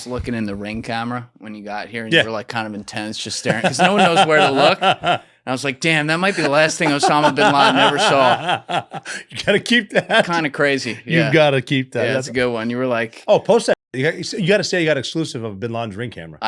was looking in the Ring camera when you got here, and you were like kind of intense, just staring, because no one knows where to look. And I was like, damn, that might be the last thing Osama bin Laden ever saw. You got to keep that. Kind of crazy. Yeah. You got to keep that. Yeah, that's a good one. You were like, oh, post that. You got to say you got exclusive of bin Laden's Ring camera.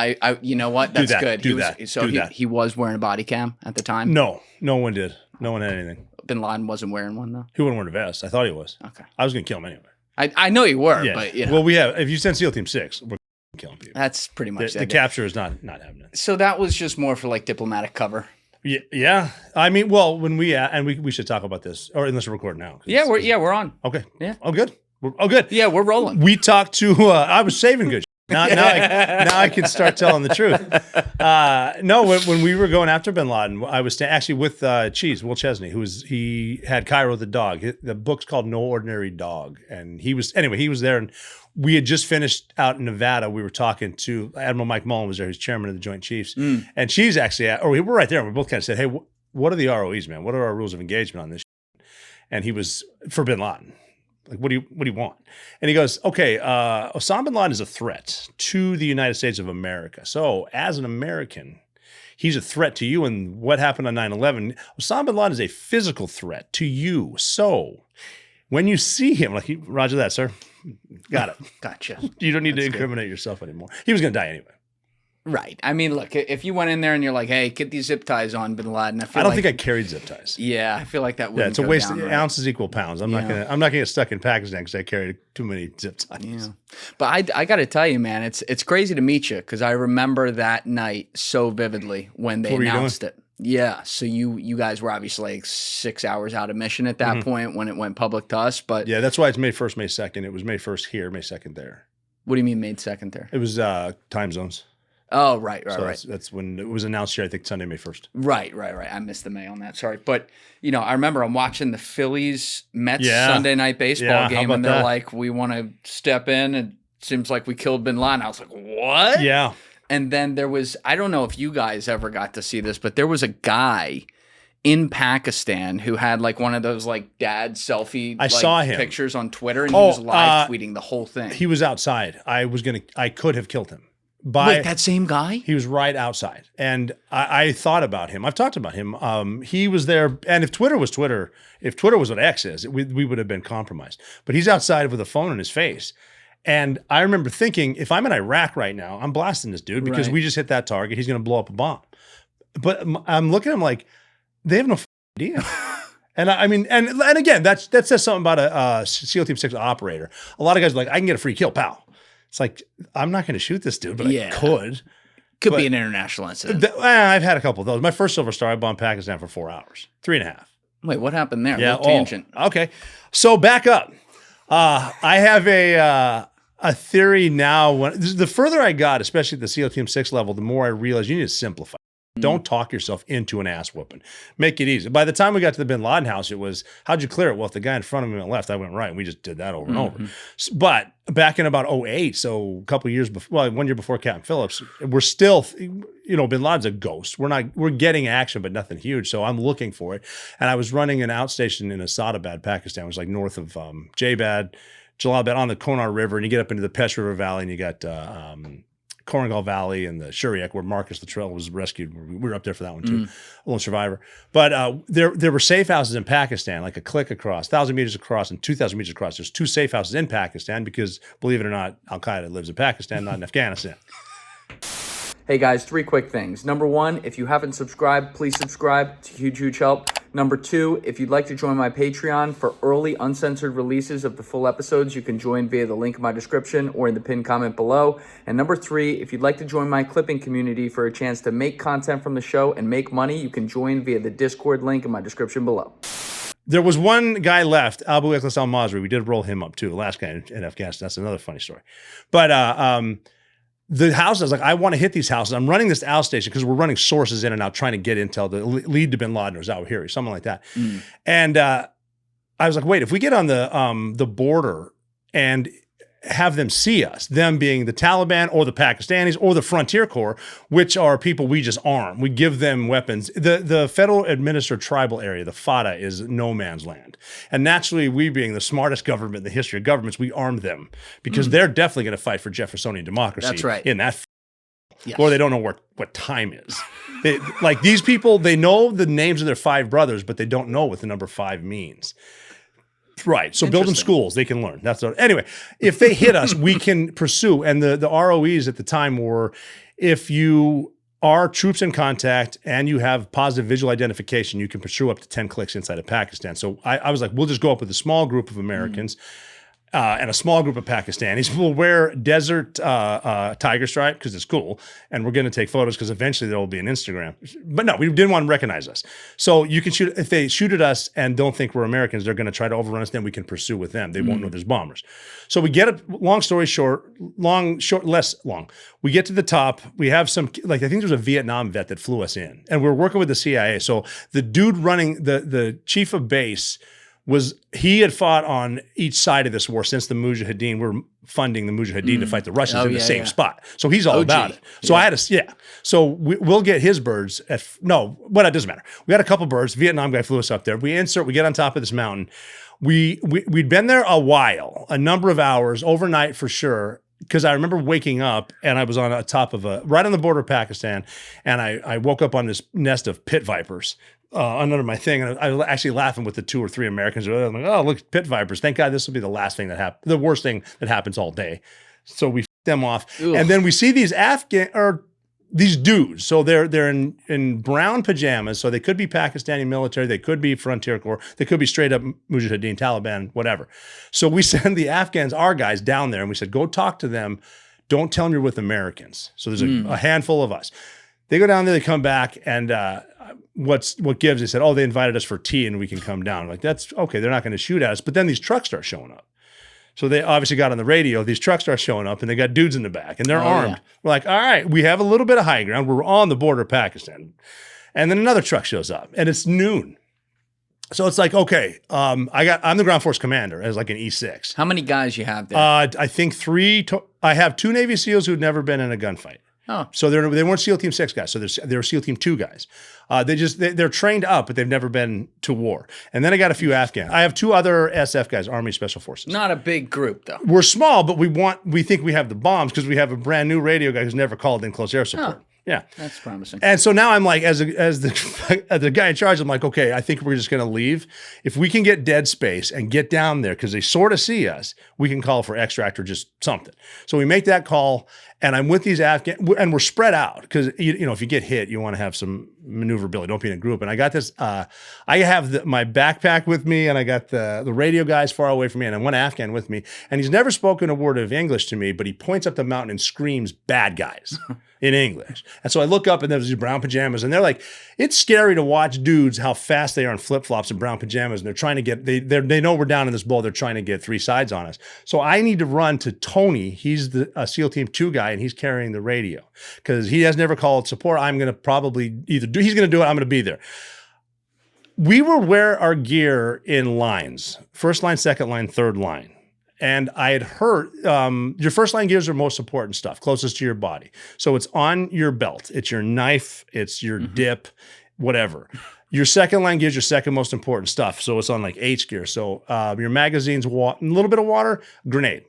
You know what? That's good. Do that. So he was wearing a body cam at the time? No one did. No one had anything. Bin Laden wasn't wearing one, though? He wasn't wearing a vest. I thought he was. Okay. I was going to kill him anyway. I know you were, but you know. Well, if you send SEAL Team 6, we're killing people. That's pretty much the capture is not happening. So that was just more for like diplomatic cover. Yeah. I mean, well, when we should talk about this, or unless we're recording now. Yeah, we're on. Okay. Yeah. Oh, good. Good. Yeah, we're rolling. We talked to. I was saving good. Now I can start telling the truth. No, when we were going after bin Laden, I was actually with Will Chesney, he had Cairo the dog. The book's called No Ordinary Dog, and he was there, and we had just finished out in Nevada. We were talking to Admiral Mike Mullen was there, who's chairman of the Joint Chiefs, and she's actually, we were right there, and we both kind of said, hey, what are the ROEs, man? What are our rules of engagement on this? And he was for bin Laden. Like, what do you want? And he goes, okay, Osama bin Laden is a threat to the United States of America. So as an American, he's a threat to you. And what happened on 9/11, Osama bin Laden is a physical threat to you. So when you see him, like, roger that, sir. Got it. Gotcha. You don't need to incriminate yourself anymore. He was going to die anyway. Right. I mean, look, if you went in there and you're like, hey, get these zip ties on bin Laden. I don't think I carried zip ties. Yeah, I feel like that would. Yeah, it's a waste. Ounces equal pounds. I'm not gonna get stuck in Pakistan because I carried too many zip ties. Yeah. But I got to tell you, man, it's crazy to meet you because I remember that night so vividly when they announced it. Yeah. So you guys were obviously like 6 hours out of mission at that point when it went public to us. But yeah, that's why it's May 1st, May 2nd. It was May 1st here, May 2nd there. What do you mean May 2nd there? It was time zones. Oh, right. That's when it was announced here, I think Sunday, May 1st. Right. I missed the May on that. Sorry. But, I remember I'm watching the Phillies Mets Sunday night baseball game, and they're like, we want to step in. It seems like we killed bin Laden. I was like, what? Yeah. And then there was, I don't know if you guys ever got to see this, but there was a guy in Pakistan who had like one of those like dad selfie saw him. Pictures on Twitter, and he was live tweeting the whole thing. He was outside. I could have killed him. Wait, that same guy? He was right outside. And I thought about him. I've talked about him. He was there. And if Twitter was what X is, we would have been compromised. But he's outside with a phone in his face. And I remember thinking, if I'm in Iraq right now, I'm blasting this dude because we just hit that target. He's going to blow up a bomb. But I'm looking at him like, they have no idea. And I mean, and again, that says something about a SEAL Team 6 operator. A lot of guys are like, I can get a free kill, pal. It's like, I'm not going to shoot this dude, but I could. Could be an international incident. I've had a couple of those. My first Silver Star, I bombed Pakistan for 4 hours, 3.5. Wait, what happened there? Yeah, tangent. Okay. So back up. I have a theory now. The further I got, especially at the SEAL Team 6 level, the more I realized you need to simplify. Don't talk yourself into an ass whooping. Make it easy. By the time we got to the bin Laden house, it was, how'd you clear it? Well, if the guy in front of me went left, I went right. And we just did that over and over. But back in about 2008, so a couple of years before, well, 1 year before Captain Phillips, we're still, bin Laden's a ghost. We're getting action, but nothing huge. So I'm looking for it. And I was running an outstation in Asadabad, Pakistan. It was like north of Jalalabad, on the Konar River. And you get up into the Pesh River Valley, and you got Korangal Valley and the Shuriak, where Marcus Luttrell was rescued. We were up there for that one too, a lone survivor. But there were safe houses in Pakistan, like a click across, 1,000 meters across and 2,000 meters across. There's 2 safe houses in Pakistan because, believe it or not, Al-Qaeda lives in Pakistan, not in Afghanistan. Hey guys, 3 quick things. Number 1, if you haven't subscribed, please subscribe. It's a huge, huge help. Number 2, if you'd like to join my Patreon for early uncensored releases of the full episodes, you can join via the link in my description or in the pinned comment below. And number 3, if you'd like to join my clipping community for a chance to make content from the show and make money, you can join via the Discord link in my description below. There was one guy left, Abu Ikhlas al-Masri. We did roll him up too, the last guy in Afghanistan. That's another funny story. But the house, I was like, I want to hit these houses. I'm running this outstation because we're running sources in and out, trying to get intel. The lead to bin Laden or Zawahiri, something like that. And I was like, wait, if we get on the border and have them see us, them being the Taliban or the Pakistanis or the Frontier Corps, which are people we just arm. We give them weapons. The federal administered tribal area, the FATA, is no man's land. And naturally, we being the smartest government in the history of governments, we arm them because they're definitely going to fight for Jeffersonian democracy. That's right. In that, or they don't know what time is. Like these people, they know the names of their 5 brothers, but they don't know what the number 5 means. Right. So building schools, they can learn. Anyway, if they hit us, we can pursue. And the ROEs at the time were, if you are troops in contact and you have positive visual identification, you can pursue up to 10 clicks inside of Pakistan. So I was like, we'll just go up with a small group of Americans and a small group of Pakistanis. We'll wear desert tiger stripe because it's cool. And we're going to take photos because eventually there will be an Instagram. But no, we didn't want to recognize us. So you can shoot, if they shoot at us and don't think we're Americans, they're going to try to overrun us. Then we can pursue with them. They won't know there's bombers. So we get it, long story short, less long. We get to the top. We have some, like, I think there was a Vietnam vet that flew us in. And we're working with the CIA. So the dude running, the chief of base, he had fought on each side of this war since the Mujahideen were funding the Mujahideen to fight the Russians in the same spot. So he's all about it. So I had So we'll get his birds it doesn't matter. We got a couple birds. Vietnam guy flew us up there. We get on top of this mountain. We'd been there a while, a number of hours, overnight for sure. Because I remember waking up and I was on top of right on the border of Pakistan, and I woke up on this nest of pit vipers under my thing, and I was actually laughing with the 2 or 3 Americans. I'm like, oh, look, pit vipers! Thank God this will be the last thing that happens, the worst thing that happens all day. So we f them off, and then we see these these dudes. So they're in brown pajamas. So they could be Pakistani military, they could be Frontier Corps, they could be straight up Mujahideen, Taliban, whatever. So we send the Afghans, our guys, down there, and we said, go talk to them. Don't tell them you're with Americans. So there's a handful of us. They go down there, they come back, and what gives? They said, oh, they invited us for tea and we can come down. I'm like, that's okay. They're not going to shoot at us. But then these trucks start showing up. So they obviously got on the radio. These trucks start showing up and they got dudes in the back and they're armed. Yeah. We're like, all right, we have a little bit of high ground. We're on the border of Pakistan. And then another truck shows up and it's noon. So it's like, okay, I'm the ground force commander as like an E6. How many guys you have there? I think 3. I have 2 Navy SEALs who'd never been in a gunfight. Oh, so they weren't SEAL Team 6 guys. So they're SEAL Team 2 guys. They're trained up, but they've never been to war. And then I got a few Afghan. I have 2 other SF guys, Army Special Forces. Not a big group though. We're small, but we think we have the bombs because we have a brand new radio guy who's never called in close air support. Oh. Yeah, that's promising. And so now I'm like, as the guy in charge, I'm like, okay, I think we're just going to leave. If we can get dead space and get down there because they sort of see us, we can call for extract or just something. So we make that call, and I'm with these Afghan, and we're spread out because you know if you get hit, you want to have some maneuverability. Don't be in a group. And I got this. I have my backpack with me, and I got the radio guys far away from me, and one Afghan with me, and he's never spoken a word of English to me, but he points up the mountain and screams, "Bad guys." In English. And so I look up and there's these brown pajamas and they're like, it's scary to watch dudes, how fast they are in flip-flops and brown pajamas. And they're trying to get, they know we're down in this bowl. They're trying to get 3 sides on us. So I need to run to Tony. He's the SEAL Team 2 guy and he's carrying the radio because he has never called support. I'm going to probably he's going to do it. I'm going to be there. We will wear our gear in lines, first line, second line, third line. And I had heard your first line gears are most important stuff, closest to your body. So it's on your belt. It's your knife. It's your dip, whatever. Your second line gears, your second most important stuff. So it's on like H gear. So your magazines, a little bit of water, grenade.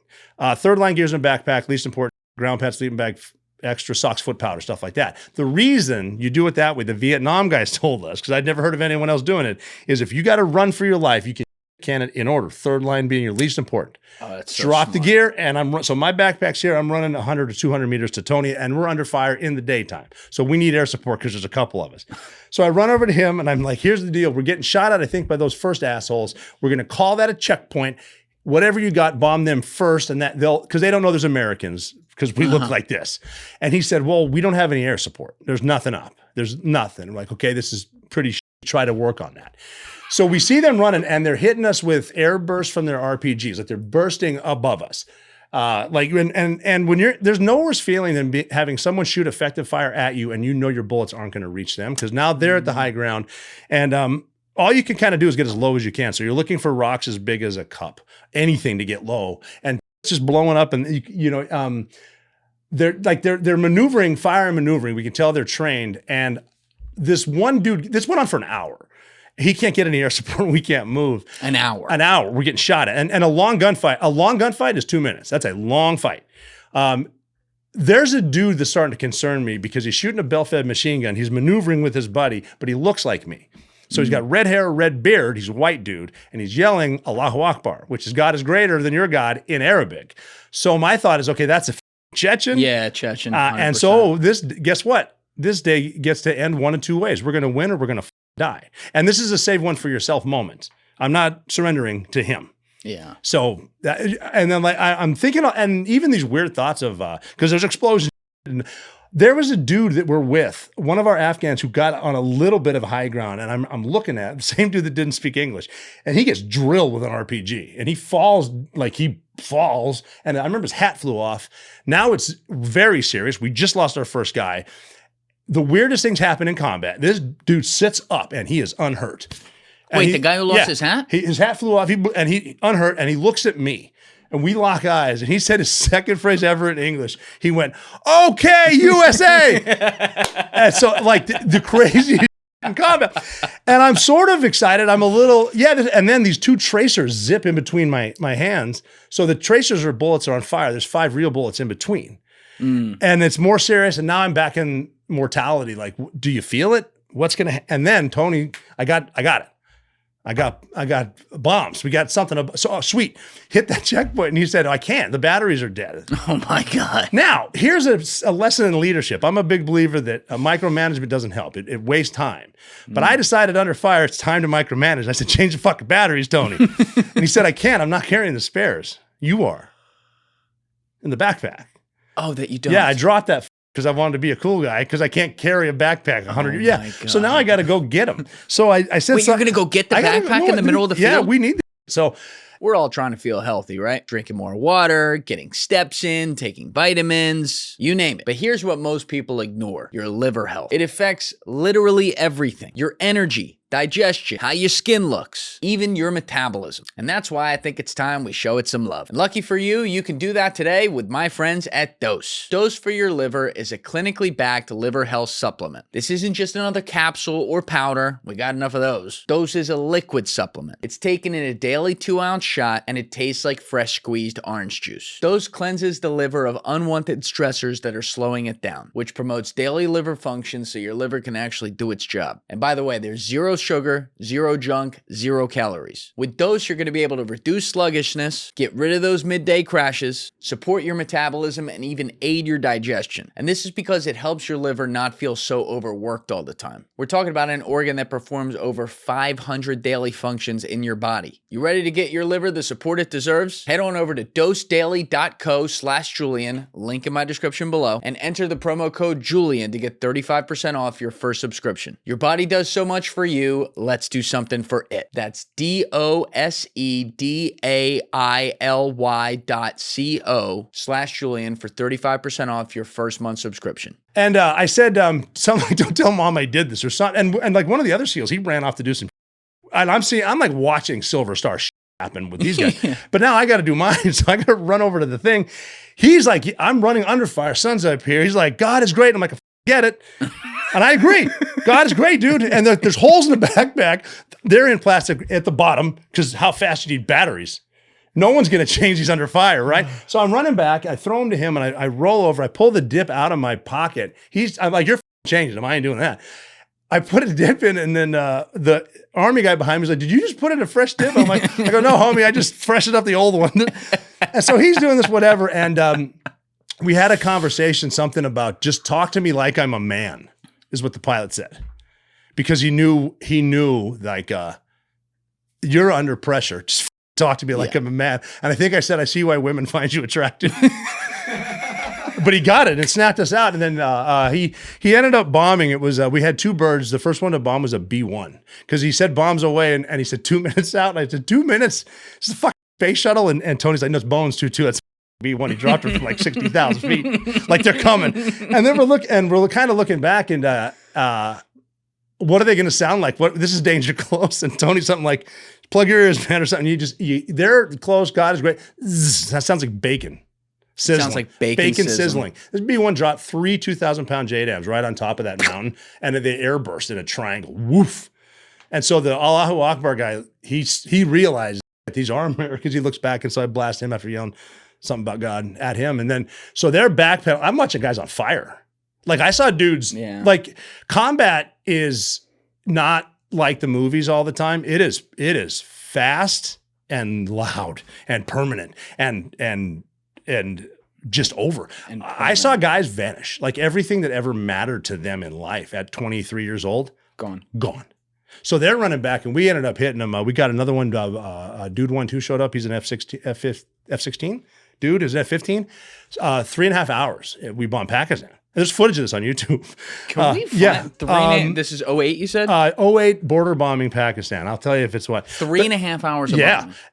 Third line gears in a backpack, least important, ground pants, sleeping bag, extra socks, foot powder, stuff like that. The reason you do it that way, the Vietnam guys told us, because I'd never heard of anyone else doing it, is if you got to run for your life, you can it in order. Third line being your least important. Oh, that's so drop smart. The gear, and so my backpack's here. I'm running 100 to 200 meters to Tony, and we're under fire in the daytime. So we need air support because there's a couple of us. So I run over to him, and I'm like, here's the deal. We're getting shot at, I think, by those first assholes. We're going to call that a checkpoint. Whatever you got, bomb them first, and that because they don't know there's Americans because we look like this. And he said, well, we don't have any air support. There's nothing up. There's nothing. I'm like, okay, this is pretty try to work on that. So we see them running and they're hitting us with air bursts from their RPGs, like they're bursting above us. And when there's no worse feeling than having someone shoot effective fire at you and you know your bullets aren't going to reach them because now they're at the high ground. And all you can kind of do is get as low as you can. So you're looking for rocks as big as a cup, anything to get low. And just blowing up, and they're maneuvering, fire and maneuvering. We can tell they're trained. And this one dude, this went on for an hour. He can't get any air support. We can't move. An hour. We're getting shot at. And a long gunfight is 2 minutes. That's a long fight. There's a dude that's starting to concern me because he's shooting a bell-fed machine gun. He's maneuvering with his buddy, but he looks like me. So he's got red hair, red beard. He's a white dude, and he's yelling Allahu Akbar, which is God is greater than your God in Arabic. So my thought is, okay, that's a Chechen. Yeah, Chechen. And so guess what? This day gets to end one of two ways. We're going to win or we're going to die. And this is a save one for yourself moment. I'm not surrendering to him. Yeah. So, and then I'm thinking, and even these weird thoughts of, because there's explosions. There was a dude that we're with, one of our Afghans who got on a little bit of high ground, and I'm looking at the same dude that didn't speak English, and he gets drilled with an RPG, and he falls, and I remember his hat flew off. Now it's very serious. We just lost our first guy. The weirdest things happen in combat. This dude sits up, and he is unhurt. Wait, the guy who lost his hat? His hat flew off, and he unhurt, and he looks at me. And we lock eyes, and he said his second phrase ever in English. He went, "Okay, USA!" And so, the crazy in combat. And I'm sort of excited. I'm a little, and then these two tracers zip in between my hands. So the tracers bullets are on fire. There's 5 real bullets in between. And it's more serious, and now I'm back in mortality. Like, do you feel it? What's going to, and then Tony, I got it. I got bombs. We got something. So sweet. Hit that checkpoint. And he said, I can't. The batteries are dead. Oh my God. Now, here's a lesson in leadership. I'm a big believer that micromanagement doesn't help. It wastes time. But I decided under fire, it's time to micromanage. I said, change the fucking batteries, Tony. And he said, I can't. I'm not carrying the spares. You are. In the backpack. Oh, that you don't. Yeah, I dropped that because I wanted to be a cool guy because I can't carry a backpack 100 years. Yeah, so now I got to go get them. So I said, wait, you're going to go get the backpack in the middle of the field? Yeah, we need that. So we're all trying to feel healthy, right? Drinking more water, getting steps in, taking vitamins, you name it. But here's what most people ignore: your liver health. It affects literally everything. Your energy, digestion, how your skin looks, even your metabolism. And that's why I think it's time we show it some love. And lucky for you, you can do that today with my friends at Dose. Dose for Your Liver is a clinically backed liver health supplement. This isn't just another capsule or powder. We got enough of those. Dose is a liquid supplement. It's taken in a daily 2-ounce shot, and it tastes like fresh squeezed orange juice. Dose cleanses the liver of unwanted stressors that are slowing it down, which promotes daily liver function so your liver can actually do its job. And by the way, there's zero sugar, zero junk, 0 calories. With Dose, you're going to be able to reduce sluggishness, get rid of those midday crashes, support your metabolism, and even aid your digestion. And this is because it helps your liver not feel so overworked all the time. We're talking about an organ that performs over 500 daily functions in your body. You ready to get your liver the support it deserves? Head on over to dosedaily.co/Julian, link in my description below, and enter the promo code Julian to get 35% off your first subscription. Your body does so much for you. Let's do something for it. That's dosedaily.co/Julian for 35% off your first month subscription. And I said something like, don't tell mom I did this or something. And like one of the other SEALs, he ran off to do some. And I'm like watching Silver Star happen with these guys. Yeah. But now I got to do mine. So I got to run over to the thing. He's like, I'm running under fire. Sun's up here. He's like, God is great. I'm like, get it. And I agree. God is great, dude. And there's holes in the backpack. They're in plastic at the bottom because how fast you need batteries. No one's going to change these under fire, right? So I'm running back. I throw them to him, and I roll over. I pull the dip out of my pocket. I'm like, you're changing them. I ain't doing that. I put a dip in, and then the army guy behind me is like, did you just put in a fresh dip? I'm like, I go, no, homie, I just freshened up the old one. And so he's doing this, whatever. And we had a conversation, something about just talk to me like I'm a man, is what the pilot said. Because he knew like, you're under pressure. Just talk to me like I'm a man. And I think I said, I see why women find you attractive. But he got it and snapped us out. And then he ended up bombing. It was, we had 2 birds. The first one to bomb was a B-1 because he said bombs away. And he said 2 minutes out. And I said, 2 minutes? It's a fucking space shuttle. And Tony's like, no, it's Bones 2-2. That's B-1. He dropped her from like 60,000 feet. Like they're coming. And then we're kind of looking back, and what are they going to sound like? What this is danger close. And Tony's something like, plug your ears, man, or something. They're close. God is great. Zzz, that sounds like bacon. Sizzling. Sounds like bacon sizzling. This B1 dropped 3 2,000-pound JDAMs right on top of that mountain, and they air burst in a triangle. Woof. And so the Allahu Akbar guy, he realized that these are Americans. He looks back, and so I blast him after yelling something about God at him. And then, so they're backpedaling. I'm watching guys on fire. Like I saw dudes, like combat is not like the movies all the time. It is fast and loud and permanent and just over. I saw guys vanish. Like everything that ever mattered to them in life at 23 years old, gone. So they're running back, and we ended up hitting them. We got another one. Dude 1-2 showed up. He's an F-16. Dude is F-15. 3.5 hours. We bombed Pakistan. There's footage of this on YouTube. Can we find this is 08, you said? 08 border bombing Pakistan. I'll tell you if it's what. 3.5 hours of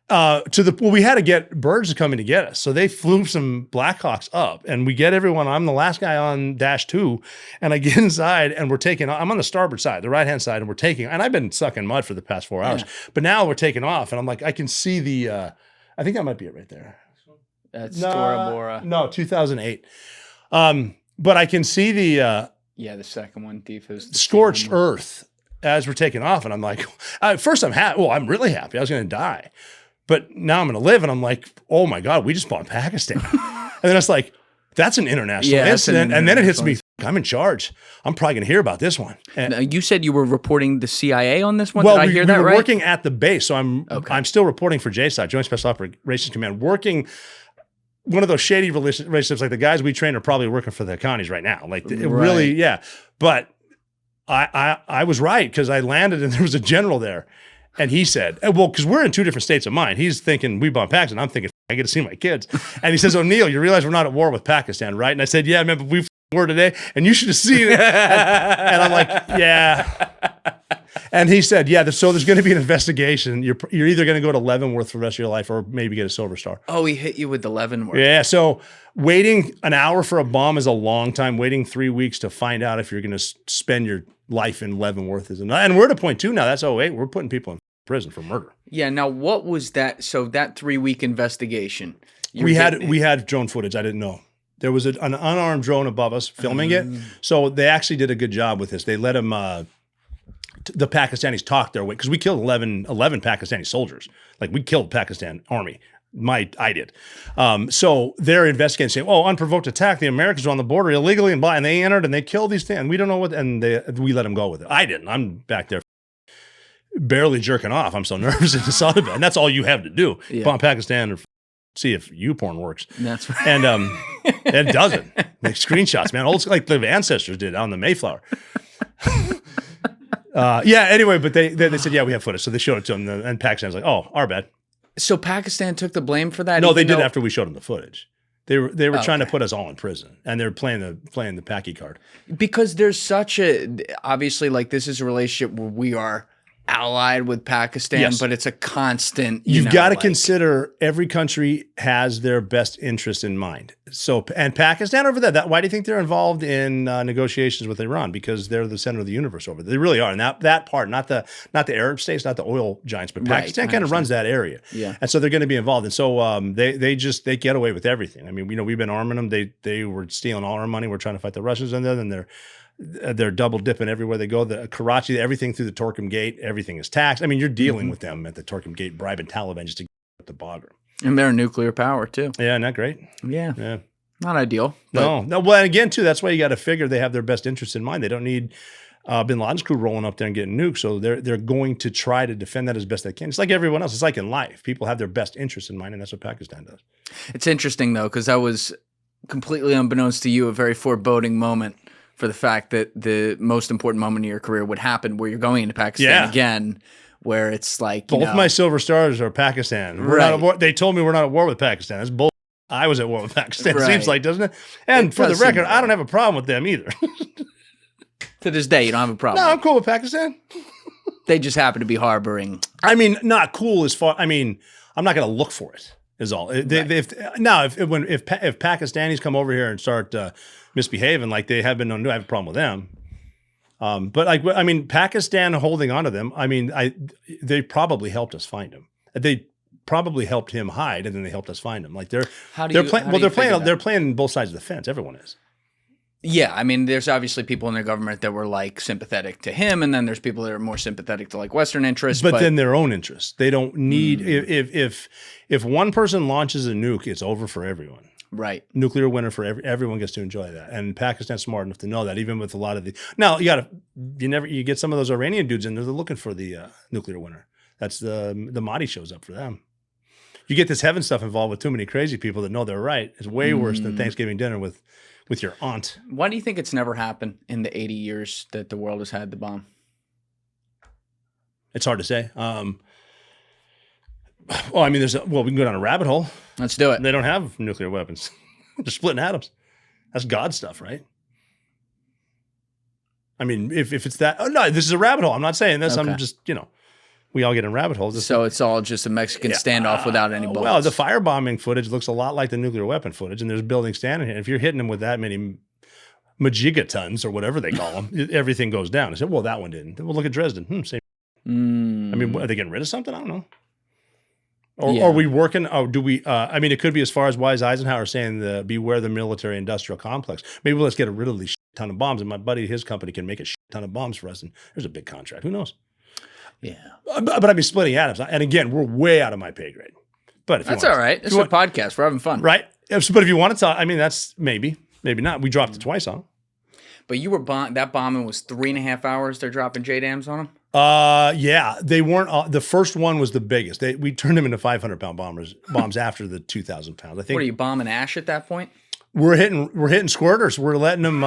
bombing. We had to get birds coming to get us. So they flew some Blackhawks up, and we get everyone. I'm the last guy on -2, and I get inside, and I'm on the starboard side, the right-hand side, and we're taking, and I've been sucking mud for the past 4 hours, but now we're taking off, and I'm like, I can see I think that might be it right there. That's Tora Bora. No, 2008. But I can see the second one, Thief, is scorched earth as we're taking off. And I'm like, at first I'm happy. Well, I'm really happy. I was going to die. But now I'm going to live. And I'm like, oh my God, we just bombed Pakistan. And then it's like, that's an international incident. And then it hits me, I'm in charge. I'm probably going to hear about this one. And now, you said you were reporting the CIA on this one? Well, Did I hear that right? We were working at the base. So I'm still reporting for JSOC, Joint Special Operations Command, working one of those shady relationships, like the guys we train are probably working for the counties right now. Like really, yeah. But I was right, because I landed and there was a general there, and he said, well, because we're in two different states of mind. He's thinking we bombed Pakistan. I'm thinking I get to see my kids. And he says, O'Neill, you realize we're not at war with Pakistan, right? And I said, yeah, man, but we were today, and you should have seen it. And I'm like, yeah. And he said, yeah, so there's going to be an investigation. You're either going to go to Leavenworth for the rest of your life or maybe get a Silver Star. Oh, he hit you with the Leavenworth. Yeah, so waiting an hour for a bomb is a long time. Waiting 3 weeks to find out if you're going to spend your life in Leavenworth is enough. And we're at a point too now. That's 08. We're putting people in prison for murder. Yeah, now what was that? So that 3-week investigation. We had drone footage. I didn't know. There was an unarmed drone above us filming it. So they actually did a good job with this. They let him... the Pakistanis talk their way, because we killed 11 Pakistani soldiers. Like we killed Pakistan army. I did. So they're investigating, saying, "Oh, unprovoked attack. The Americans were on the border illegally and they entered and they killed these things. And we don't know what." And we let them go with it. I didn't. I'm back there, barely jerking off. I'm so nervous in the sauna bed, and that's all you have to do. Bomb Pakistan or see if YouPorn works. That's right. And it doesn't. Like screenshots, man. Old like the ancestors did on the Mayflower. Anyway, but they said, yeah, we have footage. So they showed it to them, and Pakistan was like, oh, our bad. So Pakistan took the blame for that? No, they did after we showed them the footage. They were trying to put us all in prison, and they're playing the Paki card. Because there's such obviously, like, this is a relationship where we are allied with Pakistan, but it's a constant. You've got to consider every country has their best interest in mind. So, and Pakistan over there, why do you think they're involved in negotiations with Iran? Because they're the center of the universe over there. They really are. And that part, not the Arab states, not the oil giants, but Pakistan kind of runs that area. Yeah. And so they're going to be involved. And so they get away with everything. I mean, we've been arming them. They were stealing all our money. We're trying to fight the Russians in there, and they're double dipping everywhere they go. The Karachi, everything through the Torkham Gate, everything is taxed. I mean, you're dealing with them at the Torkham Gate, bribing Taliban just to get the bogger. And they're a nuclear power too. Yeah, not great. Yeah. Not ideal. No. Well, and again, too, that's why you got to figure they have their best interests in mind. They don't need Bin Laden's crew rolling up there and getting nuked. So they're going to try to defend that as best they can. It's like everyone else. It's like in life. People have their best interests in mind, and that's what Pakistan does. It's interesting, though, because that was completely unbeknownst to you a very foreboding moment for the fact that the most important moment of your career would happen where you're going into Pakistan again, where it's like, both my Silver Stars are Pakistan. We're not at war. They told me we're not at war with Pakistan. That's bull. I was at war with Pakistan. It seems like, doesn't it? And for the record, I don't have a problem with them either. To this day, you don't have a problem. No, I'm cool with Pakistan. They just happen to be harboring. I mean, not cool as far. I mean, I'm not going to look for it. Is all. If Pakistanis come over here and start misbehaving like they have been known to, I have a problem with them. But like, I mean, Pakistan holding on to them. I mean, they probably helped us find him. They probably helped him hide, and then they helped us find him. Like they're playing both sides of the fence. Everyone is. Yeah, I mean, there's obviously people in their government that were like sympathetic to him, and then there's people that are more sympathetic to like Western interests. But then their own interests. They don't need if one person launches a nuke, it's over for everyone. Right. Nuclear winter for everyone gets to enjoy that. And Pakistan's smart enough to know that, even with a lot of the now you get some of those Iranian dudes in there, they're looking for the nuclear winter. That's the Mahdi shows up for them. You get this heaven stuff involved with too many crazy people that know they're right. It's way worse than Thanksgiving dinner with your aunt. Why do you think it's never happened in the 80 years that the world has had the bomb? It's hard to say. Well, I mean, we can go down a rabbit hole. Let's do it. They don't have nuclear weapons. They're splitting atoms. That's God stuff, right? I mean, if it's that, oh no, this is a rabbit hole. I'm not saying this. Okay. I'm just, we all get in rabbit holes. So it's all just a Mexican standoff without any bullets. Well, the firebombing footage looks a lot like the nuclear weapon footage, and there's buildings standing here. If you're hitting them with that many gigatons or whatever they call them, everything goes down. I said, well, that one didn't. Well, look at Dresden. Same. I mean, are they getting rid of something? I don't know. Or are we working? Oh, do we? I mean, it could be as far as Wise Eisenhower saying beware the military-industrial complex. Maybe let's get rid of these ton of bombs, and my buddy, his company, can make a ton of bombs for us, and there's a big contract. Who knows? Yeah. But I'd be splitting atoms. And again, we're way out of my pay grade. But if that's all right. It's a podcast. We're having fun. Right. But if you want to talk, I mean, that's maybe not. We dropped it twice on them. But you were that bombing was 3.5 hours. They're dropping JDAMs on them? Yeah. They weren't. The first one was the biggest. We turned them into 500-pound bombs after the 2,000 pounds. I think. What, are you bombing ash at that point? We're hitting squirters. We're letting them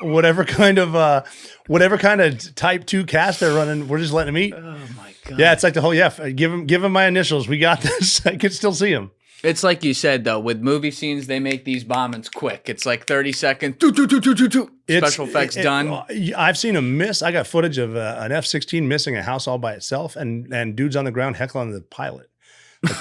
whatever kind of type 2 cast they're running. We're just letting them eat. Oh my god! Yeah, it's like the whole give them my initials. We got this. I can still see them. It's like you said though. With movie scenes, they make these bombings quick. It's like 30 seconds. Special effects done. I've seen them miss. I got footage of an F-16 missing a house all by itself, and dudes on the ground heckling the pilot.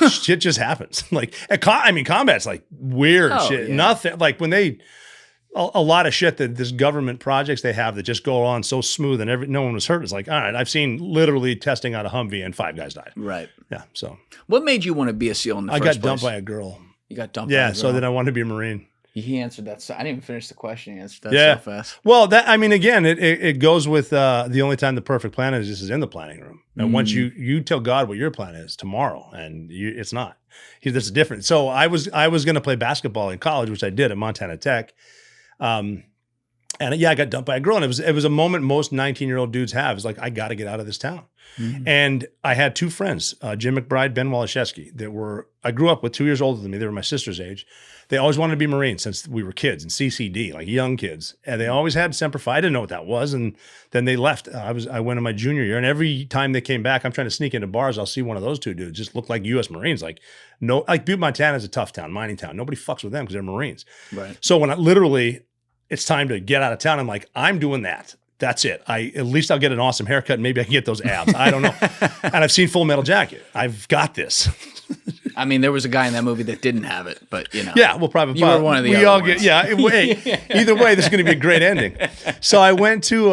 Like, shit just happens. Like, combat's like weird shit. Yeah. Nothing like when a lot of shit that this government projects they have that just go on so smooth and no one was hurt. It's like, all right, I've seen literally testing out a Humvee and 5 guys died. Right. Yeah. So what made you want to be a SEAL in the first place? I got dumped by a girl. You got dumped by a girl? Yeah. So then I wanted to be a Marine. He answered that. I didn't even finish the question. He answered that so fast. Well, again, it goes with the only time the perfect plan is in the planning room. And once you tell God what your plan is tomorrow, and it's not. That's different. So I was going to play basketball in college, which I did at Montana Tech. And I got dumped by a girl, and it was a moment most 19-year-old dudes have. It's like, I got to get out of this town. Mm-hmm. And I had 2 friends, Jim McBride, Ben Waliszewski, I grew up with 2 years older than me. They were my sister's age. They always wanted to be Marines since we were kids in CCD, like young kids. And they always had Semper Fi. I didn't know what that was. And then they left. I went in my junior year, and every time they came back, I'm trying to sneak into bars. I'll see one of those 2 dudes just look like U.S. Marines. Like Butte, Montana is a tough town, mining town. Nobody fucks with them because they're Marines. Right. So when it's time to get out of town, I'm like, I'm doing that. That's it. At least I'll get an awesome haircut and maybe I can get those abs. I don't know. And I've seen Full Metal Jacket. I've got this. I mean, there was a guy in that movie that didn't have it, but Yeah, we'll probably. You were one of the other ones. Either way, this is going to be a great ending. So I went to,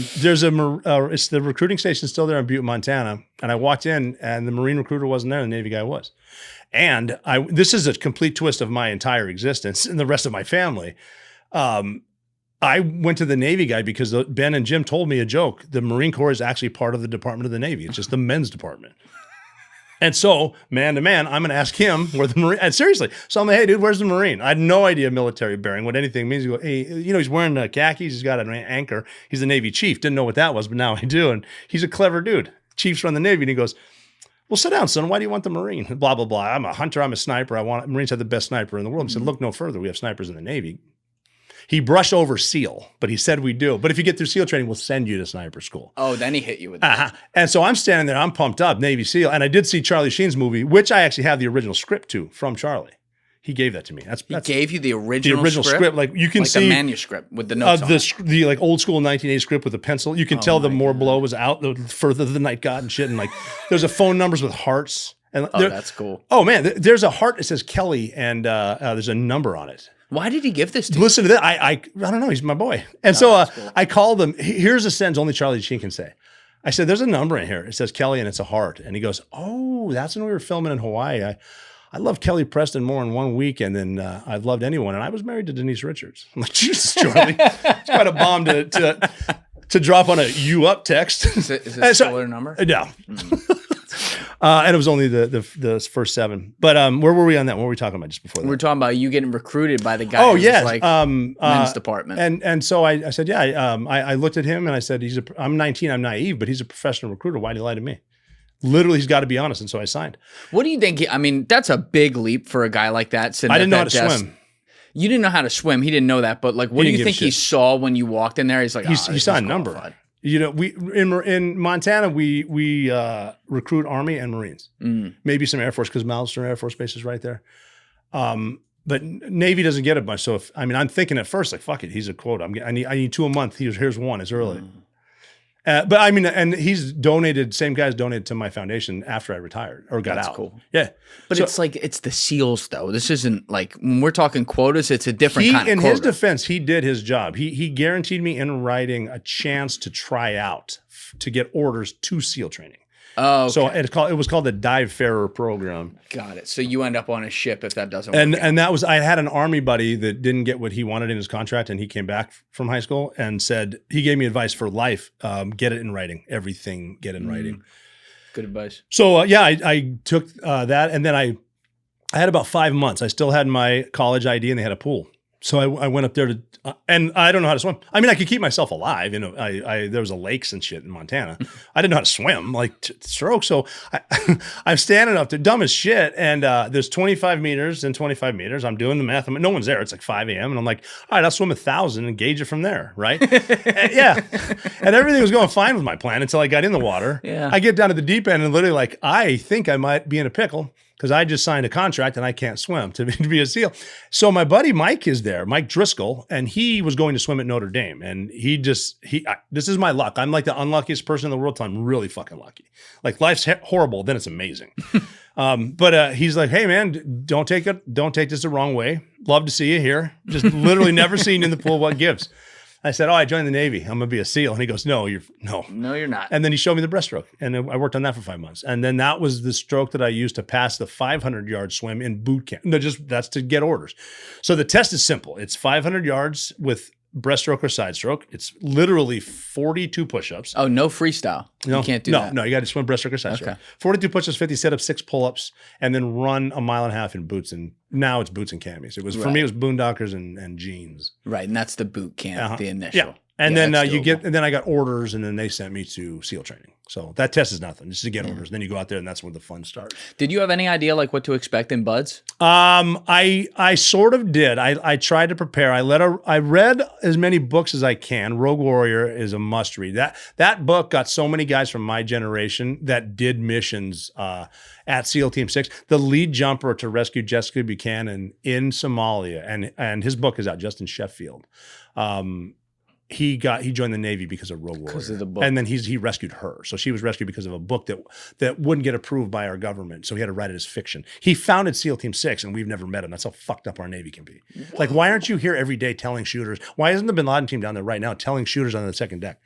it's the recruiting station still there in Butte, Montana. And I walked in and the Marine recruiter wasn't there. The Navy guy was. And this is a complete twist of my entire existence and the rest of my family. I went to the Navy guy because Ben and Jim told me a joke. The Marine Corps is actually part of the Department of the Navy. It's just the men's department. And so, man to man, I'm going to ask him where the Marine, and seriously. So I'm like, hey, dude, where's the Marine? I had no idea military bearing, what anything means. You go, hey, he's wearing khakis. He's got an anchor. He's a Navy chief. Didn't know what that was, but now I do. And he's a clever dude. Chiefs run the Navy. And he goes, well, sit down, son. Why do you want the Marine? Blah, blah, blah. I'm a hunter. I'm a sniper. Marines have the best sniper in the world. He said, look no further. We have snipers in the Navy. He brushed over SEAL, but he said we do. But if you get through SEAL training, we'll send you to sniper school. Oh, then he hit you with that. And so I'm standing there, I'm pumped up, Navy SEAL. And I did see Charlie Sheen's movie, which I actually have the original script to from Charlie. He gave that to me. He gave you the original script? Like you can like see the manuscript with the notes on it. The like old school 1980s script with a pencil. You can tell the more blow was out, the further the night got and shit. And like there's a phone numbers with hearts. And that's cool. Oh man, there's a heart that says Kelly and there's a number on it. Why did he give this to you? Listen to that. I don't know. He's my boy. And so cool. I called him. Here's a sentence only Charlie Sheen can say. I said, there's a number in here. It says Kelly and it's a heart. And he goes, oh, that's when we were filming in Hawaii. I love Kelly Preston more in 1 week than I've loved anyone. And I was married to Denise Richards. I'm like, Jesus, Charlie. It's quite a bomb to drop on a you up text. Is it a solar number? No. And it was only the first 7. But where were we on that? What were we talking about just before that? We were talking about you getting recruited by the guy. Oh, yes. Men's department. And so I said, yeah. I looked at him and I said, I'm 19. I'm naive, but he's a professional recruiter. Why'd he lie to me? Literally, he's got to be honest. And so I signed. What do you think? I mean, that's a big leap for a guy like that. I didn't know how to swim. You didn't know how to swim. He didn't know that. But like, what do you think he saw when you walked in there? He's like, he saw a number. You know, we in Montana we recruit Army and Marines, maybe some Air Force because Malmstrom Air Force Base is right there. But Navy doesn't get it much. So I'm thinking at first like fuck it, he's a quota. I need 2 a month. Here's 1 as early. But I mean, and he's donated. Same guy's donated to my foundation after I retired or got out. That's cool. Yeah, but it's the SEALs though. This isn't like when we're talking quotas. It's a different kind of in quota. his defense, he did his job. He guaranteed me in writing a chance to try out to get orders to SEAL training. Oh, okay. So it was called the Dive Farer program. Got it. So you end up on a ship if that doesn't work. out. And that was I had an Army buddy that didn't get what he wanted in his contract, and he came back from high school and said he gave me advice for life: get it in writing, everything, get in writing. Good advice. So I took that, and then I had about 5 months. I still had my college ID, and they had a pool. So I went up there to, and I don't know how to swim. I mean, I could keep myself alive. You know, there was a lakes and shit in Montana. I didn't know how to swim, like stroke. So I'm standing up there, dumb as shit. And there's 25 meters and 25 meters. I'm doing the math. No one's there. It's like 5 a.m. And I'm like, all right, I'll swim 1,000 and gauge it from there, right? Yeah. And everything was going fine with my plan until I got in the water. Yeah. I get down to the deep end and literally like, I think I might be in a pickle. Because I just signed a contract and I can't swim to be a SEAL. So my buddy Mike is there, Mike Driscoll, and he was going to swim at Notre Dame. And this is my luck. I'm like the unluckiest person in the world. So I'm really fucking lucky. Like life's horrible, then it's amazing. But he's like, hey man, don't take this the wrong way. Love to see you here. Just literally never seen you in the pool. What gives? I said, I joined the Navy. I'm going to be a SEAL. And he goes, no, you're not. And then he showed me the breaststroke. And I worked on that for 5 months. And then that was the stroke that I used to pass the 500-yard swim in boot camp. No, that's to get orders. So the test is simple. It's 500 yards with breaststroke or side stroke. It's literally 42 push-ups. Oh, no freestyle. No, you can't do that. No, you got to swim breaststroke or side stroke. 42 push-ups, 50 sit-ups, 6 pull-ups, and then run a mile and a half in boots. And now it's boots and camis. It was for me. It was boondockers and jeans. Right, and that's the boot camp, the initial. Yeah. And then I got orders, and then they sent me to SEAL training. So that test is nothing. It's to get orders. Then you go out there, and that's where the fun starts. Did you have any idea like what to expect in BUD/S? I sort of did. I tried to prepare. I read as many books as I can. Rogue Warrior is a must read. That book got so many guys from my generation that did missions at SEAL Team 6. The lead jumper to rescue Jessica Buchanan in Somalia, and his book is out, Justin Sheffield. He joined the Navy because of Rogue Warrior. Because of the book. And then he rescued her. So she was rescued because of a book that wouldn't get approved by our government. So he had to write it as fiction. He founded SEAL Team 6, and we've never met him. That's how fucked up our Navy can be. What? Like, why aren't you here every day telling shooters? Why isn't the Bin Laden team down there right now telling shooters on the second deck?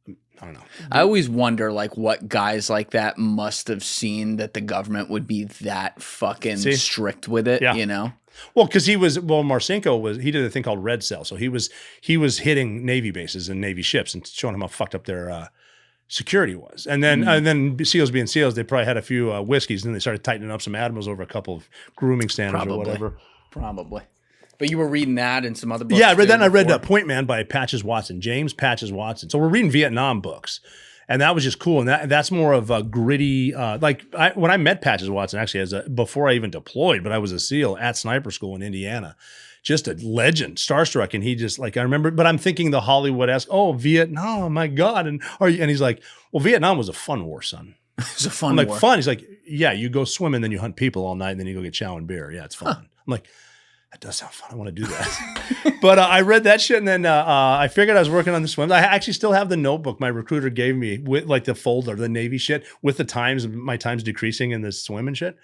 I don't know. I always wonder like what guys like that must have seen that the government would be that fucking strict with it, you know? Well, because Marcinko he did a thing called Red Cell. So he was hitting Navy bases and Navy ships and showing them how fucked up their security was. And then SEALs being SEALs, they probably had a few whiskeys, and then they started tightening up some admirals over a couple of grooming standards or whatever. Probably. But you were reading that and some other books. Yeah, I read that. And I read Point Man by Patches Watson, James Patches Watson. So we're reading Vietnam books. And that was just cool. And that's more of a gritty, when I met Patches Watson, actually, before I even deployed, but I was a SEAL at sniper school in Indiana, just a legend, starstruck. And he just I remember, but I'm thinking the Hollywood-esque, Vietnam, my God. And he's like, well, Vietnam was a fun war, son. It's a fun war. I'm like, fun? He's like, yeah, you go swimming, then you hunt people all night, and then you go get chow and beer. Yeah, it's fun. I'm like, that does sound fun. I want to do that. But I read that shit, and then I figured I was working on the swim. I actually still have the notebook my recruiter gave me with like the folder, the Navy shit, with the times, my times decreasing in the swim and shit.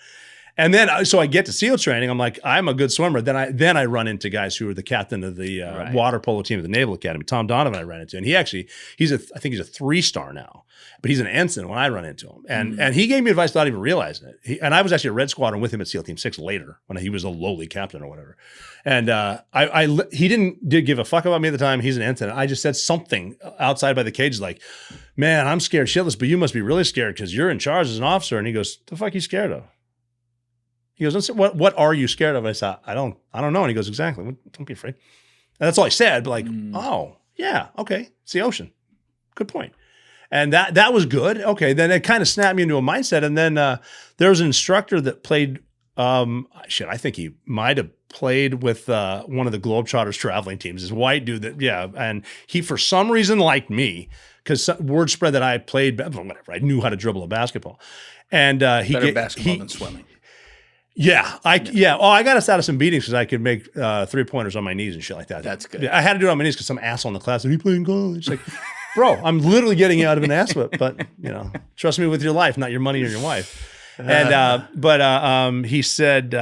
And then, so I get to SEAL training. I'm like, I'm a good swimmer. Then I run into guys who are the captain of the water polo team at the Naval Academy. Tom Donovan I ran into. And I think he's a 3-star now, but he's an ensign when I run into him. And he gave me advice without even realizing it. And I was actually a Red Squadron with him at SEAL Team 6 later when he was a lowly captain or whatever. And he didn't give a fuck about me at the time. He's an ensign. I just said something outside by the cage like, man, I'm scared shitless, but you must be really scared because you're in charge as an officer. And he goes, the fuck are you scared of? He goes, what are you scared of? I said, I don't know. And he goes, exactly. Don't be afraid. And that's all I said. But like, oh, yeah, okay. It's the ocean. Good point. And that was good. Okay. Then it kind of snapped me into a mindset. And then there was an instructor that played, I think he might have played with one of the Globetrotters traveling teams, this white dude and he for some reason liked me because word spread that I played, whatever, I knew how to dribble a basketball. And better basketball than swimming. Yeah. I got us out of some beatings because I could make 3-pointers on my knees and shit like that. That's good. I had to do it on my knees because some asshole in the class said, you playing college? It's like, bro, I'm literally getting you out of an ass whip, but trust me with your life, not your money or your wife. And he said,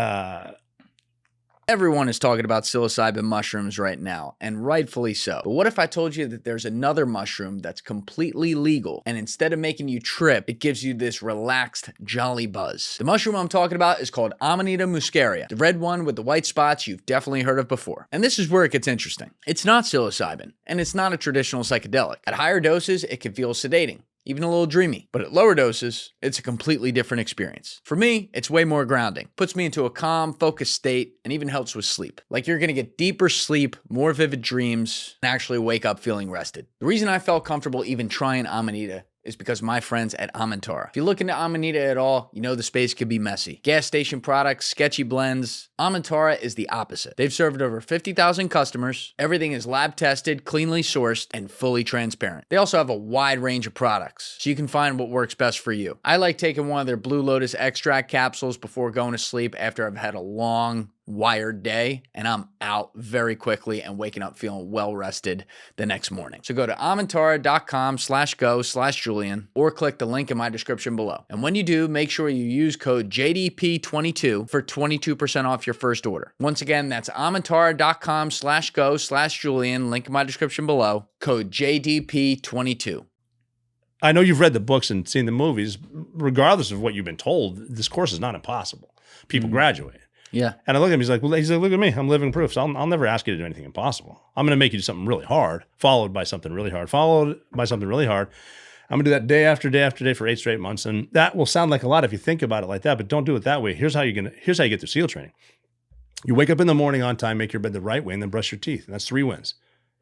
everyone is talking about psilocybin mushrooms right now, and rightfully so. But what if I told you that there's another mushroom that's completely legal, and instead of making you trip, it gives you this relaxed, jolly buzz? The mushroom I'm talking about is called Amanita muscaria, the red one with the white spots you've definitely heard of before. And this is where it gets interesting. It's not psilocybin, and it's not a traditional psychedelic. At higher doses, it can feel sedating, even a little dreamy. But at lower doses, it's a completely different experience. For me, it's way more grounding. Puts me into a calm, focused state, and even helps with sleep. Like you're gonna get deeper sleep, more vivid dreams, and actually wake up feeling rested. The reason I felt comfortable even trying Amanita is because my friends at Amantara. If you look into Amanita at all, you know the space could be messy. Gas station products, sketchy blends. Amantara is the opposite. They've served over 50,000 customers. Everything is lab tested, cleanly sourced, and fully transparent. They also have a wide range of products, so you can find what works best for you. I like taking one of their Blue Lotus extract capsules before going to sleep after I've had a long, wired day, and I'm out very quickly and waking up feeling well rested the next morning. So go to amantara.com/go/Julian or click the link in my description below. And when you do, make sure you use code JDP22 for 22% off your first order. Once again, that's amantara.com/go/Julian, link in my description below, code JDP22. I know you've read the books and seen the movies. Regardless of what you've been told, this course is not impossible. People graduate. Yeah. And I look at him, he's like, look at me. I'm living proof. So I'll never ask you to do anything impossible. I'm going to make you do something really hard, followed by something really hard, followed by something really hard. I'm going to do that day after day after day for 8 straight months. And that will sound like a lot if you think about it like that, but don't do it that way. Here's how you get through SEAL training. You wake up in the morning on time, make your bed the right way, and then brush your teeth. And that's 3 wins.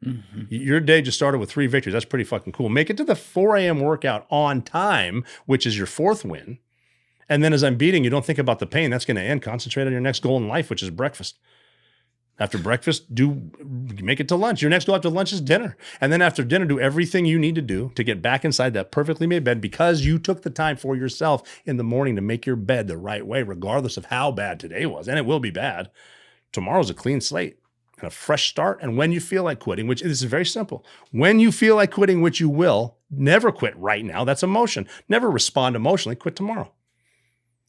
Mm-hmm. Your day just started with 3 victories. That's pretty fucking cool. Make it to the 4 a.m. workout on time, which is your 4th win. And then as I'm beating, you don't think about the pain. That's going to end. Concentrate on your next goal in life, which is breakfast. After breakfast, make it to lunch. Your next goal after lunch is dinner. And then after dinner, do everything you need to do to get back inside that perfectly made bed because you took the time for yourself in the morning to make your bed the right way, regardless of how bad today was. And it will be bad. Tomorrow's a clean slate and a fresh start. And when you feel like quitting, which this is very simple. When you feel like quitting, which you will, never quit right now. That's emotion. Never respond emotionally. Quit tomorrow.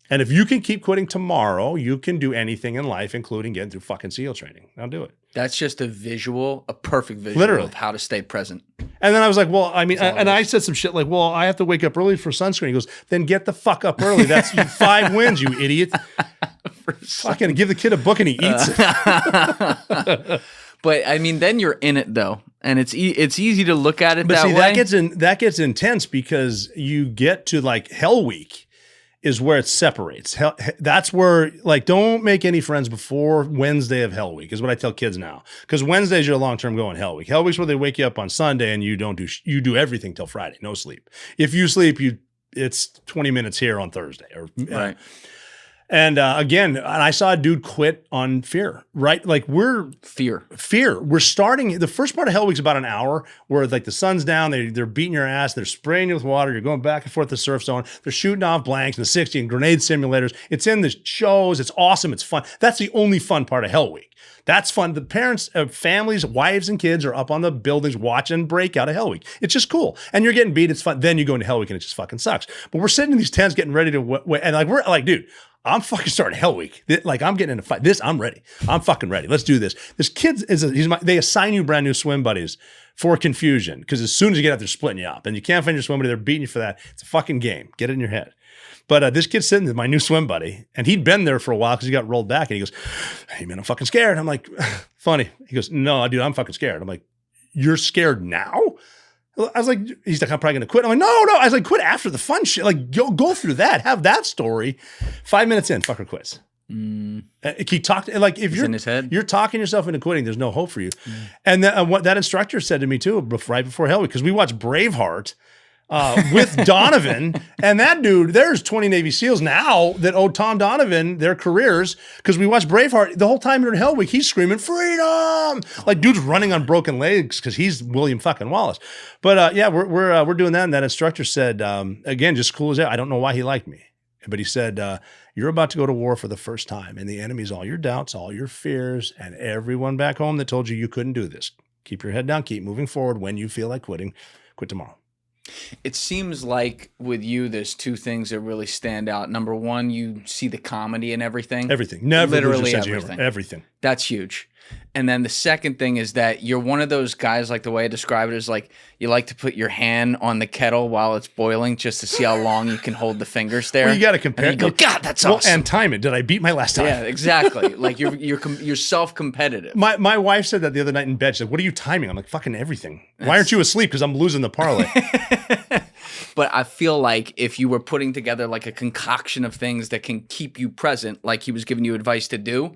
And if you can keep quitting tomorrow, you can do anything in life, including getting through fucking SEAL training. Now do it. That's just a perfect visual of how to stay present. And then I was like, well, I mean, and I said some shit like, well, I have to wake up early for sunscreen. He goes, then get the fuck up early. That's 5 wins, you idiot. Fucking give the kid a book and he eats it. But I mean, then you're in it though. And it's easy to look at it that way. That gets intense because you get to like Hell Week. Is where it separates. That's where, like, don't make any friends before Wednesday of Hell Week is what I tell kids now. Because Wednesday is your long-term goal in Hell Week. Hell Week's where they wake you up on Sunday and you do everything till Friday, no sleep. If you sleep, it's 20 minutes here on Thursday. Right. And again, I saw a dude quit on fear, right? Like fear. We're starting, the first part of Hell Week's about an hour where like the sun's down, they're beating your ass, they're spraying you with water, you're going back and forth the surf zone, they're shooting off blanks in the 60 and grenade simulators. It's in the shows, it's awesome, it's fun. That's the only fun part of Hell Week. That's fun. The parents, families, wives, and kids are up on the buildings watching breakout of Hell Week. It's just cool. And you're getting beat, it's fun. Then you go into Hell Week and it just fucking sucks. But we're sitting in these tents getting ready to wait. And like, we're like, dude, I'm fucking starting Hell Week. Like, I'm getting in a fight. I'm ready. I'm fucking ready. Let's do this. This kid they assign you brand new swim buddies for confusion, because as soon as you get out, they're splitting you up, and you can't find your swim buddy. They're beating you for that. It's a fucking game. Get it in your head. But this kid's sitting with my new swim buddy, and he'd been there for a while because he got rolled back, and he goes, "Hey man, I'm fucking scared." I'm like, "Funny." He goes, "No, dude, I'm fucking scared." I'm like, "You're scared now?" I was like, he's like, "I'm probably gonna quit." I'm like, no. I was like, quit after the fun shit. Like, go through that. Have that story. 5 minutes in, fucker quits. He talked, like, if in his head. you're talking yourself into quitting, there's no hope for you. And then what that instructor said to me too, right before Hell Week, because we watched Braveheart with Donovan, and that dude, there's 20 Navy SEALs now that owe Tom Donovan their careers, because we watched Braveheart the whole time during Hell Week. He's screaming freedom, like dude's running on broken legs because he's William fucking Wallace. But yeah, we're doing that. And that instructor said, again, just cool as that. I don't know why he liked me, but he said, "You're about to go to war for the first time, and the enemy's all your doubts, all your fears, and everyone back home that told you you couldn't do this. Keep your head down, keep moving forward. When you feel like quitting, quit tomorrow." It seems like with you, there's two things that really stand out. Number one, you see the comedy in everything. Everything. Never literally lose your sense of everything. humor. Everything. That's huge. And then the second thing is that you're one of those guys, like the way I describe it is like you like to put your hand on the kettle while it's boiling just to see how long you can hold the fingers there. Well, you got to compare. And you go, God, that's awesome. And time it. Did I beat my last time? Yeah, exactly. Like you're self-competitive. My wife said that the other night in bed. She said, "What are you timing?" I'm like, "Fucking everything." Why aren't you asleep? Because I'm losing the parlay. But I feel like if you were putting together like a concoction of things that can keep you present, like he was giving you advice to do,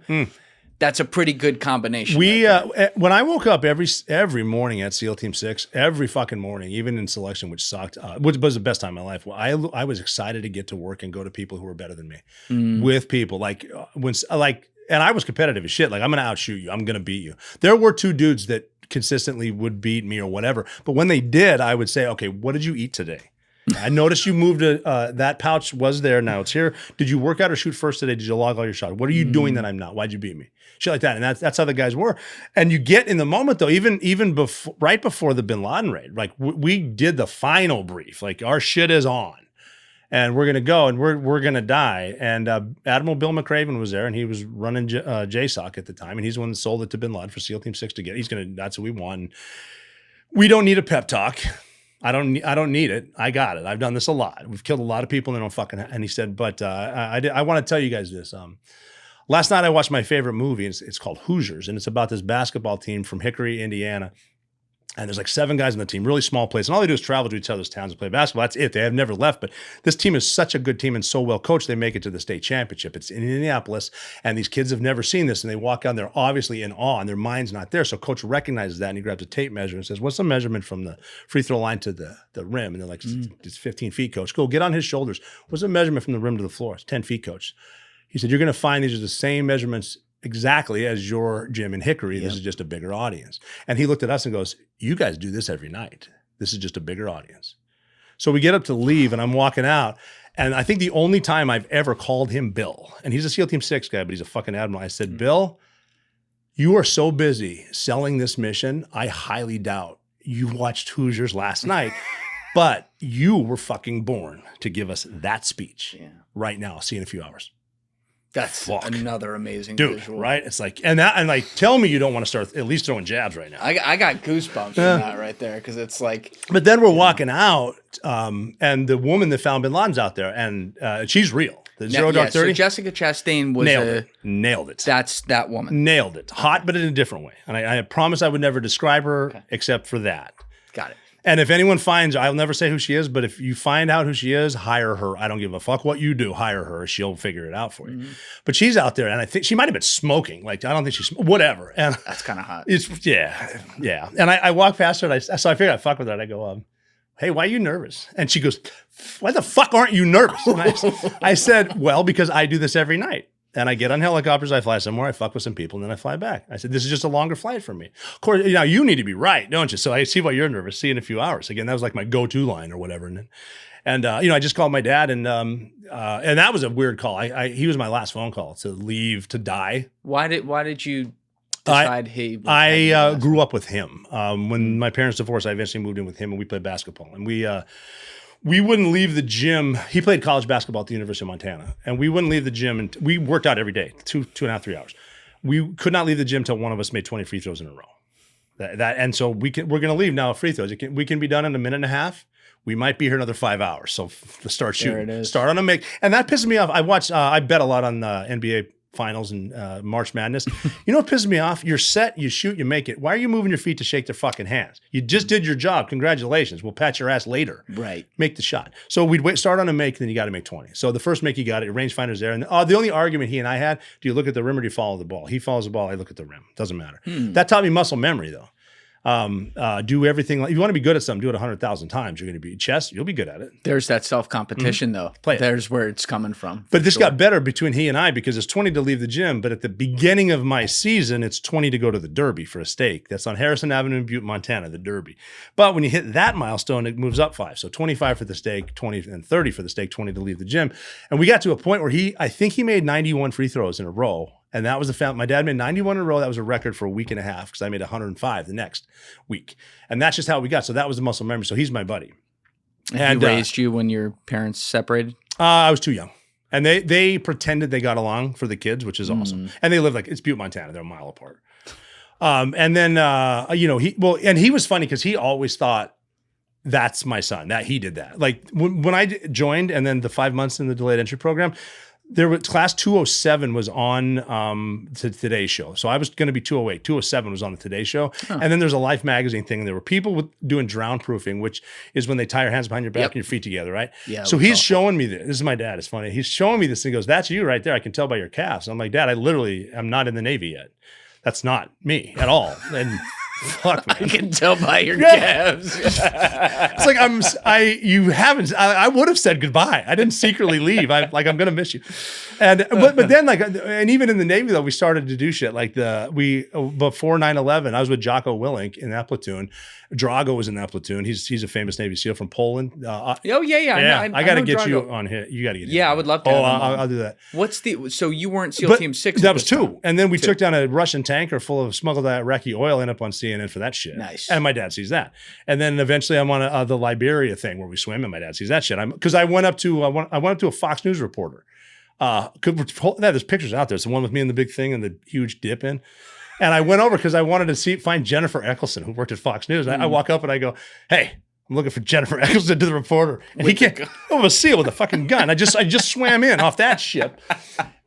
that's a pretty good combination. When I woke up every morning at SEAL Team 6, every fucking morning, even in selection, which sucked, which was the best time of my life. Well, I was excited to get to work and go to people who were better than me, with people and I was competitive as shit. Like, I'm going to outshoot you. I'm going to beat you. There were two dudes that consistently would beat me or whatever. But when they did, I would say, "Okay, what did you eat today? I noticed you moved that pouch was there. Now it's here. Did you work out or shoot first today? Did you log all your shots? What are you doing that I'm not? Why'd you beat me?" Shit like that. And that's how the guys were. And you get in the moment though, even before, right before the Bin Laden raid, like we did the final brief, like our shit is on. And we're gonna go, and we're gonna die. And Admiral Bill McRaven was there, and he was running JSOC at the time, and he's the one that sold it to Bin Laden for SEAL Team 6 to get. That's what we won. We don't need a pep talk. I don't need it. I got it. I've done this a lot. We've killed a lot of people, and they don't fucking. And he said, but I want to tell you guys this. Last night I watched my favorite movie. It's called Hoosiers, and it's about this basketball team from Hickory, Indiana. And there's like 7 guys on the team, really small place. And all they do is travel to each other's towns and play basketball. That's it. They have never left. But this team is such a good team and so well coached, they make it to the state championship. It's in Indianapolis. And these kids have never seen this. And they walk out, they're obviously in awe, and their mind's not there. So coach recognizes that, and he grabs a tape measure and says, "What's the measurement from the free throw line to the rim?" And they're like, "It's 15 feet, coach." Go get on his shoulders. "What's the measurement from the rim to the floor?" "It's 10 feet, coach." He said, "You're going to find these are the same measurements exactly as your gym in Hickory. Yep. This is just a bigger audience." And he looked at us and goes, "You guys do this every night. This is just a bigger audience." So we get up to leave, and I'm walking out. And I think the only time I've ever called him Bill, and he's a SEAL Team 6 guy, but he's a fucking admiral. I said, "Bill, you are so busy selling this mission, I highly doubt you watched Hoosiers last night, but you were fucking born to give us that speech right now. I'll see you in a few hours." That's another amazing dude, visual. Right? It's like, and like, tell me you don't want to start at least throwing jabs right now. I got goosebumps from that right there, because it's like. But then we're walking out, and the woman that found Bin Laden's out there, and she's real. The Zero Dark 30. So Jessica Chastain was nailed it. That's that woman. Nailed it. Hot, but in a different way. And I promise I would never describe her except for that. Got it. And if anyone finds, I'll never say who she is, but if you find out who she is, hire her. I don't give a fuck what you do. Hire her. She'll figure it out for you. But she's out there, and I think she might have been smoking. Like, I don't think she's, whatever. And that's kind of hot. It's, yeah. And I walk past her, and so I figured I'd fuck with her, and I go, "Hey, why are you nervous?" And she goes, "Why the fuck aren't you nervous?" And I said, "Well, because I do this every night. And I get on helicopters, I fly somewhere, I fuck with some people, and then I fly back." I said, "This is just a longer flight for me. Of course, you need to be right, don't you? So I see why you're nervous. See you in a few hours." Again, that was like my go-to line or whatever. And I just called my dad, and that was a weird call. He was my last phone call to leave to die. Why did you decide I grew up with him. When my parents divorced, I eventually moved in with him, and we played basketball. And we wouldn't leave the gym. He played college basketball at the University of Montana, and we wouldn't leave the gym. And we worked out every day, 2.5, 3 hours. We could not leave the gym till one of us made 20 free throws in a row. And so we're going to leave now free throws. We can be done in a minute and a half. We might be here another 5 hours. So to start shooting, start on a make. And that pisses me off. I bet a lot on the NBA finals and March Madness. You know what pisses me off? You're set, you shoot, you make it. Why are you moving your feet to shake their fucking hands? You just did your job. Congratulations. We'll pat your ass later. Right. Make the shot. So we'd start on a make, then you got to make 20. So the first make you got it, your rangefinder's there. And the only argument he and I had, do you look at the rim or do you follow the ball? He follows the ball, I look at the rim. Doesn't matter. That taught me muscle memory though. Do everything. If you want to be good at something, do it 100,000 times. You're going to be chess. You'll be good at it. There's that self-competition though. Play it. There's where it's coming from. But this got better between he and I because it's 20 to leave the gym. But at the beginning of my season, it's 20 to go to the Derby for a steak. That's on Harrison Avenue in Butte, Montana, the Derby. But when you hit that milestone, it moves up 5. So 25 for the steak, 20 and 30 for the steak, 20 to leave the gym. And we got to a point where I think he made 91 free throws in a row. And that was the fact. My dad made 91 in a row. That was a record for a week and a half because I made 105 the next week. And that's just how we got. So that was the muscle memory. So he's my buddy. And he raised you when your parents separated? I was too young. And they pretended they got along for the kids, which is awesome. And they live it's Butte, Montana. They're a mile apart. And then, he was funny because he always thought, that's my son, that he did that. Like when I joined and then the 5 months in the delayed entry program, class 207 was on the Today Show. So I was going to be 208. 207 was on the Today Show. Huh. And then there's a Life magazine thing. And there were people doing drown proofing, which is when they tie your hands behind your back and your feet together, right? Yeah. So he's showing me this. This is my dad. It's funny. He's showing me this and he goes, that's you right there. I can tell by your calves. I'm like, Dad, I literally am not in the Navy yet. That's not me at all. And fuck, man. I can tell by your calves. It's like I would have said goodbye. I didn't secretly leave. I'm going to miss you. And but then and even in the Navy though, we started to do shit like before 9/11. I was with Jocko Willink in that platoon. Drago was in that platoon. He's a famous Navy SEAL from Poland. Yeah. I got to get you on here. You got to get. Yeah, I would love to. I'll do that. So you weren't SEAL Team 6? That was 2, and then we took down a Russian tanker full of smuggled Iraqi oil. Ended up on CNN for that shit. Nice. And my dad sees that. And then eventually I'm on the Liberia thing where we swim, and my dad sees that shit. Because I went up to a Fox News reporter. There's pictures out there. It's the one with me in the big thing and the huge dip in. And I went over because I wanted to find Jennifer Eccleston, who worked at Fox News. I walk up and I go, "Hey, I'm looking for Jennifer Eccleston," to the reporter. And he can't. I'm a SEAL with a fucking gun. I just swam in off that ship.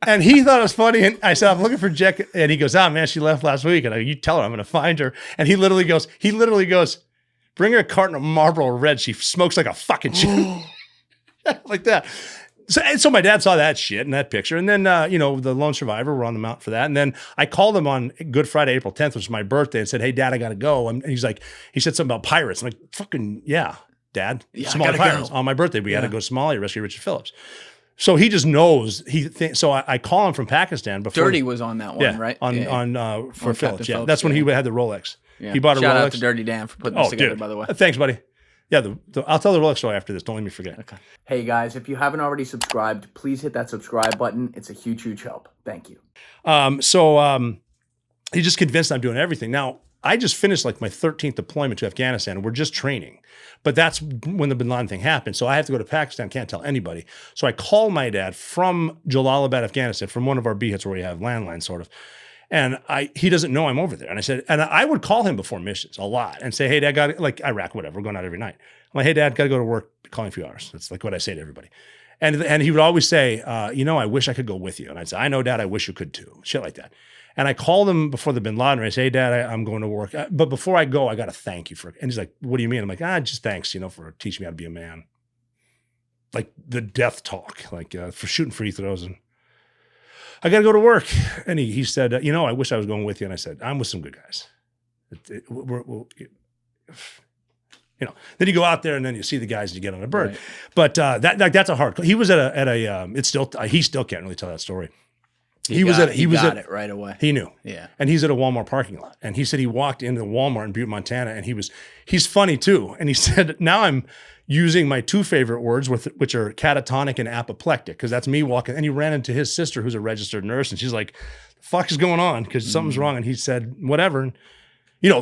And he thought it was funny. And I said, "I'm looking for Jack." And he goes, "Oh man, she left last week." And you tell her I'm going to find her. And he literally goes, "Bring her a carton of Marlboro Red. She smokes like a fucking chick." Like that. So my dad saw that shit and that picture. And then, the Lone Survivor, we're on the mount for that. And then I called him on Good Friday, April 10th, which was my birthday, and said, "Hey, Dad, I got to go." And he said something about pirates. I'm like, fucking, yeah, Dad. Yeah, Somali pirates. Go. On my birthday, we had to go to Somalia, rescue Richard Phillips. So he just knows. So I call him from Pakistan before. Dirty was on that one, right? For Phillips. Yeah, that's when he had the Rolex. Yeah. He bought a Rolex. Shout out to Dirty Dan for putting this together, by the way. Thanks, buddy. Yeah, I'll tell the Rolex story after this. Don't let me forget. Okay. Hey guys, if you haven't already subscribed, please hit that subscribe button. It's a huge, huge help. Thank you. He just convinced I'm doing everything. Now, I just finished like my 13th deployment to Afghanistan. We're just training. But that's when the bin Laden thing happened. So I have to go to Pakistan. Can't tell anybody. So I call my dad from Jalalabad, Afghanistan, from one of our BHITs where we have landlines sort of. And he doesn't know I'm over there. And I said, and I would call him before missions a lot and say, "Hey, Dad, got like Iraq, whatever. We're going out every night." I'm like, "Hey, Dad, got to go to work. Call in a few hours." That's like what I say to everybody. And he would always say, "I wish I could go with you." And I'd say, "I know, Dad, I wish you could too." Shit like that. And I called him before the bin Laden race. "Hey, Dad, I'm going to work. But before I go, I got to thank you for it." And he's like, "What do you mean?" I'm like, just thanks, for teaching me how to be a man." Like the death talk, like for shooting free throws. And I got to go to work. And he said, "I wish I was going with you." And I said, "I'm with some good guys." Then you go out there and then you see the guys and you get on a bird. Right. But that's a hard. He was he still can't really tell that story. He got it right away. He knew. Yeah. And he's at a Walmart parking lot. And he said he walked into the Walmart in Butte, Montana, and he's funny too. And he said, "Now I'm using my 2 favorite words, which are catatonic and apoplectic, because that's me walking." And he ran into his sister, who's a registered nurse, and she's like, "The fuck is going on?" Because something's wrong. And he said, "Whatever." And,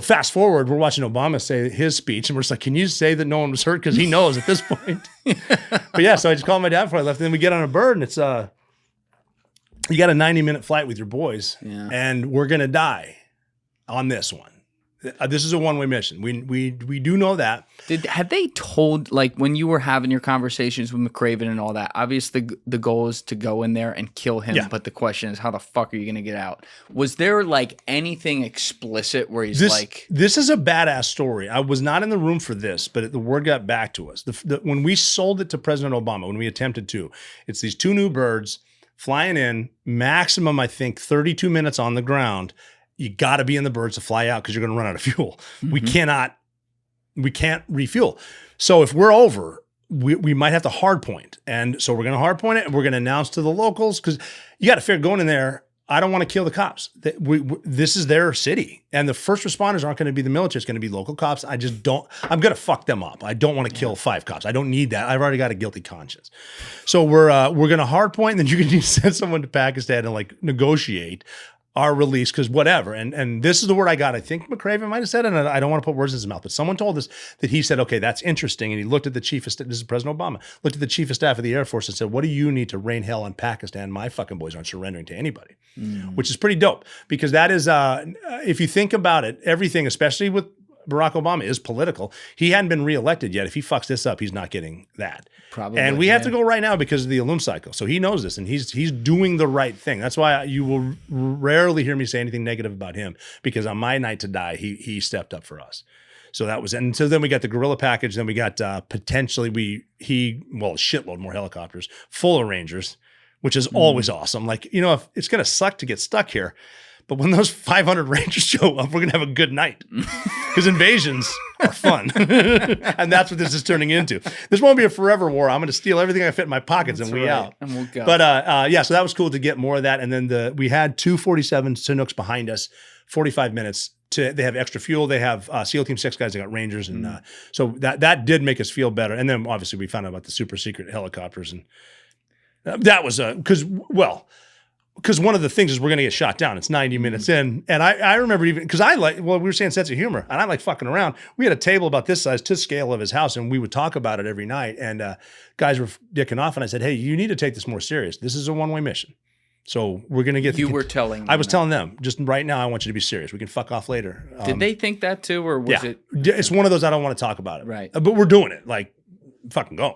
fast forward, we're watching Obama say his speech, and we're just like, can you say that no one was hurt? Because he knows at this point. But yeah, so I just called my dad before I left. And then we get on a bird, and it's you got a 90-minute flight with your boys, and we're going to die on this one. This is a one-way mission. We do know that. Have they told, like, when you were having your conversations with McCraven and all that, obviously the goal is to go in there and kill him, but the question is, how the fuck are you going to get out? Was there, like, anything explicit where he's This is a badass story. I was not in the room for this, but the word got back to us. When we sold it to President Obama, when we attempted to, it's these 2 new birds flying in, maximum, I think, 32 minutes on the ground. You got to be in the birds to fly out because you're going to run out of fuel. We can't refuel. So if we're over, we might have to hard point. And so we're going to hard point it, and we're going to announce to the locals, because you got to figure going in there, I don't want to kill the cops. This is their city. And the first responders aren't going to be the military. It's going to be local cops. I'm going to fuck them up. I don't want to kill 5 cops. I don't need that. I've already got a guilty conscience. So we're going to hard point, and then you can just send someone to Pakistan and like negotiate our release, because whatever. And this is the word I got. I think McCraven might have said it, and I don't want to put words in his mouth, but someone told us that he said, okay, that's interesting. And he looked at the chief of staff, this is President Obama, looked at the chief of staff of the Air Force and said, what do you need to rain hell on Pakistan? My fucking boys aren't surrendering to anybody, which is pretty dope, because that is, if you think about it, everything, especially with Barack Obama, is political. He hadn't been reelected yet. If he fucks this up, he's not getting that. Probably. And we have to go right now because of the Alum cycle. So he knows this, and he's doing the right thing. That's why you will rarely hear me say anything negative about him, because on my night to die, he stepped up for us. So that was, and so then we got the guerrilla package. Then we got potentially a shitload more helicopters, full of Rangers, which is always awesome. Like, if it's going to suck to get stuck here, but when those 500 Rangers show up, we're going to have a good night, because invasions are fun. And that's what this is turning into. This won't be a forever war. I'm going to steal everything I fit in my pockets and we out. And we'll go. But so that was cool to get more of that. And then we had 2 47 Chinooks behind us, 45 minutes. They have extra fuel. They have SEAL Team 6 guys. They got Rangers. And so that did make us feel better. And then obviously we found out about the super secret helicopters. And that was because one of the things is we're going to get shot down. It's 90 minutes in. And I remember even, because we were saying sense of humor, and I like fucking around. We had a table about this size to scale of his house, and we would talk about it every night. And guys were dicking off, and I said, hey, you need to take this more serious. This is a one-way mission. So we're going to get... I was telling them, just right now, I want you to be serious. We can fuck off later. Did they think that too, or was it... It's one of those, I don't want to talk about it. Right. But we're doing it. Like, fucking going.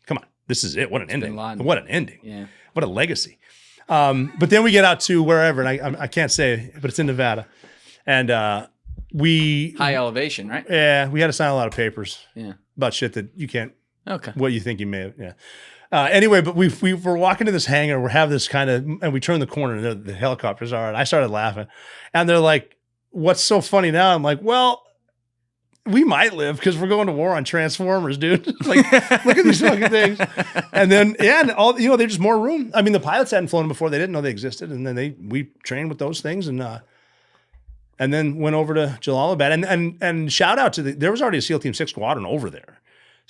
Come on. This is it. What an ending. What an ending. Yeah. What a legacy. But then we get out to wherever, and I can't say, but it's in Nevada. And high elevation, right? Yeah, we had to sign a lot of papers. Yeah. About shit that you can't. Okay. What you think you may have. Yeah. Anyway, but we were walking to this hangar. We have this kind of, and we turn the corner, and the helicopters are, and I started laughing, and they're like, "What's so funny now?" I'm like, "Well, we might live because we're going to war on Transformers, dude." Like, look at these fucking things. And then, and all, there's just more room. I mean, the pilots hadn't flown them before. They didn't know they existed. And then we trained with those things, and then went over to Jalalabad, and shout out to there was already a SEAL Team 6 squadron over there.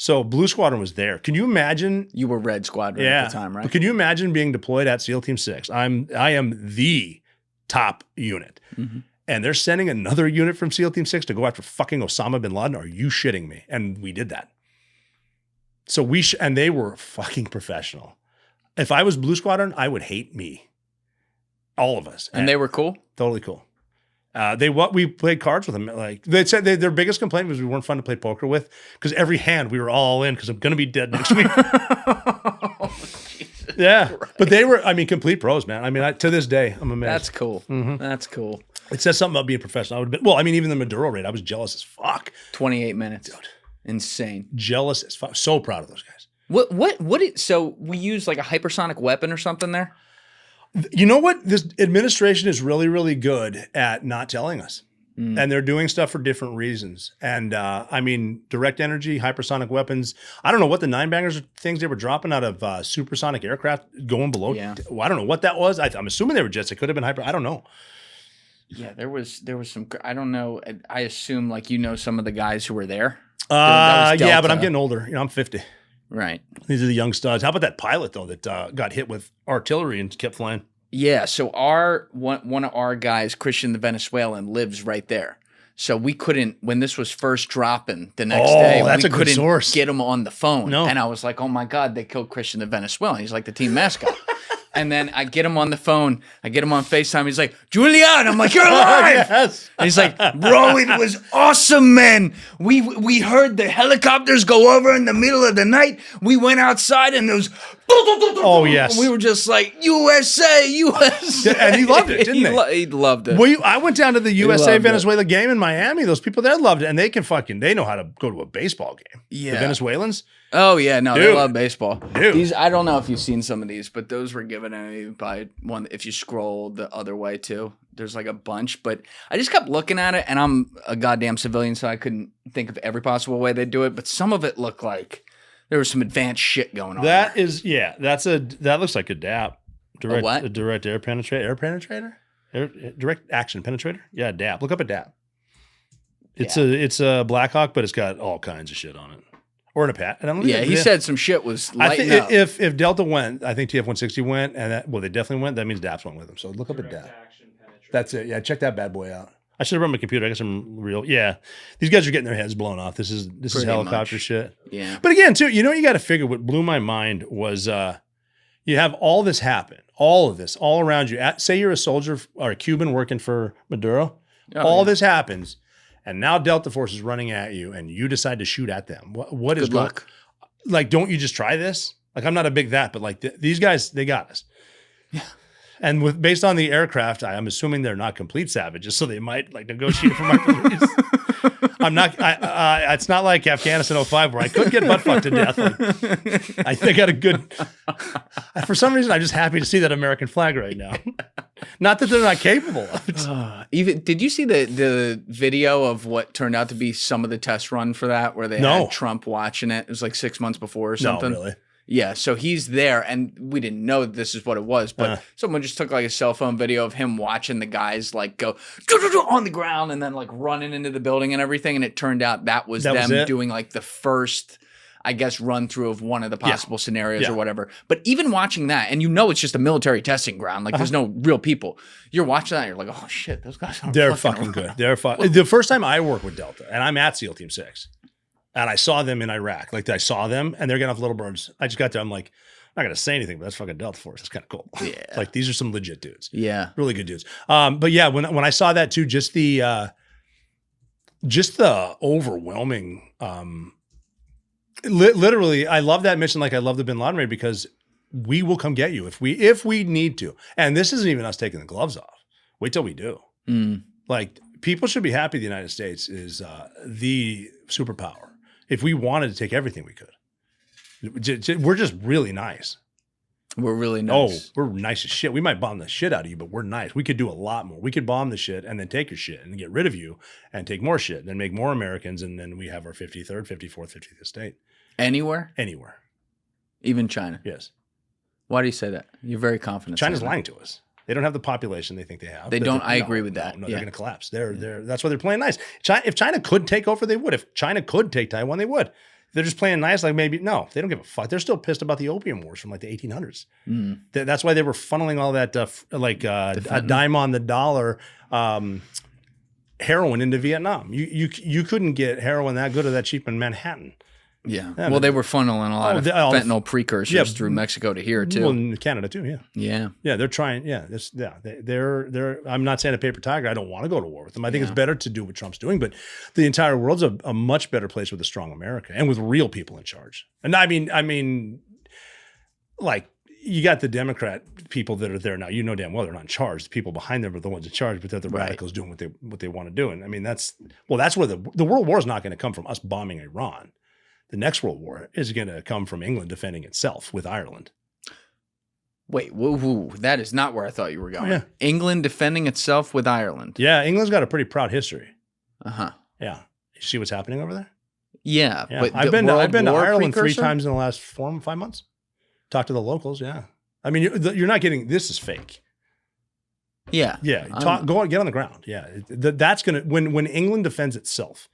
So Blue Squadron was there. Can you imagine? You were Red Squadron at the time, right? But can you imagine being deployed at SEAL Team 6? I am the top unit. Mm-hmm. And they're sending another unit from SEAL Team 6 to go after fucking Osama bin Laden. Are you shitting me? And we did that. So and they were fucking professional. If I was Blue Squadron, I would hate me. All of us. And they were cool? Totally cool. We played cards with them. Like they said, their biggest complaint was we weren't fun to play poker with, because every hand we were all in because I'm going to be dead next week. Yeah. Right. But they were, complete pros, man. To this day, I'm amazed. That's cool. Mm-hmm. That's cool. It says something about being professional. I would have been, even the Maduro raid, I was jealous as fuck. 28 minutes. Dude. Insane. Jealous as fuck. So proud of those guys. So we use like a hypersonic weapon or something there? You know what? This administration is really, really good at not telling us. And they're doing stuff for different reasons. And direct energy, hypersonic weapons. I don't know what the 9-bangers things they were dropping out of supersonic aircraft going below. Yeah. I don't know what that was. I'm assuming they were jets. It could have been hyper. I don't know. Yeah, there was some. I don't know. I assume some of the guys who were there. Yeah, but I'm getting older. I'm 50. Right. These are the young studs. How about that pilot though that got hit with artillery and kept flying? Yeah. So one of our guys, Christian the Venezuelan, lives right there. So we couldn't, when this was first dropping the next day, that's we a good couldn't source. get him on the phone. No. And I was like, oh my God, they killed Christian the Venezuelan. He's like the team mascot. And then I get him on the phone. I get him on FaceTime. He's like, Julian. I'm like, you're alive. Yes. And he's like, bro, it was awesome, man. We heard the helicopters go over in the middle of the night. We went outside and there was, Oh, yes. we were just like, USA, USA. And he loved it, didn't He loved it. I went down to the loved USA it. Venezuela game in Miami. Those people there loved it, and they know how to go to a baseball game. Yeah. The Venezuelans. Oh yeah, no, they Dude. love baseball. Dude. These, I don't know if you've seen some of these, but those were given to me by one. If you scroll the other way too, there's like a bunch. But I just kept looking at it, and I'm a goddamn civilian, so I couldn't think of every possible way they'd do it. But some of it looked like there was some advanced shit going on. That looks like a DAP. Direct, what? A direct air penetrator? Direct action penetrator? Yeah, DAP. Look up a DAP. It's a Blackhawk, but it's got all kinds of shit on it. Or in a pat. And Yeah, he said some shit was I lighting think up. if Delta went, I think TF-160 went, and they definitely went. That means DAPS went with them. So look up a DAP. That's it. Yeah, check that bad boy out. I should have run my computer. I guess I'm real. Yeah, these guys are getting their heads blown off. This is Pretty helicopter much. shit. Yeah. But again, too, you got to figure what blew my mind was you have all this happen, all of this, all around you. Say you're a soldier or a Cuban working for Maduro. Oh, This happens, and now Delta Force is running at you, and you decide to shoot at them. What is Good luck. Like, don't you just try this? Like, I'm not a big that, but like these guys, they got us. Yeah. And based on the aircraft, I'm assuming they're not complete savages, so they might like negotiate for my release. I'm not. It's not like Afghanistan 05 where I could get butt fucked to death. Like, I think I got a good. For some reason, I'm just happy to see that American flag right now. Not that they're not capable of it. Even did you see the video of what turned out to be some of the test run for that, where they had Trump watching it? It was like 6 months before or something. No, really. Yeah, so he's there, and we didn't know that this is what it was, but someone just took like a cell phone video of him watching the guys like go on the ground and then like running into the building and everything, and it turned out that was them doing like the first, I guess, run through of one of the possible scenarios or whatever. But even watching that, and it's just a military testing ground, like there's no real people. You're watching that, and you're like, oh shit, those guys are They're fucking good. They're the first time I worked with Delta, and I'm at SEAL Team 6. And I saw them in Iraq. Like, I saw them, and they're getting off little birds. I just got there. I'm like, I'm not going to say anything, but that's fucking Delta Force. That's kind of cool. Yeah. Like, these are some legit dudes. Yeah. Really good dudes. But yeah, when I saw that too, just the overwhelming, literally, I love that mission like I love the Bin Laden raid, because we will come get you if we need to. And this isn't even us taking the gloves off. Wait till we do. Like, people should be happy the United States is the superpower. If we wanted to take everything, we could. We're just really nice. We're really nice. Oh, we're nice as shit. We might bomb the shit out of you, but we're nice. We could do a lot more. We could bomb the shit and then take your shit and get rid of you and take more shit, then make more Americans, and then we have our 53rd, 54th, 50th state. Anywhere? Anywhere. Even China? Yes. Why do you say that? You're very confident. China's lying to us. They don't have the population they think they have. They don't. I agree with that. No, they're going to collapse. That's why they're playing nice. If China could take over, they would. If China could take Taiwan, they would. They're just playing nice. Like, maybe no, they don't give a fuck. They're still pissed about the opium wars from like the 1800s. That's why they were funneling all that a dime on the dollar heroin into Vietnam. You couldn't get heroin that good or that cheap in Manhattan. Yeah. Well, they were funneling a lot of fentanyl precursors through Mexico to here too. Well, in Canada too. Yeah. Yeah. Yeah. They're trying. Yeah. They're. I'm not saying a paper tiger. I don't want to go to war with them. I think it's better to do what Trump's doing, but the entire world's a much better place with a strong America and with real people in charge. And I mean, like, you got the Democrat people that are there now. You know damn well they're not in charge. The people behind them are the ones in charge, but they're the radicals doing what they want to do. And I mean, that's where the world war is not going to come from us bombing Iran. The next world war is going to come from England defending itself with Ireland. Wait, whoa, that is not where I thought you were going. Oh, yeah. England defending itself with Ireland. Yeah, England's got a pretty proud history. Uh-huh. Yeah. You see what's happening over there? Yeah. But I've been to Ireland 3 times in the last 4 or 5 months. Talk to the locals, yeah. I mean, you're not getting, this is fake. Yeah. Yeah. Go get on the ground. Yeah. That's going to, when England defends itself.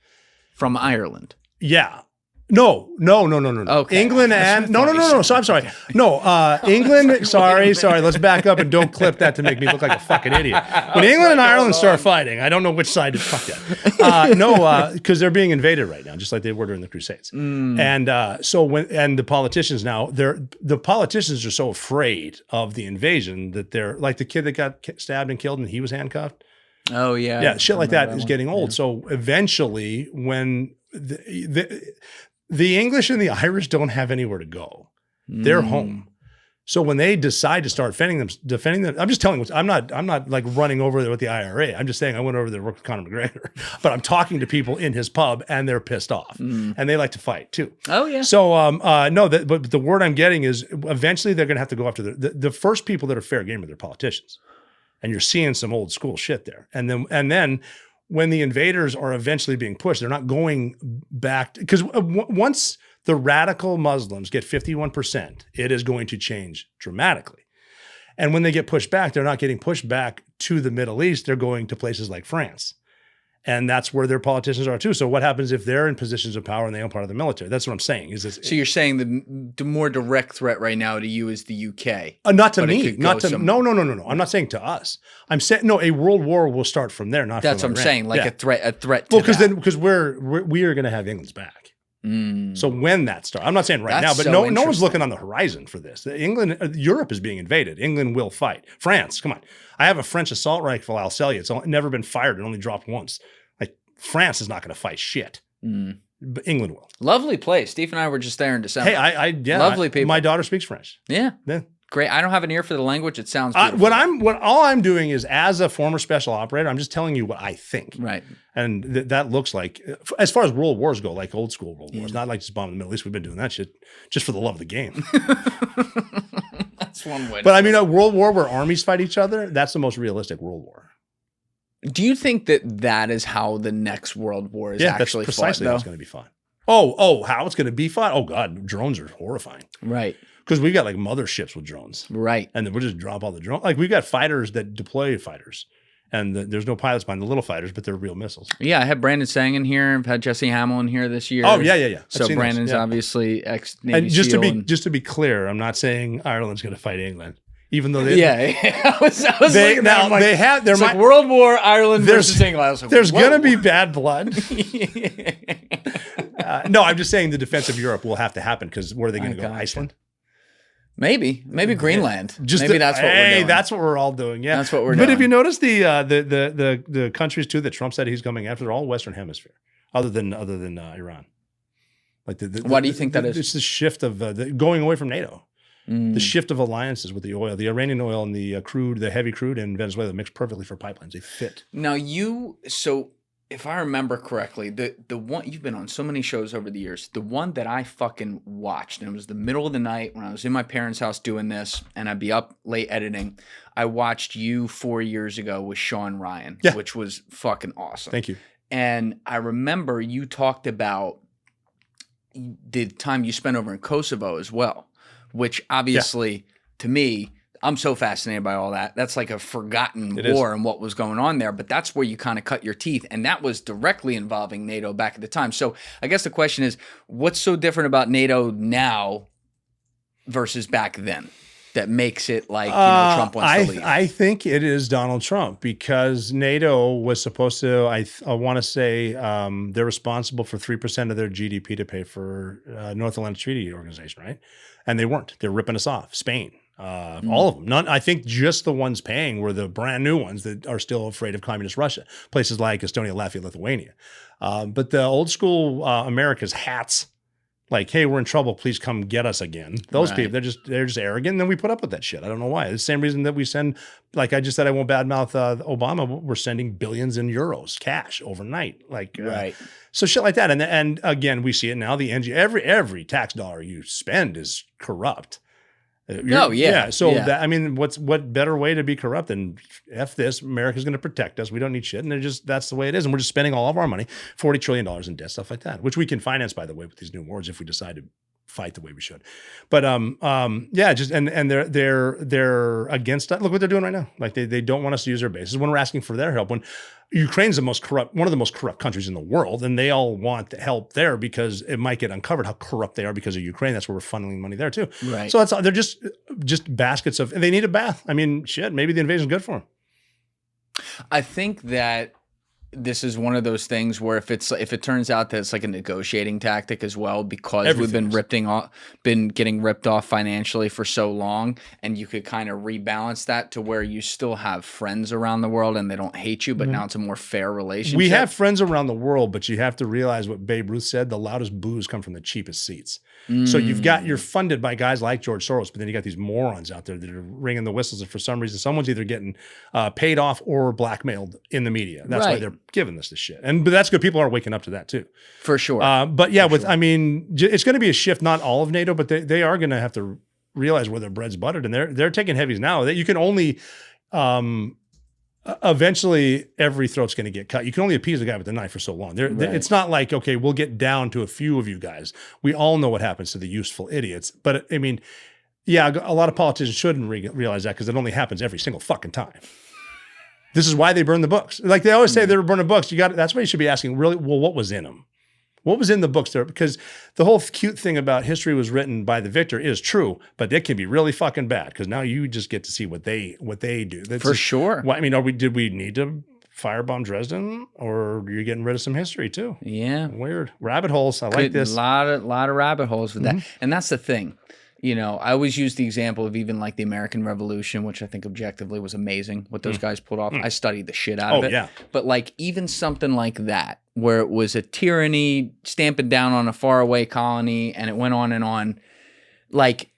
From Ireland. Yeah. No. Okay. England and no. So I'm sorry. No, England. Sorry. Let's back up and don't clip that to make me look like a fucking idiot. When England and Ireland start fighting, I don't know which side to fuck that. Because they're being invaded right now, just like they were during the Crusades. And the politicians now, the politicians are so afraid of the invasion that they're like the kid that got stabbed and killed and he was handcuffed. Oh yeah. Yeah, shit like that is getting old. Yeah. So eventually, when the English and the Irish don't have anywhere to go. They're home. So when they decide to start defending them, I'm just telling you, I'm not like running over there with the IRA. I'm just saying I went over there to work with Conor McGregor, but I'm talking to people in his pub and they're pissed off and they like to fight too. Oh yeah. So but the word I'm getting is eventually they're going to have to go after the first people that are fair game are their politicians, and you're seeing some old school shit there. And then when the invaders are eventually being pushed, they're not going back because once the radical Muslims get 51%, it is going to change dramatically. And when they get pushed back, they're not getting pushed back to the Middle East. They're going to places like France. And that's where their politicians are too. So what happens if they're in positions of power and they own part of the military? That's what I'm saying. So you're saying the more direct threat right now to you is the UK? Not to me. No. I'm not saying to us. I'm saying a world war will start from there. Not that's from what I'm Iran. saying. Like a threat. Well, because we are going to have England's back. So when that starts, I'm not saying right now, but no one's looking on the horizon for this. Europe is being invaded. England will fight. France, come on. I have a French assault rifle. I'll sell you. It's never been fired. It only dropped once. Like France is not going to fight shit. But England will. Lovely place. Steve and I were just there in December. Hey, lovely people. My daughter speaks French. Yeah. Great. I don't have an ear for the language. It sounds beautiful. All I'm doing is, as a former special operator, I'm just telling you what I think. Right. And that looks like, as far as world wars go, like old school world wars, not like just bombing the Middle East. We've been doing that shit just for the love of the game. That's one way. But I mean, a world war where armies fight each other, that's the most realistic world war. Do you think that is how the next world war is actually that's fought? precisely how it's going to be fought. Oh, how it's going to be fought? Oh God, drones are horrifying. Right. Because we got like motherships with drones. Right. And then we'll just drop all the drones. Like we've got fighters that deploy fighters. And there's no pilots behind the little fighters, but they're real missiles. Yeah, I had Brandon Sang in here. I've had Jesse Hamill in here this year. Oh, yeah. So Brandon's obviously ex-Navy And just SEAL just to be clear, I'm not saying Ireland's going to fight England. Even though I was like World War Ireland versus England. There's going to be bad blood. No, I'm just saying the defense of Europe will have to happen because where are they going to go? Iceland? Maybe Greenland. That's what we're doing. That's what we're all doing. Yeah, that's what we're doing. But if you notice the countries too that Trump said he's coming after, they're all Western Hemisphere, other than Iran. Like why do you think that is? It's the shift of going away from NATO. The shift of alliances with the oil, the Iranian oil and the crude, the heavy crude in Venezuela mix perfectly for pipelines. They fit. Now if I remember correctly, the one you've been on so many shows over the years, the one that I fucking watched, and it was the middle of the night when I was in my parents' house doing this, and I'd be up late editing. I watched you 4 years ago with Sean Ryan, which was fucking awesome. Thank you. And I remember you talked about the time you spent over in Kosovo as well, which obviously to me, I'm so fascinated by all that. That's like a forgotten war and what was going on there, but that's where you kind of cut your teeth. And that was directly involving NATO back at the time. So I guess the question is, what's so different about NATO now versus back then that makes it like Trump wants to leave? I think it is Donald Trump because NATO was supposed to, I want to say they're responsible for 3% of their GDP to pay for North Atlantic Treaty Organization, right? And they weren't. They're ripping us off. Spain. All of them. None. I think just the ones paying were the brand new ones that are still afraid of communist Russia. Places like Estonia, Latvia, Lithuania. But the old school America's hats, like, hey, we're in trouble. Please come get us again. Those people, they're just arrogant. And then we put up with that shit. I don't know why. It's the same reason that we send, like I just said, I won't badmouth Obama. We're sending billions in euros, cash overnight. Like, so shit like that. And again, we see it now. The every tax dollar you spend is corrupt. That, I mean, what better way to be corrupt than F this? America's going to protect us. We don't need shit. And that's the way it is. And we're just spending all of our money, $40 trillion in debt, stuff like that, which we can finance, by the way, with these new wars if we decide to fight the way we should. But yeah, just and they're against that. Look what they're doing right now. Like they don't want us to use their bases when we're asking for their help. When Ukraine's one of the most corrupt countries in the world, and they all want the help there because it might get uncovered how corrupt they are because of Ukraine. That's where we're funneling money there too. Right. So they're just baskets of. And they need a bath. I mean, shit. Maybe the invasion's good for them. I think that this is one of those things where if it turns out that it's like a negotiating tactic as well, because we've been getting ripped off financially for so long, and you could kind of rebalance that to where you still have friends around the world and they don't hate you, but now it's a more fair relationship. We have friends around the world, but you have to realize what Babe Ruth said: the loudest boos come from the cheapest seats. So you're funded by guys like George Soros, but then you got these morons out there that are ringing the whistles, and for some reason, someone's either getting paid off or blackmailed in the media. That's why they're giving us this shit. But that's good. People are waking up to that too, for sure. But yeah, I mean, it's going to be a shift. Not all of NATO, but they are going to have to realize where their bread's buttered, and they're taking heavies now. That you can only. Eventually, every throat's going to get cut. You can only appease the guy with the knife for so long. It's not like, okay, we'll get down to a few of you guys. We all know what happens to the useful idiots. But I mean, yeah, a lot of politicians shouldn't realize that because it only happens every single fucking time. This is why they burn the books. Like they always say, they're burning books. That's why you should be asking, really, well, what was in them? What was in the books there? Because the whole cute thing about history was written by the victor is true, but it can be really fucking bad because now you just get to see what they do. That's sure. Well, I mean, did we need to firebomb Dresden, or are you getting rid of some history too? Yeah, weird rabbit holes. I like this. A lot of rabbit holes with that, and that's the thing. You know, I always use the example of even like the American Revolution, which I think objectively was amazing what those guys pulled off. I studied the shit out of it. Yeah. But like even something like that, where it was a tyranny stamping down on a faraway colony and it went on and on, like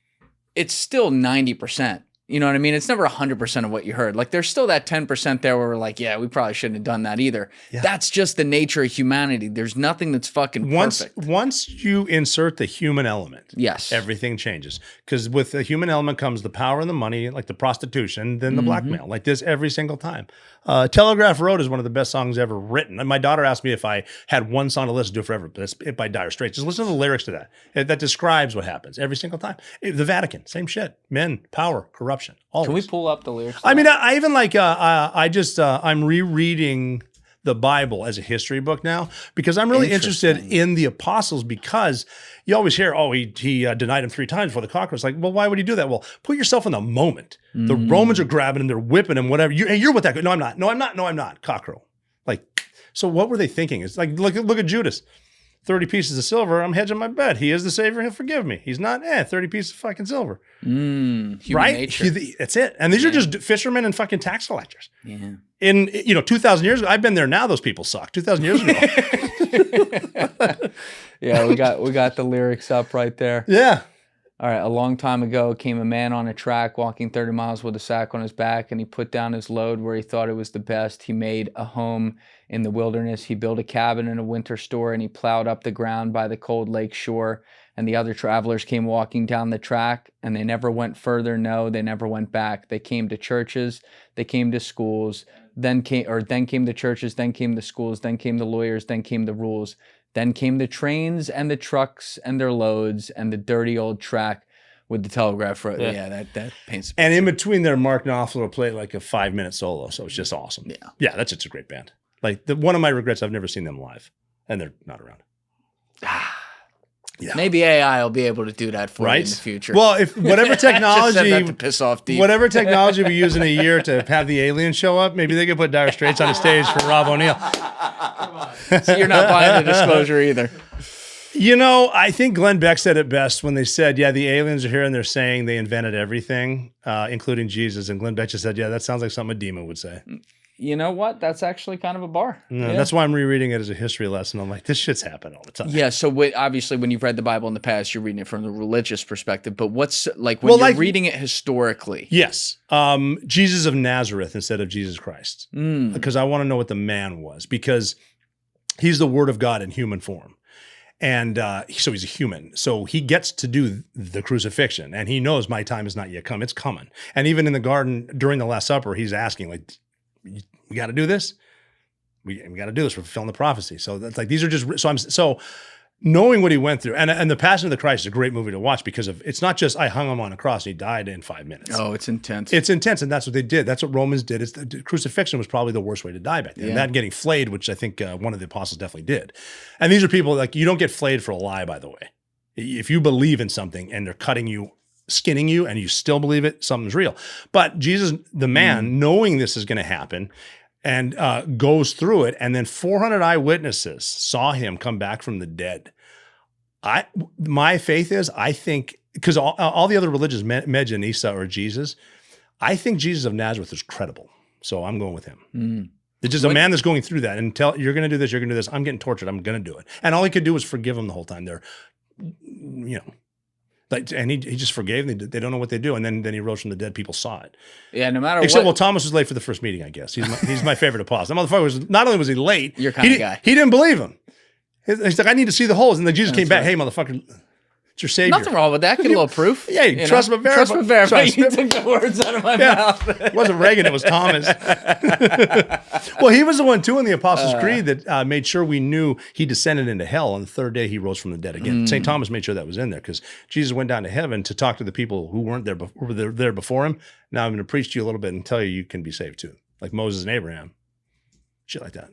it's still 90%. You know what I mean? It's never 100% of what you heard. Like there's still that 10% there where we're like, yeah, we probably shouldn't have done that either. Yeah. That's just the nature of humanity. There's nothing that's fucking perfect. Once you insert the human element, yes, everything changes. Because with the human element comes the power and the money, like the prostitution, then the blackmail, like this every single time. Telegraph Road is one of the best songs ever written. And my daughter asked me if I had one song to listen to forever, but it's It by Dire Straits. Just listen to the lyrics to that. That describes what happens every single time. The Vatican, same shit. Men, power, corruption. Always. Can we pull up the lyrics? I mean, I even like, I'm rereading the Bible as a history book now because I'm really interested in the apostles because you always hear, oh, he denied him 3 times before the cock crowed. It's like, well, why would he do that? Well, put yourself in the moment. The Romans are grabbing him, they're whipping him, whatever. You're with that guy. No, I'm not. No, I'm not. No, I'm not. Cock crow. Like, so what were they thinking? It's like, look at Judas. 30 pieces of silver, I'm hedging my bet. He is the Savior, he'll forgive me. He's not, 30 pieces of fucking silver. Human right? nature. That's it. And these are just fishermen and fucking tax collectors. Yeah. In 2,000 years ago, I've been there now, those people suck. 2,000 years ago. Yeah, we got the lyrics up right there. Yeah. All right, a long time ago came a man on a track walking 30 miles with a sack on his back, and he put down his load where he thought it was the best. He made a home in the wilderness. He built a cabin in a winter store, and he plowed up the ground by the cold lake shore. And the other travelers came walking down the track, and they never went further. No, they never went back. They came to churches, they came to schools, then came the churches, then came the schools, then came the lawyers, then came the rules. Then came the trains and the trucks and their loads and the dirty old track with the telegraph road. Yeah, that paints. And in between there, Mark Knopfler played like a 5-minute solo, so it's just awesome. Yeah, that's just a great band. Like one of my regrets, I've never seen them live, and they're not around. Yeah. Maybe AI will be able to do that for you in the future. Well, if whatever technology, just said that to piss off Deep. Whatever technology we use in a year to have the aliens show up, maybe they could put Dire Straits on a stage for Rob O'Neill. So you're not buying the disclosure either. I think Glenn Beck said it best when they said, yeah, the aliens are here and they're saying they invented everything, including Jesus. And Glenn Beck just said, yeah, that sounds like something a demon would say. You know what? That's actually kind of a bar. No, that's why I'm rereading it as a history lesson. I'm like, this shit's happened all the time. Yeah. So obviously, when you've read the Bible in the past, you're reading it from the religious perspective. But what's like when you're reading it historically? Yes. Jesus of Nazareth instead of Jesus Christ. Because I want to know what the man was, because he's the Word of God in human form. And so he's a human. So he gets to do the crucifixion. And he knows my time has not yet come. It's coming. And even in the garden during the Last Supper, he's asking, like, we got to do this. We got to do this. We're fulfilling the prophecy. So that's like, these are just, knowing what he went through, and the Passion of the Christ is a great movie to watch because of it's not just I hung him on a cross and he died in 5 minutes. Oh, it's intense. It's intense, and that's what they did. That's what Romans did. It's the crucifixion was probably the worst way to die back then. Yeah. And that getting flayed, which I think one of the apostles definitely did. And these are people like you don't get flayed for a lie, by the way. If you believe in something and they're cutting you, skinning you, and you still believe it, something's real. But Jesus, the man, knowing this is going to happen, and goes through it, and then 400 eyewitnesses saw him come back from the dead. My faith is, I think, because all the other religions mention Isa or Jesus, I think Jesus of Nazareth is credible. So I'm going with him. It's just a man that's going through that and you're going to do this, you're going to do this. I'm getting tortured. I'm going to do it. And all he could do was forgive him the whole time. They're, and he just forgave them. They don't know what they do. And then he rose from the dead. People saw it. Yeah, no matter Except, what. well, Thomas was late for the first meeting, I guess. He's my favorite apostle. That motherfucker was, not only was he late, Your kind of guy. He didn't believe him. He's like, I need to see the holes. And then Jesus came back. right. Hey, motherfucker, it's your savior. Nothing wrong with that. Get a little proof. Yeah, trust but verify. Trust but verify. Trust- You took the words out of my mouth. It wasn't Reagan, it was Thomas. Well, he was the one, too, in the Apostles' Creed that made sure we knew he descended into hell. On the third day, he rose from the dead again. St. Thomas made sure that was in there because Jesus went down to heaven to talk to the people who weren't there, were there before him. Now I'm going to preach to you a little bit and tell you can be saved, too, like Moses and Abraham. Shit like that.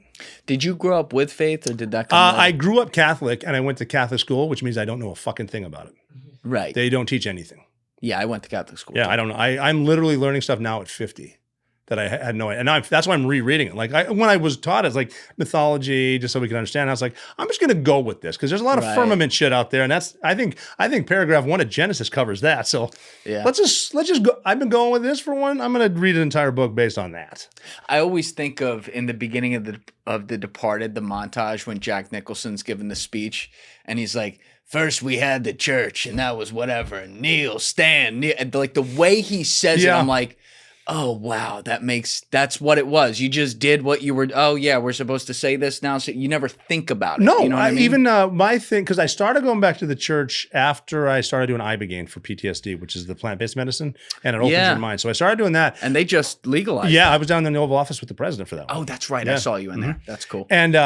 Did you grow up with faith or did that come I grew up Catholic and I went to Catholic school, which means I don't know a fucking thing about it. Right. They don't teach anything. Yeah, I went to Catholic school. Yeah, I don't know. I'm literally learning stuff now at 50 that I had no idea. And that's why I'm rereading it. Like when I was taught, it's like mythology, just so we can understand. I was like, I'm just going to go with this because there's a lot of firmament shit out there, and that's I think paragraph 1 of Genesis covers that. So let's just go. I've been going with this for one. I'm going to read an entire book based on that. I always think of in the beginning of the Departed, the montage when Jack Nicholson's giving the speech, and he's like, first we had the church, and that was whatever. And kneel, stand, kneel. And like the way he says it, I'm like, oh wow, that's what it was. You just did what you were. Oh yeah, we're supposed to say this now. So you never think about it. No, you know what I mean? Even my thing, because I started going back to the church after I started doing Ibogaine for PTSD, which is the plant-based medicine, and it opens your mind. So I started doing that, and they just legalized. Yeah, I was down in the Oval Office with the president for that one. Oh, that's right. I saw you in there. That's cool. And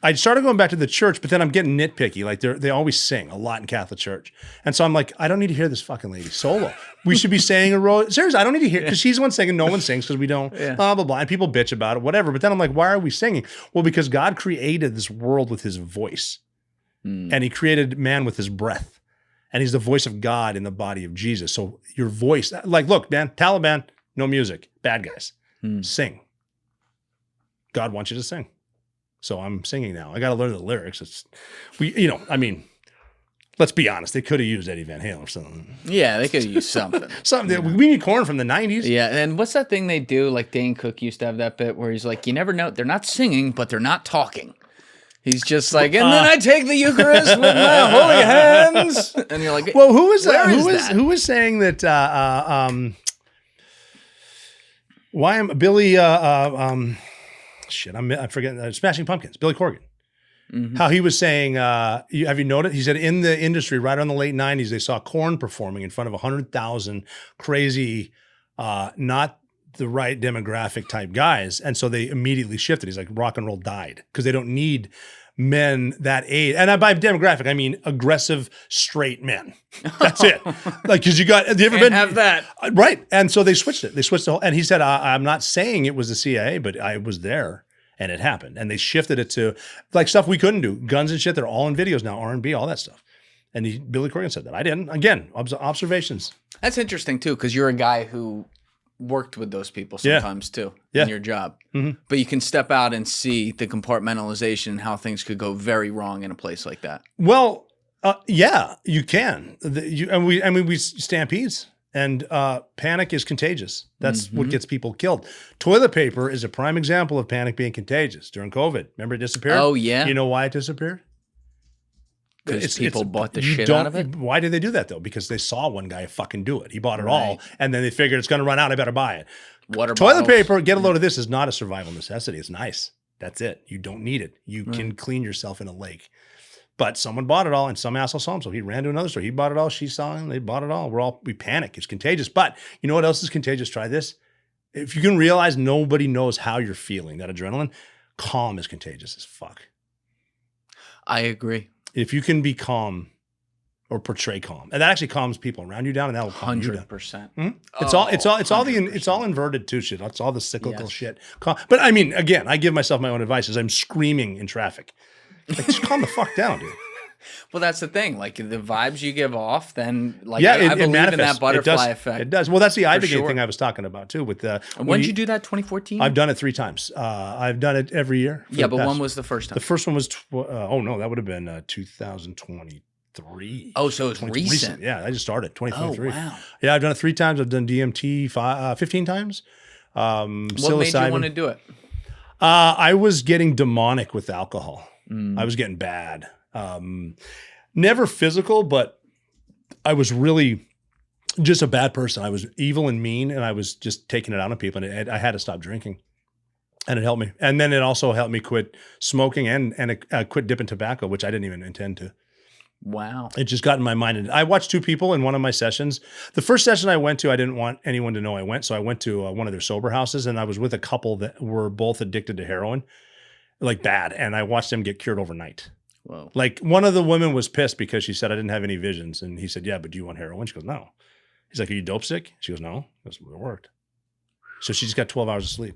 I started going back to the church, but then I'm getting nitpicky. Like they always sing a lot in Catholic church. And so I'm like, I don't need to hear this fucking lady solo. We should be saying a row. Seriously, I don't need to hear, because she's the one singing. No one sings because we don't, blah, blah, blah. And people bitch about it, whatever. But then I'm like, why are we singing? Well, because God created this world with his voice. And he created man with his breath. And he's the voice of God in the body of Jesus. So your voice, like, look, man, Taliban, no music, bad guys, sing. God wants you to sing. So I'm singing now. I got to learn the lyrics. Let's be honest. They could have used Eddie Van Halen or something. Yeah, they could have used something. We need corn from the 90s. Yeah, and what's that thing they do? Like Dane Cook used to have that bit where he's like, you never know. They're not singing, but they're not talking. He's just like, and then I take the Eucharist with my holy hands. And you're like, well, who was saying that? Why am Billy? I'm forgetting. Smashing Pumpkins. Billy Corgan. How he was saying, have you noticed? He said in the industry, right around the late 90s, they saw Korn performing in front of 100,000 crazy, not the right demographic type guys. And so they immediately shifted. He's like, rock and roll died because they don't need men that age. And by demographic, I mean aggressive, straight men. That's it. Like, because have you ever been? Have that. Right. And so they switched it. They switched the whole, and he said, I'm not saying it was the CIA, but I was there. And it happened. And they shifted it to like stuff we couldn't do. Guns and shit. They're all in videos now. R&B, all that stuff. And Billy Corgan said that. I didn't. Again, observations. That's interesting too, because you're a guy who worked with those people sometimes too in your job. But you can step out and see the compartmentalization and how things could go very wrong in a place like that. Well, yeah, you can. We stampedes. And panic is contagious. That's what gets people killed. Toilet paper is a prime example of panic being contagious during COVID. Remember it disappeared? Oh, yeah. You know why it disappeared? Because people bought the shit out of it? Why did they do that, though? Because they saw one guy fucking do it. He bought it all, and then they figured it's going to run out. I better buy it. Toilet paper, get a load of this, is not a survival necessity. It's nice. That's it. You don't need it. You can clean yourself in a lake. But someone bought it all, and some asshole saw him. So he ran to another store. He bought it all. She saw him. They bought it all. We panic. It's contagious. But you know what else is contagious? Try this. If you can realize nobody knows how you're feeling, that adrenaline, calm is contagious as fuck. I agree. If you can be calm or portray calm, and that actually calms people around you down, and that will calm you down. 100%. It's all inverted too shit. It's all the cyclical shit. But I mean, again, I give myself my own advice as I'm screaming in traffic. Like, just calm the fuck down, dude. Well, that's the thing. Like the vibes you give off, then like Yeah, I believe manifests. in that butterfly It effect. It does. Well, that's the Ibogaine sure. thing I was talking about too. With the When did you do that? 2014. I've done it 3 times. I've done it every year. Yeah, but when was the first time? The first one was that would have been 2023. Oh, so it's recent. Yeah, I just started 2023. Oh, wow. Yeah, I've done it 3 times. I've done DMT 15 times. What made you want to do it? I was getting demonic with alcohol. I was getting bad. Never physical, but I was really just a bad person. I was evil and mean, and I was just taking it out on people. And I had to stop drinking, and it helped me. And then it also helped me quit smoking and quit dipping tobacco, which I didn't even intend to. Wow. It just got in my mind. And I watched 2 people in one of my sessions. The first session I went to, I didn't want anyone to know I went. So I went to one of their sober houses, and I was with a couple that were both addicted to heroin, like bad. And I watched them get cured overnight. Whoa. Like, one of the women was pissed because she said, I didn't have any visions. And he said, yeah, but do you want heroin? She goes, no. He's like, are you dope sick? She goes, no. He goes, well, it worked. So she just got 12 hours of sleep.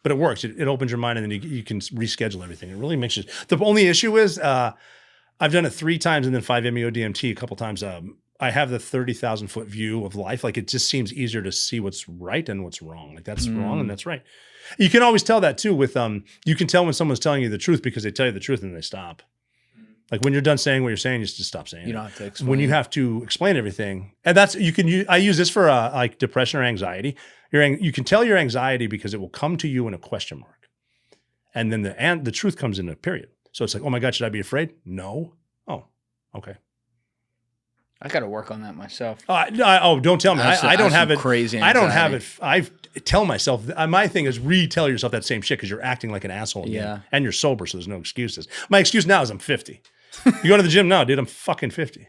But it works. It opens your mind, and then you can reschedule everything. It really makes you. The only issue is I've done it 3 times and then 5-MeO DMT a couple times. I have the 30,000 foot view of life. Like, it just seems easier to see what's right and what's wrong. Like, that's wrong and that's right. You can always tell that too with you can tell when someone's telling you the truth because they tell you the truth and they stop. Like, when you're done saying what you're saying, you just stop saying it. You don't have to explain. When you have to explain everything, and that's I use this for like depression or anxiety. You can tell your anxiety because it will come to you in a question mark, and then the truth comes in a period. So it's like, oh my God, should I be afraid? No. Oh, okay. I got to work on that myself. Don't tell me. I don't have it. Crazy. I don't have anxiety. it. I tell myself. My thing is retell yourself that same shit because you're acting like an asshole again. Yeah. And you're sober, so there's no excuses. My excuse now is I'm 50. You go to the gym now, dude. I'm fucking 50.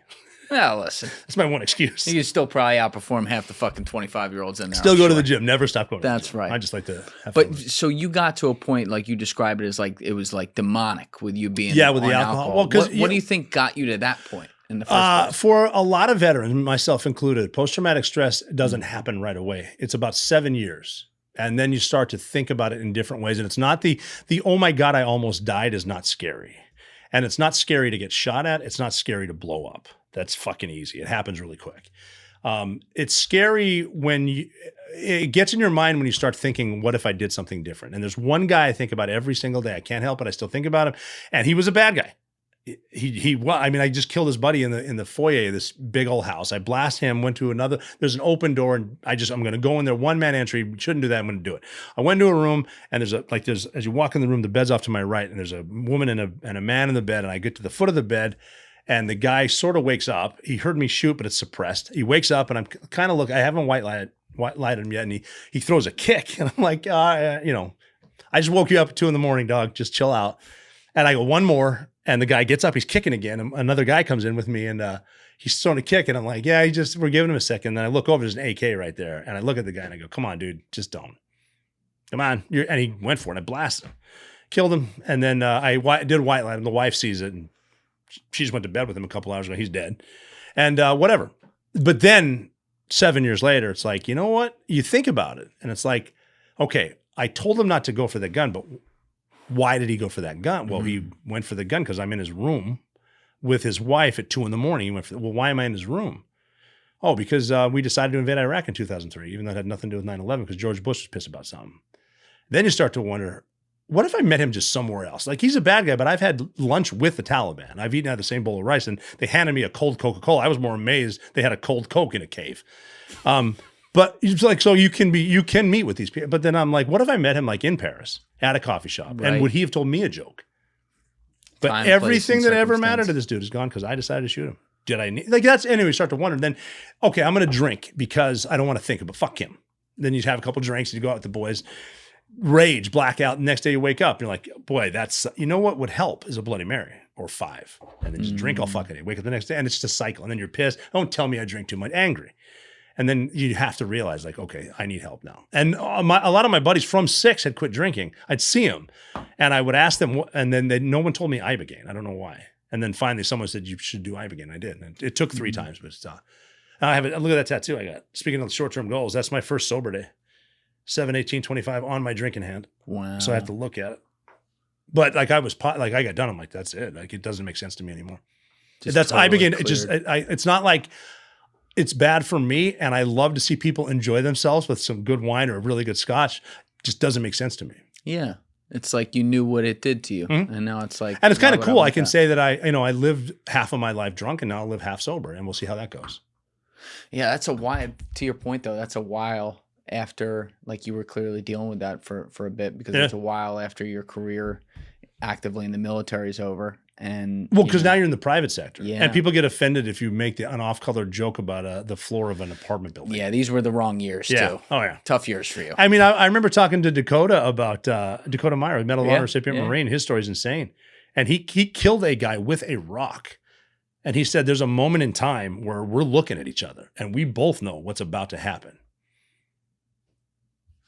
Well, listen. That's my one excuse. You can still probably outperform half the fucking 25-year-olds in there. Still go to the gym. Never stop going. That's to the gym. right. I just like to have fun But with it. so you got to a point, like you described it as like it was like demonic with you being with the on alcohol. Well, 'cause what do you think got you to that point in the first place? For a lot of veterans, myself included, post-traumatic stress doesn't happen right away. It's about 7 years. And then you start to think about it in different ways. And it's not the oh my God, I almost died is not scary. And it's not scary to get shot at. It's not scary to blow up. That's fucking easy. It happens really quick. It's scary when it gets in your mind when you start thinking, what if I did something different? And there's one guy I think about every single day. I can't help it. I still think about him. And he was a bad guy. I just killed his buddy in the foyer of this big old house. I blast him, went to another, there's an open door, and I'm going to go in there, 1-man entry. Shouldn't do that. I'm going to do it. I went into a room, and there's as you walk in the room, the bed's off to my right, and there's a woman and a man in the bed, and I get to the foot of the bed, and the guy sort of wakes up. He heard me shoot, but it's suppressed. He wakes up, and I'm kind of looking, I haven't white lighted him yet, and he throws a kick, and I'm like, I just woke you up at 2 a.m, dog. Just chill out. And I go, one more. And the guy gets up, he's kicking again. And another guy comes in with me, and he's throwing a kick. And I'm like, yeah, we're giving him a second. Then I look over, there's an AK right there. And I look at the guy and I go, come on, dude, just don't. Come on. And he went for it. I blasted him, killed him. And then I did white light him. The wife sees it, and she just went to bed with him a couple hours ago. He's dead. And whatever. But then 7 years later, it's like, you know what? You think about it. And it's like, okay, I told him not to go for the gun, but why did he go for that gun? Well, he went for the gun because I'm in his room with his wife at 2 a.m. He went for, well, why am I in his room? Oh, because we decided to invade Iraq in 2003, even though it had nothing to do with 9/11 because George Bush was pissed about something. Then you start to wonder, what if I met him just somewhere else? Like, he's a bad guy, but I've had lunch with the Taliban. I've eaten out of the same bowl of rice, and they handed me a cold Coca-Cola. I was more amazed they had a cold Coke in a cave. But it's like, so you can meet with these people. But then I'm like, what if I met him like in Paris at a coffee shop? Right. And would he have told me a joke? But Time, everything place, that and ever mattered circumstance. to this dude is gone because I decided to shoot him. Did I need, like, that's, anyway, you start to wonder. Then, okay, I'm going to drink because I don't want to think about, fuck him. Then you have a couple drinks and you go out with the boys, rage, blackout. The next day you wake up, you're like, boy, that's, you know what would help is a Bloody Mary or 5. And then just drink all fucking day. Wake up the next day and it's just a cycle. And then you're pissed. Don't tell me I drink too much. Angry. And then you have to realize, like, okay, I need help now. And a lot of my buddies from 6 had quit drinking. I'd see them, and I would ask them, and then no one told me Ibogaine. I don't know why. And then finally, someone said, you should do Ibogaine. I did. And it took 3 times, but it's I have it. Look at that tattoo I got. Speaking of short-term goals, that's my first sober day. 7/18/25 on my drinking hand. Wow. So I have to look at it. But like I got done. I'm like, that's it. Like it doesn't make sense to me anymore. That's totally Ibogaine. It's not like it's bad for me, and I love to see people enjoy themselves with some good wine or a really good scotch. Just doesn't make sense to me. Yeah. It's like you knew what it did to you. And now it's like. And it's kind of cool. I can say that I lived half of my life drunk, and now I live half sober, and we'll see how that goes. Yeah, that's a while. To your point, though, that's a while after, like, you were clearly dealing with that for a bit, because it's a while after your career actively in the military is over. And because now you're in the private sector, Yeah. and people get offended if you make an off-color joke about the floor of an apartment building. Yeah, these were the wrong years too. Oh yeah, Tough years for you. I mean, I remember talking to Dakota about Dakota Meyer, Medal of Honor recipient Marine. His story is insane, and he killed a guy with a rock, and he said there's a moment in time where we're looking at each other, and we both know what's about to happen.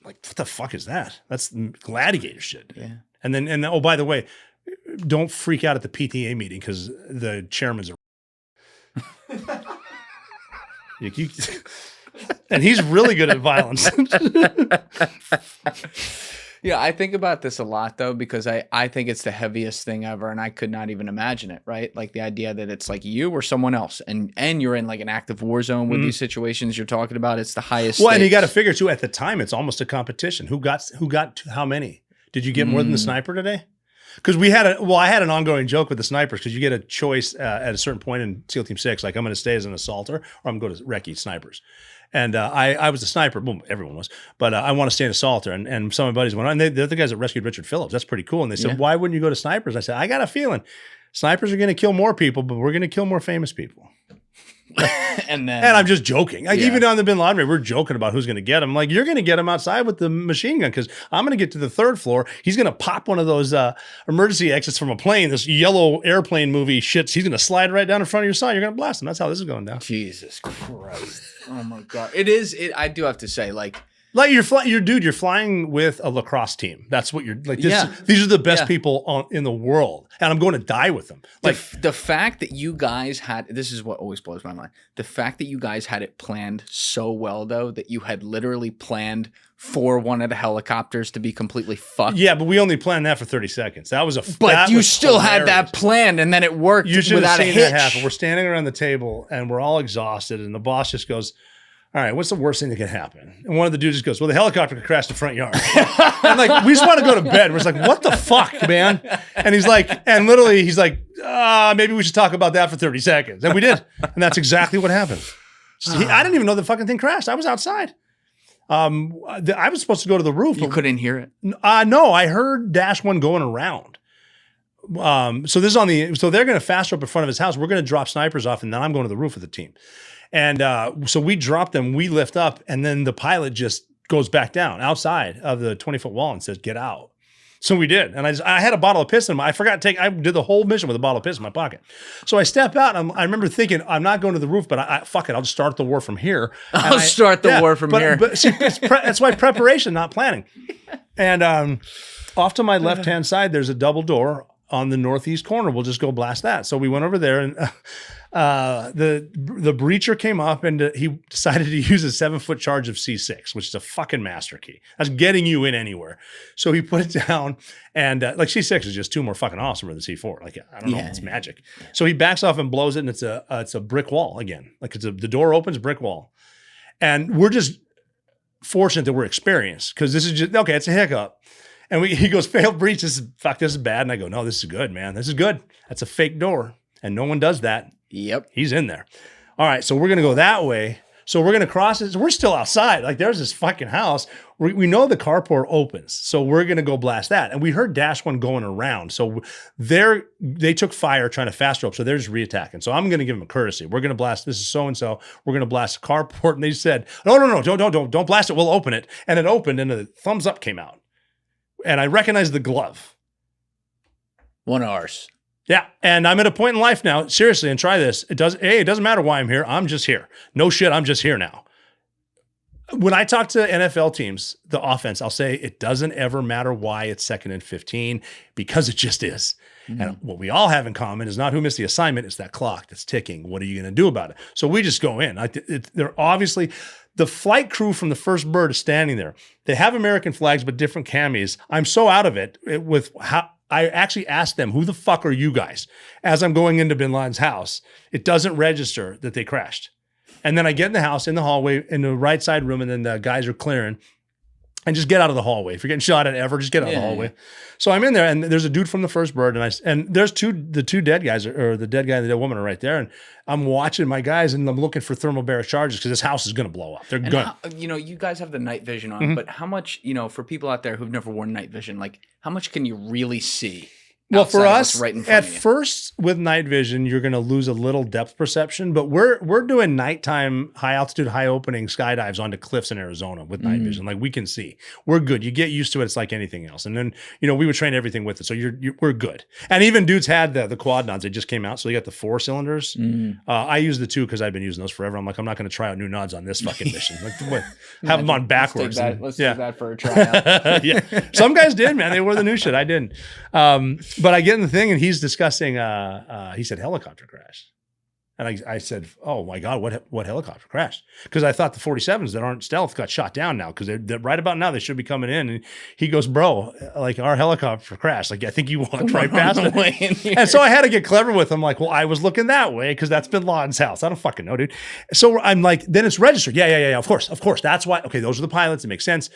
Like, what the fuck is that? That's gladiator shit. Yeah. And oh, by the way, don't freak out at the PTA meeting because the chairman's a and he's really good at violence. Yeah, I think about this a lot, though, because I think it's the heaviest thing ever, and I could not even imagine it, right? Like the idea that it's like you or someone else, and you're in like an active war zone with these situations you're talking about. It's the highest Well, stakes. and you got to figure, too, at the time, it's almost a competition. Who got how many? Did you get more than the sniper today? Because I had an ongoing joke with the snipers, because you get a choice at a certain point in SEAL Team 6, like I'm going to stay as an assaulter or I'm going to go to recce snipers. And I was a sniper. Well, everyone was. But I want to stay an assaulter. And some of my buddies went on. And they're the guys that rescued Richard Phillips. That's pretty cool. And they said, why wouldn't you go to snipers? I said, I got a feeling snipers are going to kill more people, but we're going to kill more famous people. and I'm just joking. Like even on the Bin Laden raid, we're joking about who's going to get him. Like, you're going to get him outside with the machine gun, because I'm going to get to the 3rd floor. He's going to pop one of those emergency exits from a plane. This yellow airplane movie shits. He's going to slide right down in front of your side. You're going to blast him. That's how this is going down. Jesus Christ. Oh my God. It is. I do have to say, like you're flying with a lacrosse team. That's what you're like. These are the best people in the world, and I'm going to die with them. Like the fact that you guys had, this is what always blows my mind. The fact that you guys had it planned so well, though, that you had literally planned for one of the helicopters to be completely fucked. Yeah, but we only planned that for 30 seconds. But you still had that planned, and then it worked without a hitch. That happen. We're standing around the table, and we're all exhausted, and the boss just goes, all right, what's the worst thing that could happen? And one of the dudes just goes, well, the helicopter could crash the front yard. And like, we just want to go to bed. We're just like, what the fuck, man? And he's like, maybe we should talk about that for 30 seconds. And we did. And that's exactly what happened. I didn't even know the fucking thing crashed. I was outside. I was supposed to go to the roof. You couldn't hear it? No, I heard Dash 1 going around. So this is so they're going to fast up in front of his house. We're going to drop snipers off, and then I'm going to the roof with the team. And so we drop them, we lift up, and then the pilot just goes back down outside of the 20-foot wall and says, get out. So we did. And I had a bottle of piss in I I did the whole mission with a bottle of piss in my pocket. So I step out, and I remember thinking, I'm not going to the roof, but fuck it, I'll just start the war from here. I'll start the war from here. But see, that's why preparation, not planning. And off to my left-hand side, there's a double door on the northeast corner. We'll just go blast that. So we went over there, and the breacher came up, and he decided to use a 7-foot charge of C6, which is a fucking master key. That's getting you in anywhere. So he put it down, and like C6 is just 2 more fucking awesome than C4. Like, I don't know, it's magic. So he backs off and blows it, and it's a brick wall again. Like the door opens, brick wall. And we're just fortunate that we're experienced, because this is just, okay, it's a hiccup. And he goes, failed breach, this is bad. And I go, no, this is good, man. This is good. That's a fake door. And no one does that. Yep. He's in there. All right, so we're going to go that way. So we're going to cross it. We're still outside. Like, there's this fucking house. We know the carport opens. So we're going to go blast that. And we heard Dash 1 going around. So they took fire trying to fast rope. So they're just reattacking. So I'm going to give them a courtesy. We're going to blast, this is so-and-so. We're going to blast the carport. And they said, no, don't blast it. We'll open it. And it opened, and a thumbs up came out. And I recognized the glove. One of ours. Yeah. And I'm at a point in life now, seriously, and try this. It doesn't matter why I'm here. I'm just here. No shit, I'm just here now. when I talk to NFL teams, the offense, I'll say it doesn't ever matter why it's 2nd and 15 because it just is. And what we all have in common is not who missed the assignment, it's that clock that's ticking. What are you going to do about it? So we just go in. They're obviously, the flight crew from the first bird is standing there. They have American flags, but different camis. I'm so out of it with how I actually asked them, who the fuck are you guys? As I'm going into bin Laden's house, it doesn't register that they crashed. And then I get in the house, in the hallway, in the right side room, and then the guys are clearing. And just get out of the hallway. If you're getting shot at ever, just get out of the hallway. Yeah. So I'm in there, and there's a dude from the first bird, and there's the two dead guys, or the dead guy and the dead woman are right there, and I'm watching my guys, and I'm looking for thermal barrage charges because this house is going to blow up. They're going. You guys have the night vision on, but how much, for people out there who've never worn night vision, like how much can you really see? Well, for us, right in at first with night vision, you're going to lose a little depth perception, but we're doing nighttime, high altitude, high opening skydives onto cliffs in Arizona with night vision. Like we can see, we're good. You get used to it. It's like anything else. And then, we would train everything with it. So we're good. And even dudes had the quad nods. They just came out. So you got the 4 cylinders. I use the 2 because I've been using those forever. I'm like, I'm not going to try out new nods on this fucking mission. Like, what? Have them on backwards. Let's take that for a tryout. Yeah. Some guys did, man. They wore the new shit. I didn't. But I get in the thing and he's discussing, he said helicopter crash. And I said, oh my God, what helicopter crashed? Because I thought the 47s that aren't stealth got shot down now because they're right about now they should be coming in. And he goes, bro, like our helicopter crashed. Like I think you walked right past it. And so I had to get clever with him. Like, well, I was looking that way because that's bin Laden's house. I don't fucking know, dude. So I'm like, then it's registered. Yeah. Of course. That's why. Okay, those are the pilots. It makes sense.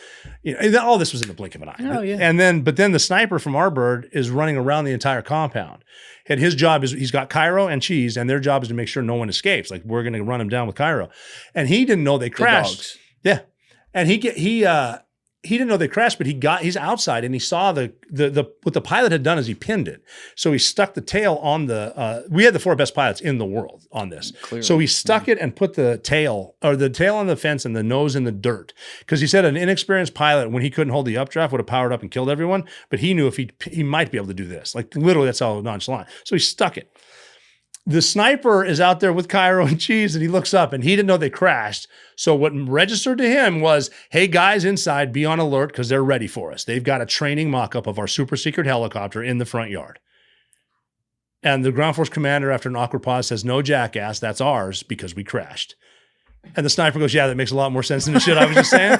And all this was in the blink of an eye. Oh, yeah. And but then the sniper from our bird is running around the entire compound. And his job is he's got Cairo and Cheese, and their job is to make sure no one escapes. Like we're going to run him down with Cairo, and he didn't know they crashed. Yeah, and he didn't know they crashed, but he's outside and he saw the what the pilot had done is he pinned it. So he stuck the tail on we had the 4 best pilots in the world on this. Clearly. So he stuck it and put the tail on the fence and the nose in the dirt. Because he said an inexperienced pilot, when he couldn't hold the updraft, would have powered up and killed everyone. But he knew if he might be able to do this. Like literally that's how nonchalant. So he stuck it. The sniper is out there with Cairo and Cheese and he looks up and he didn't know they crashed. So what registered to him was, hey, guys inside, be on alert because they're ready for us. They've got a training mock-up of our super secret helicopter in the front yard. And the ground force commander, after an awkward pause, says, no, jackass, that's ours because we crashed. And the sniper goes, yeah, that makes a lot more sense than the shit I was just saying.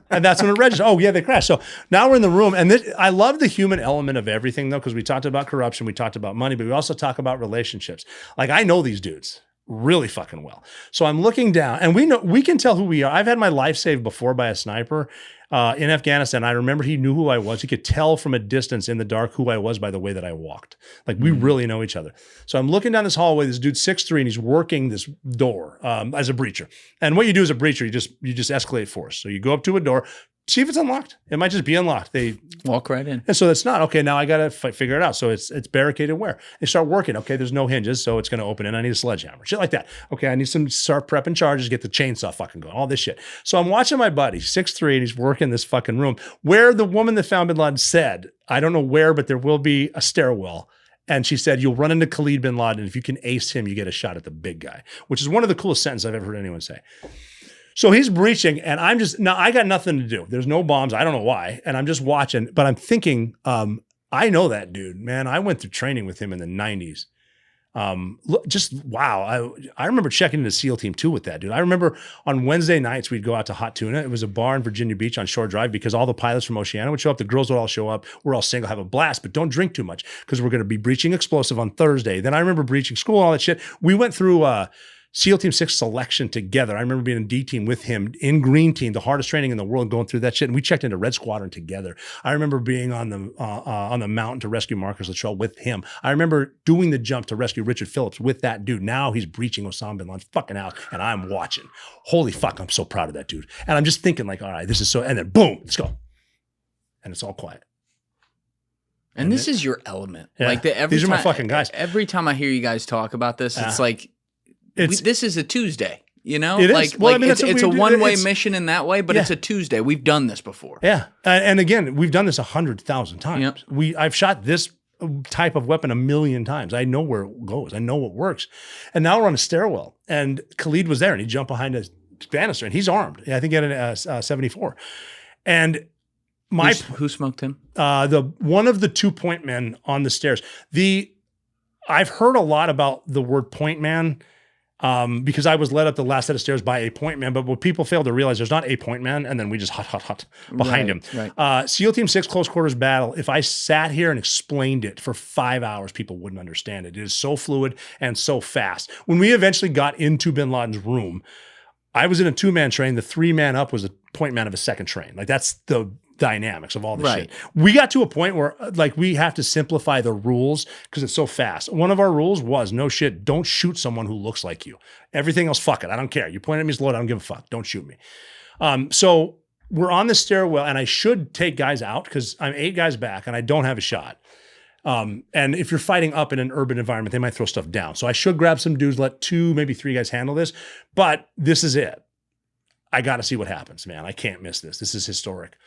And that's when it registers. Oh, yeah, they crashed. So now we're in the room. And I love the human element of everything, though, because we talked about corruption, we talked about money, but we also talk about relationships. Like, I know these dudes really fucking well. So I'm looking down, and we can tell who we are. I've had my life saved before by a sniper in Afghanistan. I remember he knew who I was. He could tell from a distance in the dark who I was by the way that I walked. Like we really know each other. So I'm looking down this hallway. This dude's 6'3", and he's working this door as a breacher. And what you do as a breacher, you just escalate force. So you go up to a door. See if it's unlocked. It might just be unlocked. They walk right in. And so it's not. Okay, now I got to figure it out. So it's barricaded where? They start working. Okay, there's no hinges, so it's going to open in. I need a sledgehammer. Shit like that. Okay, I need some start prepping charges, get the chainsaw fucking going, all this shit. So I'm watching my buddy, 6'3", and he's working this fucking room where the woman that found bin Laden said, I don't know where, but there will be a stairwell. And she said, you'll run into Khalid bin Laden, and if you can ace him, you get a shot at the big guy, which is one of the coolest sentences I've ever heard anyone say. So he's breaching, and I got nothing to do. There's no bombs. I don't know why. And I'm just watching, but I'm thinking, I know that dude, man. I went through training with him in the 90s. Wow. I remember checking into SEAL Team 2 with that dude. I remember on Wednesday nights, we'd go out to Hot Tuna. It was a bar in Virginia Beach on Shore Drive because all the pilots from Oceana would show up. The girls would all show up. We're all single, have a blast, but don't drink too much because we're going to be breaching explosive on Thursday. Then I remember breaching school and all that shit. We went through, SEAL Team 6 selection together. I remember being in D Team with him in Green Team, the hardest training in the world, going through that shit. And we checked into Red Squadron together. I remember being on the mountain to rescue Marcus Luttrell with him. I remember doing the jump to rescue Richard Phillips with that dude. Now he's breaching Osama bin Laden's fucking house, and I'm watching. Holy fuck, I'm so proud of that dude. And I'm just thinking like, all right, this is so, and then boom, let's go. And it's all quiet. And this is your element. Yeah. Like these are my fucking guys. Every time I hear you guys talk about this, it's like, this is a Tuesday, you know? It like, is. Well, like I mean, it's a one-way mission in that way, but it's a Tuesday. We've done this before. Yeah. And again, we've done this 100,000 times. Yep. I've shot this type of weapon 1,000,000 times. I know where it goes. I know what works. And now we're on a stairwell, and Khalid was there, and he jumped behind banister, and he's armed. I think he had a 74. And who smoked him? One of the 2 point men on the stairs. I've heard a lot about the word point man because I was led up the last set of stairs by a point man, but what people fail to realize, there's not a point man, and then we just hot behind him. Right. SEAL Team 6 close quarters battle, if I sat here and explained it for 5 hours, people wouldn't understand it. It is so fluid and so fast. When we eventually got into bin Laden's room, I was in a 2-man train. The 3-man up was a point man of a second train. Like, that's the dynamics of all this shit. We got to a point where like we have to simplify the rules because it's so fast. One of our rules was no shit, don't shoot someone who looks like you. Everything else, fuck it. I don't care. You point at me as load, I don't give a fuck. Don't shoot me. So we're on the stairwell and I should take guys out because I'm 8 guys back and I don't have a shot. And if you're fighting up in an urban environment, they might throw stuff down. So I should grab some dudes, let 2, maybe 3 guys handle this, but this is it. I got to see what happens, man. I can't miss this. This is historic.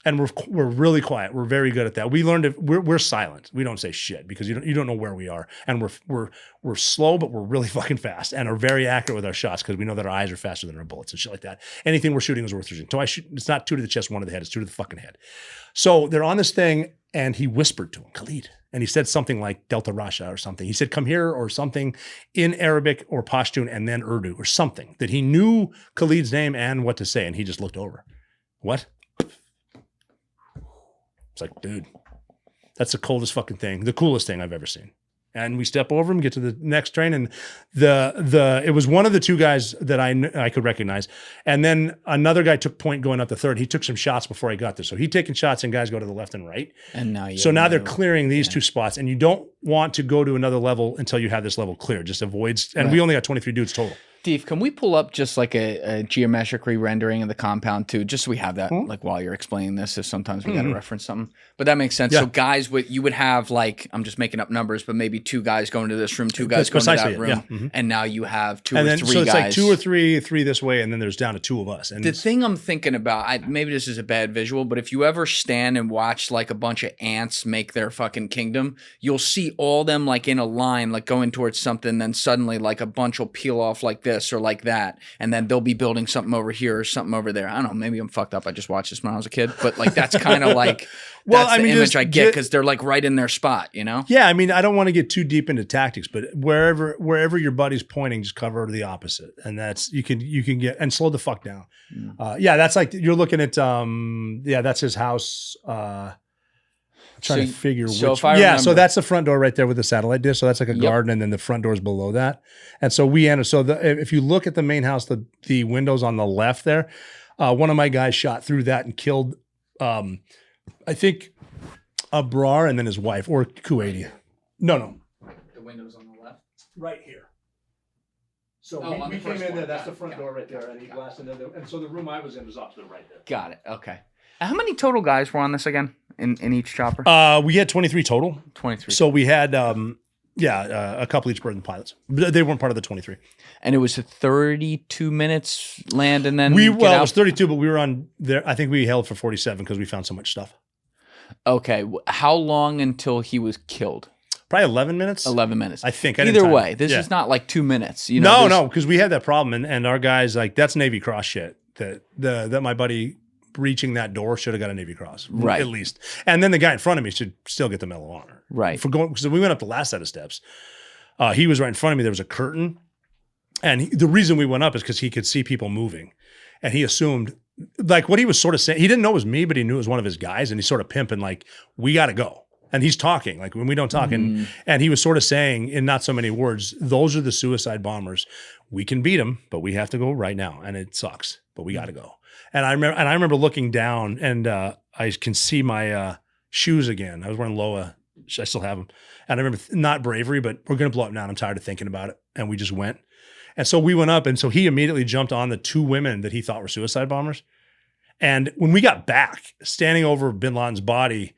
And we're really quiet. We're very good at that. We learned we're silent. We don't say shit because you don't know where we are. And we're slow, but we're really fucking fast and are very accurate with our shots because we know that our eyes are faster than our bullets and shit like that. Anything we're shooting is worth shooting. So it's not 2 to the chest, 1 to the head. It's 2 to the fucking head. So they're on this thing, and he whispered to him, Khalid, and he said something like Delta Rasha or something. He said, come here or something in Arabic or Pashtun and then Urdu or something that he knew Khalid's name and what to say. And he just looked over. What? It's like, dude, that's the coldest fucking thing, the coolest thing I've ever seen. And we step over him, get to the next train, and it was one of the 2 guys that I could recognize, and then another guy took point going up the third. He took some shots before I got there, so he'd taken shots, and guys go to the left and right. And now they're clearing these 2 spots, and you don't want to go to another level until you have this level cleared. Just avoids, and we only got 23 dudes total. Steve, can we pull up just like a geometric re-rendering of the compound too, just so we have that like while you're explaining this, if sometimes we got to reference something. But that makes sense. Yeah. So guys, you would have like, I'm just making up numbers, but maybe 2 guys going to this room, 2 guys going to that room. Yeah. And now you have 2 or 3 guys. So it's like 2 or 3 this way, and then there's down to 2 of us. And the thing I'm thinking about, maybe this is a bad visual, but if you ever stand and watch like a bunch of ants make their fucking kingdom, you'll see all them like in a line, like going towards something, then suddenly like a bunch will peel off like this or like that. And then they'll be building something over here or something over there. I don't know. Maybe I'm fucked up. I just watched this when I was a kid, but like that's kind of like that's the image I get because they're like right in their spot, you know? Yeah, I mean, I don't want to get too deep into tactics, but wherever your buddy's pointing, just cover the opposite, and that's you can get and slow the fuck down. Yeah, that's like you're looking at that's his house. Trying to figure which. So so that's the front door right there with the satellite dish. So that's like a garden, and then the front door is below that. And so we enter. So if you look at the main house, the windows on the left there, one of my guys shot through that and killed, I think, Abrar and then his wife or Kuwaiti. No. The windows on the left, right here. So we came in there. That's the front door right there, and he blasted in there. And so the room I was in was off to the right there. Got it. Okay. How many total guys were on this again in each chopper? We had 23 total. 23. So we had, a couple each bird and pilots. But they weren't part of the 23. And it was a 32 minutes land and then it was 32, but we were on there. I think we held for 47 because we found so much stuff. Okay. How long until he was killed? Probably 11 minutes. 11 minutes. I think. Either way, this is not like 2 minutes. You know, no, because we had that problem. And our guys, like, that's Navy Cross shit. That my buddy reaching that door should have got a Navy Cross, right? At least, and then the guy in front of me should still get the Medal of Honor, right? For going because we went up the last set of steps. He was right in front of me. There was a curtain, and the reason we went up is because he could see people moving, and he assumed like what he was sort of saying. He didn't know it was me, but he knew it was one of his guys, and he's sort of pimping like, "We got to go." And he's talking like when we don't talk, and he was sort of saying in not so many words, "Those are the suicide bombers. We can beat them, but we have to go right now, and it sucks, but we got to go." And I remember looking down, and I can see my shoes again. I was wearing Loa. I still have them. And I remember not bravery, but we're going to blow up now. And I'm tired of thinking about it. And we just went. And so we went up. And so he immediately jumped on the 2 women that he thought were suicide bombers. And when we got back, standing over bin Laden's body,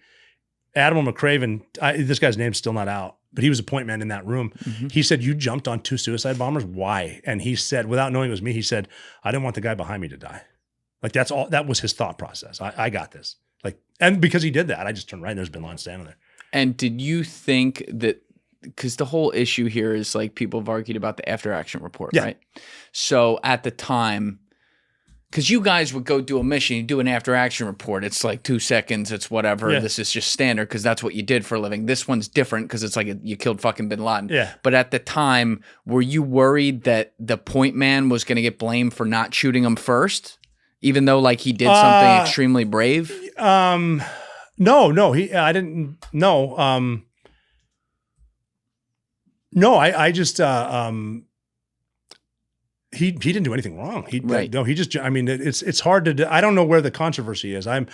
Admiral McCraven, this guy's name's still not out, but he was a point man in that room. He said, "You jumped on 2 suicide bombers? Why?" And he said, without knowing it was me, he said, "I didn't want the guy behind me to die." Like that's all. That was his thought process. I got this. Like, and because he did that, I just turned right and there's bin Laden standing there. And did you think that? Because the whole issue here is like people have argued about the after action report, right? So at the time, Because you guys would go do a mission, you do an after action report. It's like 2 seconds, it's whatever. Yeah. This is just standard because that's what you did for a living. This one's different because it's like you killed fucking bin Laden. Yeah. But at the time, were you worried that the point man was going to get blamed for not shooting him first, even though like he did something extremely brave? No, I didn't. No, no, I just. He didn't do anything wrong. No, he just, I mean, it's hard to, I don't know where the controversy is. I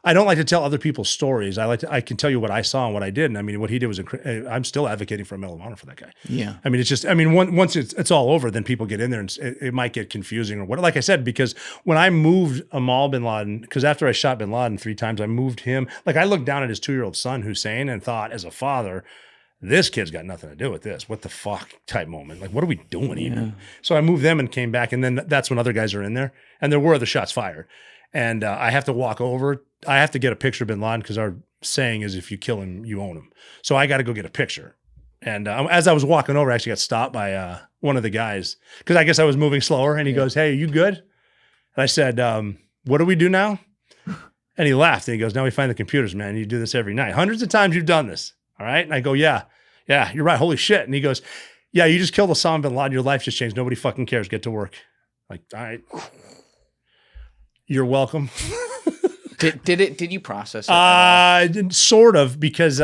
don't like to tell other people's stories. I can tell you what I saw and what I did. And I mean, what he did was, I'm still advocating for a Medal of Honor for that guy. Yeah. I mean, it's just, I mean, once it's all over, then people get in there and it might get confusing or what, like I said, because when I moved Amal bin Laden, because after I shot bin Laden 3 times, I moved him, like I looked down at his 2-year-old son, Hussein, and thought as a father, this kid's got nothing to do with this. What the fuck type moment. Like, what are we doing even? So I moved them and came back. And then that's when other guys are in there. And there were other shots fired. And I have to walk over. I have to get a picture of bin Laden because our saying is if you kill him, you own him. So I got to go get a picture. And as I was walking over, I actually got stopped by one of the guys because I guess I was moving slower. And he goes, "Hey, are you good?" And I said, "What do we do now?" And he laughed. And he goes, "Now we find the computers, man. You do this every night. Hundreds of times you've done this. All right." And I go, yeah, you're right. Holy shit. And he goes, "Yeah, you just killed Osama bin Laden. Your life just changed. Nobody fucking cares. Get to work." Like, all right. You're welcome. Did you process it? Sort of, because,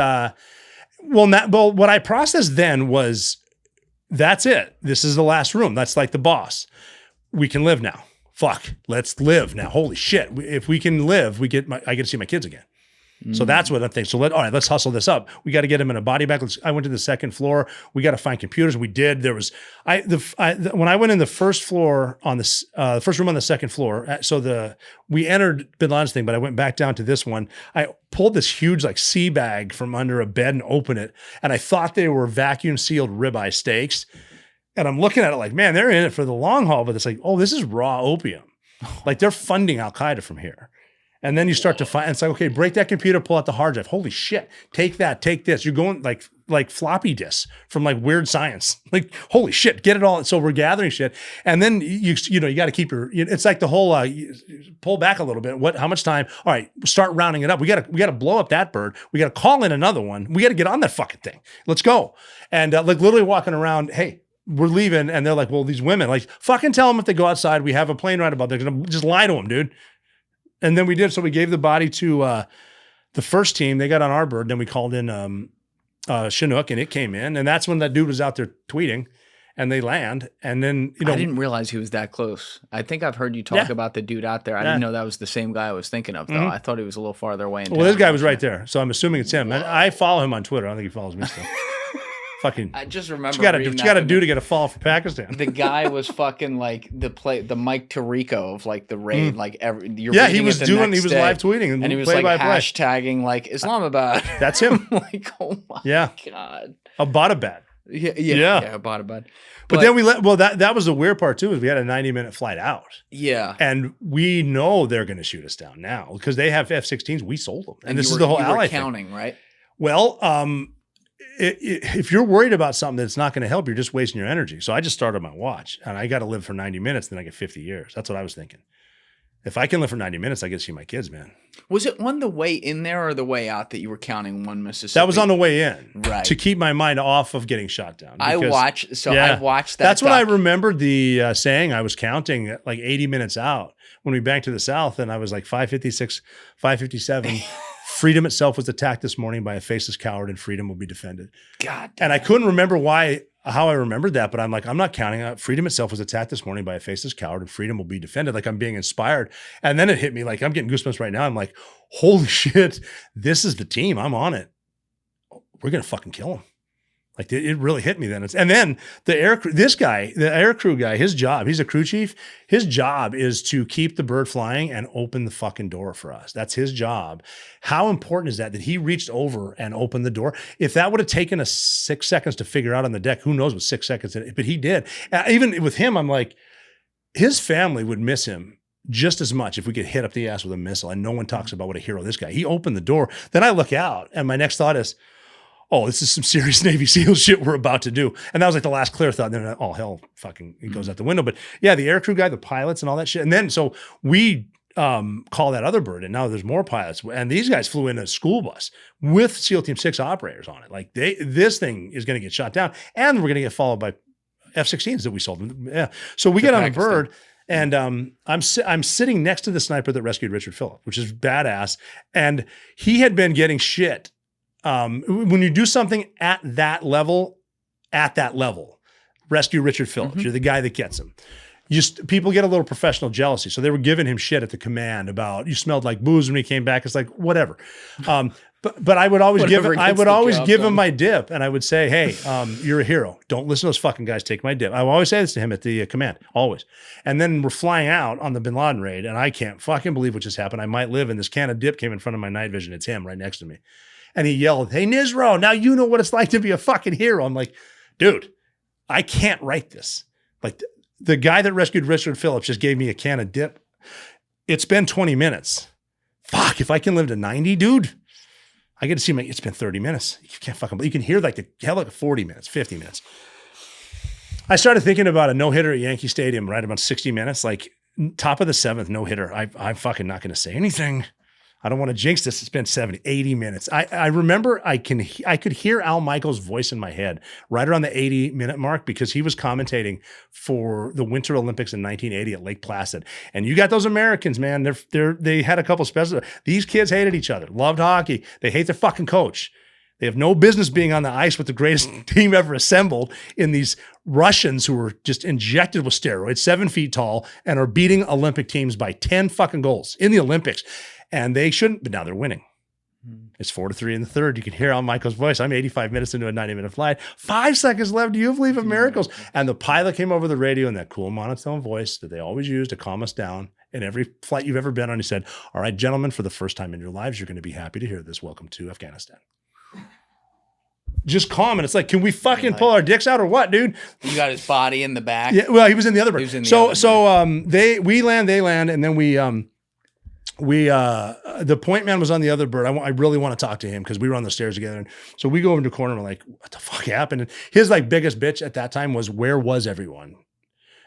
what I processed then was, that's it. This is the last room. That's like the boss. We can live now. Fuck. Let's live now. Holy shit. If we can live, I get to see my kids again. So that's what I'm thinking. So all right, let's hustle this up. We got to get him in a body bag. I went to the second floor. We got to find computers. We did. There was when I went in the first floor on the first room on the second floor. We entered bin Laden's thing, but I went back down to this one. I pulled this huge like sea bag from under a bed and opened it, and I thought they were vacuum sealed ribeye steaks. And I'm looking at it like, man, they're in it for the long haul. But it's like, oh, this is raw opium. Like they're funding Al Qaeda from here. And then you start to find, it's like, okay, break that computer, pull out the hard drive. Holy shit, take that, take this. You're going like floppy disks from like Weird Science. Like, holy shit, get it all. So we're gathering shit. And then you got to keep it's like the whole, pull back a little bit. How much time? All right, start rounding it up. We got to blow up that bird. We got to call in another one. We got to get on that fucking thing. Let's go. And like literally walking around, hey, we're leaving. And they're like, well, these women, like fucking tell them if they go outside, we have a plane right above. They're going to just lie to them, dude. And then we did. So we gave the body to the first team. They got on our bird. Then we called in Chinook, and it came in. And that's when that dude was out there tweeting, and they land. And then, I didn't realize he was that close. I think I've heard you talk about the dude out there. I didn't know that was the same guy I was thinking of, though. Mm-hmm. I thought he was a little farther away. Well, this guy was right there. So I'm assuming it's him. And I follow him on Twitter. I don't think he follows me still. Fucking, I just remember what you got to do to get a fall for Pakistan. The guy was fucking like the Mike Tirico of like the raid, like he was live tweeting and he was like hashtagging like Islamabad. That's him. Like, oh my god, Abbottabad. Yeah, Abbottabad. But then that was the weird part too, is we had a 90-minute flight out. Yeah. And we know they're going to shoot us down now because they have F-16s. We sold them. And this is the whole ally counting, thing. Right? Well, if you're worried about something that's not going to help, you're just wasting your energy. So I just started my watch, and I got to live for 90 minutes, then I get 50 years. That's what I was thinking. If I can live for 90 minutes, I get to see my kids, man. Was it on the way in there or the way out that you were counting one Mississippi? That was on the way in. Right. To keep my mind off of getting shot down. I watched that. That's when I remembered the saying. I was counting at like 80 minutes out when we banked to the south, and I was like 556, 557. Freedom itself was attacked this morning by a faceless coward, and freedom will be defended. God damn. And I couldn't remember how I remembered that, but I'm like, I'm not counting. Freedom itself was attacked this morning by a faceless coward, and freedom will be defended. Like I'm being inspired. And then it hit me like I'm getting goosebumps right now. I'm like, holy shit, this is the team. I'm on it. We're going to fucking kill him. Like it really hit me then. And then the air crew guy, his job, he's a crew chief. His job is to keep the bird flying and open the fucking door for us. That's his job. How important is that he reached over and opened the door? If that would have taken us 6 seconds to figure out on the deck, who knows what 6 seconds, but he did. Even with him, I'm like, his family would miss him just as much if we get hit up the ass with a missile. And no one talks about what a hero this guy. He opened the door. Then I look out and my next thought is, oh, this is some serious Navy SEAL shit we're about to do. And that was like the last clear thought. And then all hell fucking it goes out the window. But yeah, the aircrew guy, the pilots and all that shit. And then so we call that other bird, and now there's more pilots. And these guys flew in a school bus with SEAL Team 6 operators on it. Like this thing is going to get shot down, and we're going to get followed by F-16s that we sold them. Yeah. So we get on a bird, and I'm sitting next to the sniper that rescued Richard Phillip, which is badass. And he had been getting shit. When you do something at that level, rescue Richard Phillips. You're the guy that gets him. People get a little professional jealousy. So they were giving him shit at the command about you smelled like booze when he came back. It's like, whatever. But I would always give him my dip, and I would say, hey, you're a hero. Don't listen to those fucking guys take my dip. I would always say this to him at the command, always. And then we're flying out on the Bin Laden raid, and I can't fucking believe what just happened. I might live, and this can of dip came in front of my night vision. It's him right next to me. And he yelled, hey, Nizro, now you know what it's like to be a fucking hero. I'm like, dude, I can't write this. Like, the guy that rescued Richard Phillips just gave me a can of dip. It's been 20 minutes. Fuck, if I can live to 90, dude, I get to see it's been 30 minutes. You can't fucking, you can hear like 40 minutes, 50 minutes. I started thinking about a no-hitter at Yankee Stadium right about 60 minutes, like top of the seventh no-hitter. I'm fucking not going to say anything. I don't want to jinx this. It's been 70, 80 minutes. I remember I could hear Al Michaels' voice in my head right around the 80-minute mark because he was commentating for the Winter Olympics in 1980 at Lake Placid. And you got those Americans, man. They had a couple special. These kids hated each other, loved hockey. They hate their fucking coach. They have no business being on the ice with the greatest team ever assembled in these Russians who were just injected with steroids, 7 feet tall, and are beating Olympic teams by 10 fucking goals in the Olympics. And they shouldn't, but now they're winning. It's 4-3 in the third. You can hear Al Michael's voice. I'm 85 minutes into a 90-minute flight. 5 seconds left. Do you believe in miracles? And the pilot came over the radio in that cool monotone voice that they always use to calm us down. In every flight you've ever been on, he said, all right, gentlemen, for the first time in your lives, you're going to be happy to hear this. Welcome to Afghanistan. Just calm. And it's like, can we fucking pull our dicks out or what, dude? You got his body in the back. Yeah, well, he was in the other bird. We land, they land, and then the point man was on the other bird. I really want to talk to him because we were on the stairs together. And so we go over to the corner and we're like, what the fuck happened? And his like biggest bitch at that time was, where was everyone?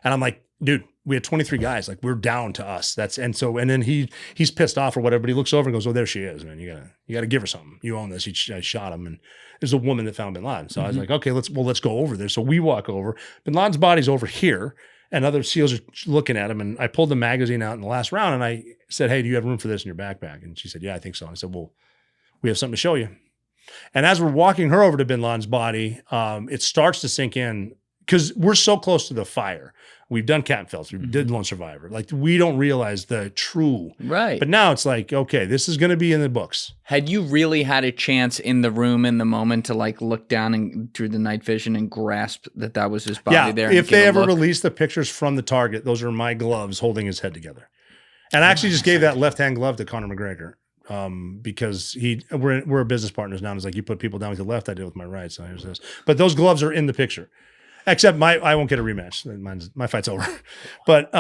And I'm like, dude, we had 23 guys. Like, we're down to us. And then he's pissed off or whatever, but he looks over and goes, oh, there she is, man. You gotta give her something. You own this. I shot him. And there's a woman that found Bin Laden. So I was like, okay, let's go over there. So we walk over. Bin Laden's body's over here. And other SEALs are looking at him. And I pulled the magazine out in the last round and I said, hey, do you have room for this in your backpack? And she said, yeah, I think so. And I said, well, we have something to show you. And as we're walking her over to Bin Laden's body, it starts to sink in because we're so close to the fire. We've done Captain Phelps. We did Lone Survivor. Like, we don't realize the true. Right. But now it's like, okay, this is going to be in the books. Had you really had a chance in the room in the moment to like look down and through the night vision and grasp that was his body there? If they ever release the pictures from the target, those are my gloves holding his head together. And I actually just gave that left-hand glove to Conor McGregor because we're business partners now. And it's like, you put people down with your left, I did with my right. So here's this. But those gloves are in the picture. Except I won't get a rematch. My fight's over. But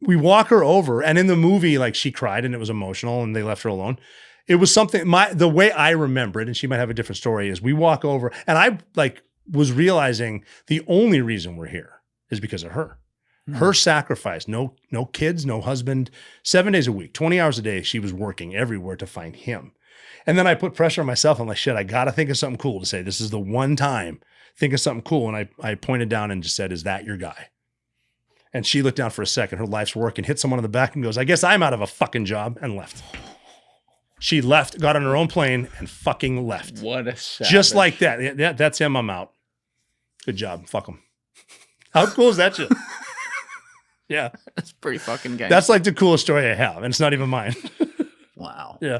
we walk her over, and in the movie, like, she cried and it was emotional, and they left her alone. It was something. The way I remember it, and she might have a different story, is we walk over, and I was realizing the only reason we're here is because of her. Her sacrifice. No kids, no husband. 7 days a week, 20 hours a day. She was working everywhere to find him. And then I put pressure on myself. I'm like, shit, I got to think of something cool to say. This is the one time. Think of something cool. And I pointed down and just said, is that your guy? And she looked down for a second, her life's work, and hit someone in the back and goes, I guess I'm out of a fucking job, and left. She left, got on her own plane, and fucking left. What a savage. Just like that. Yeah, that's him. I'm out. Good job. Fuck him. How cool is that shit? Yeah. That's pretty fucking gay. That's like the coolest story I have, and it's not even mine. Wow. Yeah.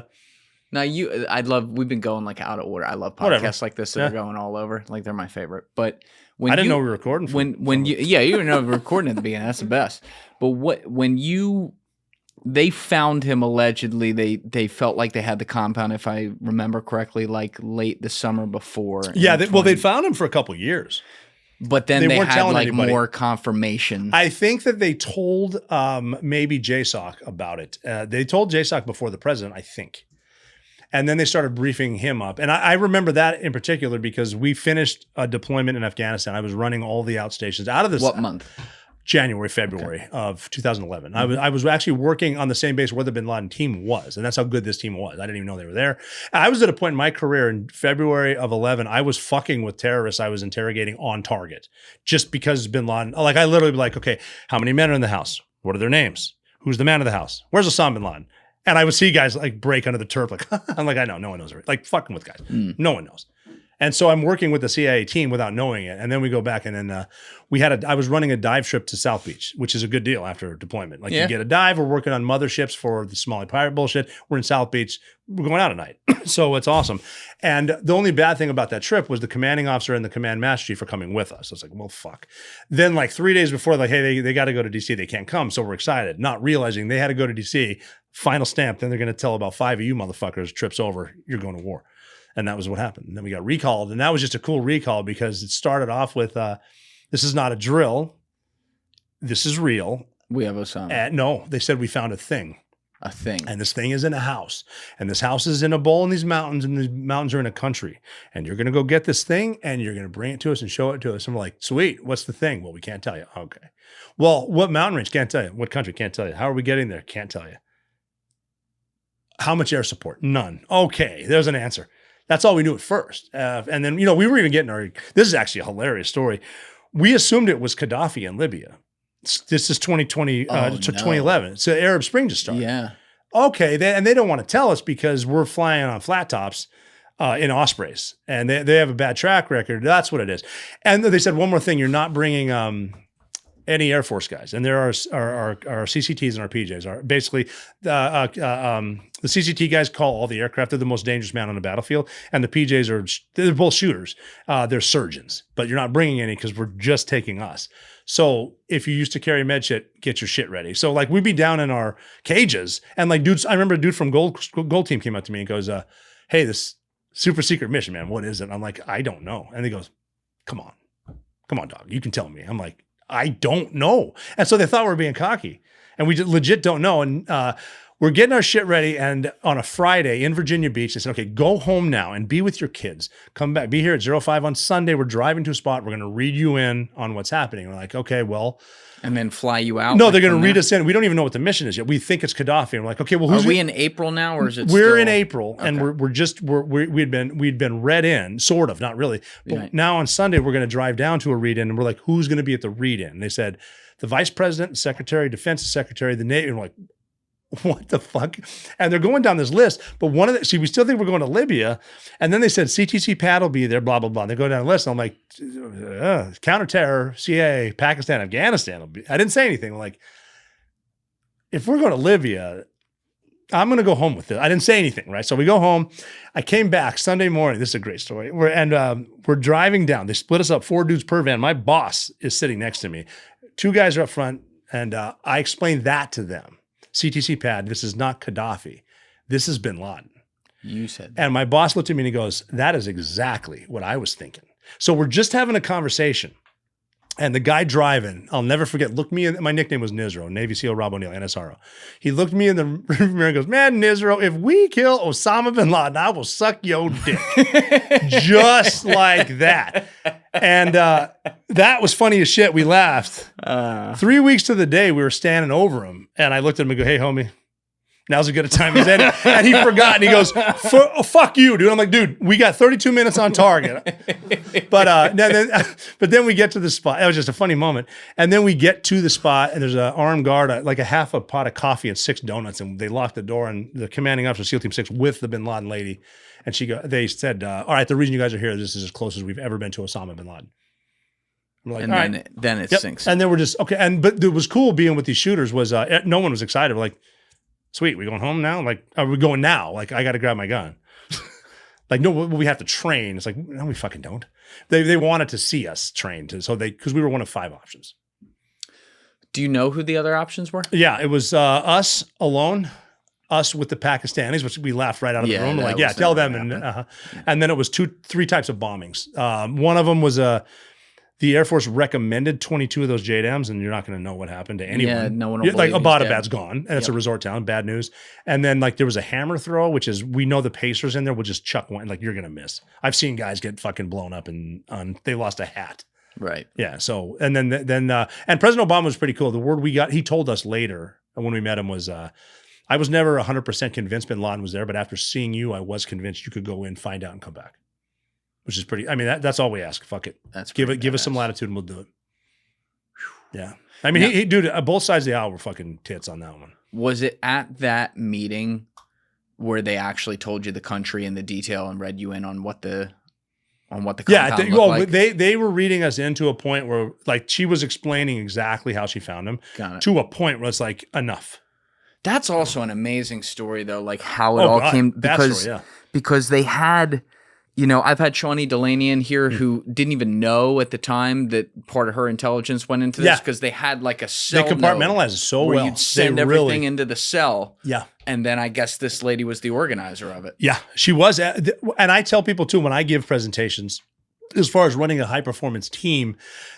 Now we've been going like out of order. I love podcasts like this that are going all over. Like, they're my favorite. But when I didn't know we were recording. You didn't know we were recording at the beginning. That's the best. But they found him allegedly, they felt like they had the compound, if I remember correctly, like late the summer before. Yeah. They'd found him for a couple of years. But then they had like anybody. More confirmation. I think that they told maybe JSOC about it. They told JSOC before the president, I think. And then they started briefing him up. And I remember that in particular because we finished a deployment in Afghanistan. I was running all the outstations out of this. What month? January, February of 2011. I was actually working on the same base where the Bin Laden team was. And that's how good this team was. I didn't even know they were there. I was at a point in my career in February of 11, I was fucking with terrorists I was interrogating on target just because Bin Laden, like I literally be like, okay, how many men are in the house? What are their names? Who's the man of the house? Where's Osama bin Laden? And I would see guys like break under the turf. Like, I'm like, I know, no one knows. Like fucking with guys. No one knows. And so I'm working with the CIA team without knowing it. And then we go back and then I was running a dive trip to South Beach, which is a good deal after deployment. Like you get a dive, we're working on motherships for the Somali pirate bullshit. We're in South Beach, we're going out at night. So it's awesome. And the only bad thing about that trip was the commanding officer and the command master chief are coming with us. I was like, well, fuck. Then like 3 days before, like, hey, they got to go to DC. They can't come. So we're excited, not realizing they had to go to DC, final stamp. Then they're going to tell about 5 of you motherfuckers, trips over, you're going to war. And that was what happened. And then we got recalled. And that was just a cool recall because it started off with, this is not a drill. This is real. We have Osama. And no, they said we found a thing. A thing. And this thing is in a house. And this house is in a bowl in these mountains. And these mountains are in a country. And you're going to go get this thing and you're going to bring it to us and show it to us. And we're like, sweet, what's the thing? Well, we can't tell you. Okay. Well, what mountain range? Can't tell you. What country? Can't tell you. How are we getting there? Can't tell you. How much air support? None. Okay, there's an answer. That's all we knew at first. And then, we were even getting this is actually a hilarious story. We assumed it was Gaddafi in Libya. This is 2020 to 2011. So Arab Spring just started. Yeah. Okay. They don't want to tell us because we're flying on flat tops in Ospreys and they have a bad track record. That's what it is. And they said one more thing. You're not bringing any Air Force guys. And there are our CCTs and our PJs are basically the CCT guys call all the aircraft. They're the most dangerous man on the battlefield. And the PJs they're both shooters. They're surgeons, but you're not bringing any because we're just taking us. So if you used to carry med shit, get your shit ready. So like we'd be down in our cages and like dudes, I remember a dude from Gold Team came up to me and goes, hey, this super secret mission, man, what is it? I'm like, I don't know. And he goes, come on, dog. You can tell me. I'm like, I don't know. And so they thought we were being cocky and we just legit don't know. And we're getting our shit ready. And on a Friday in Virginia Beach, they said, okay, go home now and be with your kids. Come back, be here at 05 on Sunday. We're driving to a spot. We're going to read you in on what's happening. We're like, okay, well. And then fly you out? No, they're going to read us in. We don't even know what the mission is yet. We think it's Gaddafi. And we're like, okay, well, Are we in April now or is it We're still? in April Okay. and we'd been read in, sort of, not really. But Right. now on Sunday, we're going to drive down to a read-in and we're like, who's going to be at the read-in? And they said, the Vice President, Secretary, Defense Secretary, the Navy. And we're like, what the fuck? And they're going down this list. But we still think we're going to Libya. And then they said CTC Pad will be there, blah, blah, blah. They go down the list. And I'm like, counterterror, CIA, Pakistan, Afghanistan will be. I didn't say anything. I'm like, if we're going to Libya, I'm going to go home with it. I didn't say anything, right? So we go home. I came back Sunday morning. This is a great story. We're driving down. They split us up 4 dudes per van. My boss is sitting next to me. 2 guys are up front. And I explained that to them. CTC Pad, this is not Gaddafi. This is Bin Laden. You said that. And my boss looked at me and he goes, that is exactly what I was thinking. So we're just having a conversation. And the guy driving, I'll never forget, looked me in, my nickname was Nizro, Navy SEAL Rob O'Neill, NSRO. He looked me in the rearview mirror and goes, man, Nizro, if we kill Osama bin Laden, I will suck your dick. Just like that. And that was funny as shit. We laughed. 3 weeks to the day, we were standing over him. And I looked at him and go, hey, homie, now's as good a time as any. And he forgot. And he goes, fuck you, dude. I'm like, dude, we got 32 minutes on target. But then we get to the spot. It was just a funny moment. And then we get to the spot and there's an armed guard, like a half a pot of coffee and 6 donuts. And they locked the door and the commanding officer, SEAL Team 6 with the Bin Laden lady. And they said, all right, the reason you guys are here, this is as close as we've ever been to Osama bin Laden. I'm like, and then it sinks. And then we're just, okay. But it was cool being with these shooters was no one was excited. We're like, sweet, we going home now? Like, are we going now? Like, I got to grab my gun. Like, no, we have to train. It's like, no, we fucking don't. They wanted to see us train because we were one of 5 options. Do you know who the other options were? Yeah, it was us alone, us with the Pakistanis, which we laughed right out of the room. Like, yeah, tell them. And then it was 3 types of bombings. One of them was the The Air Force recommended 22 of those JDAMs, and you're not going to know what happened to anyone. Yeah, no one will Like believe he's Abbottabad's dead. gone, and it's a resort town. Bad news. And then like there was a hammer throw, which is we know the Pacers in there will just chuck one. Like you're going to miss. I've seen guys get fucking blown up and they lost a hat. Right. Yeah. So and then and President Obama was pretty cool. The word we got, he told us later when we met him was, I was never 100% convinced Bin Laden was there, but after seeing you, I was convinced you could go in, find out, and come back. Which is pretty. I mean, that's all we ask. Fuck it. That's give us some latitude, and we'll do it. Yeah. I mean, he dude, both sides of the aisle were fucking tits on that one. Was it at that meeting where they actually told you the country in the detail and read you in on what the compound looked like? They were reading us into a point where like she was explaining exactly how she found him to a point where it's like enough. That's also an amazing story though, like how it all came because they had, you know, I've had Shawnee Delaney in here who didn't even know at the time that part of her intelligence went into this because they had like a cell. They compartmentalized it so well. You'd send everything into the cell. Yeah. And then I guess this lady was the organizer of it. Yeah, she was. And I tell people too, when I give presentations, as far as running a high performance team,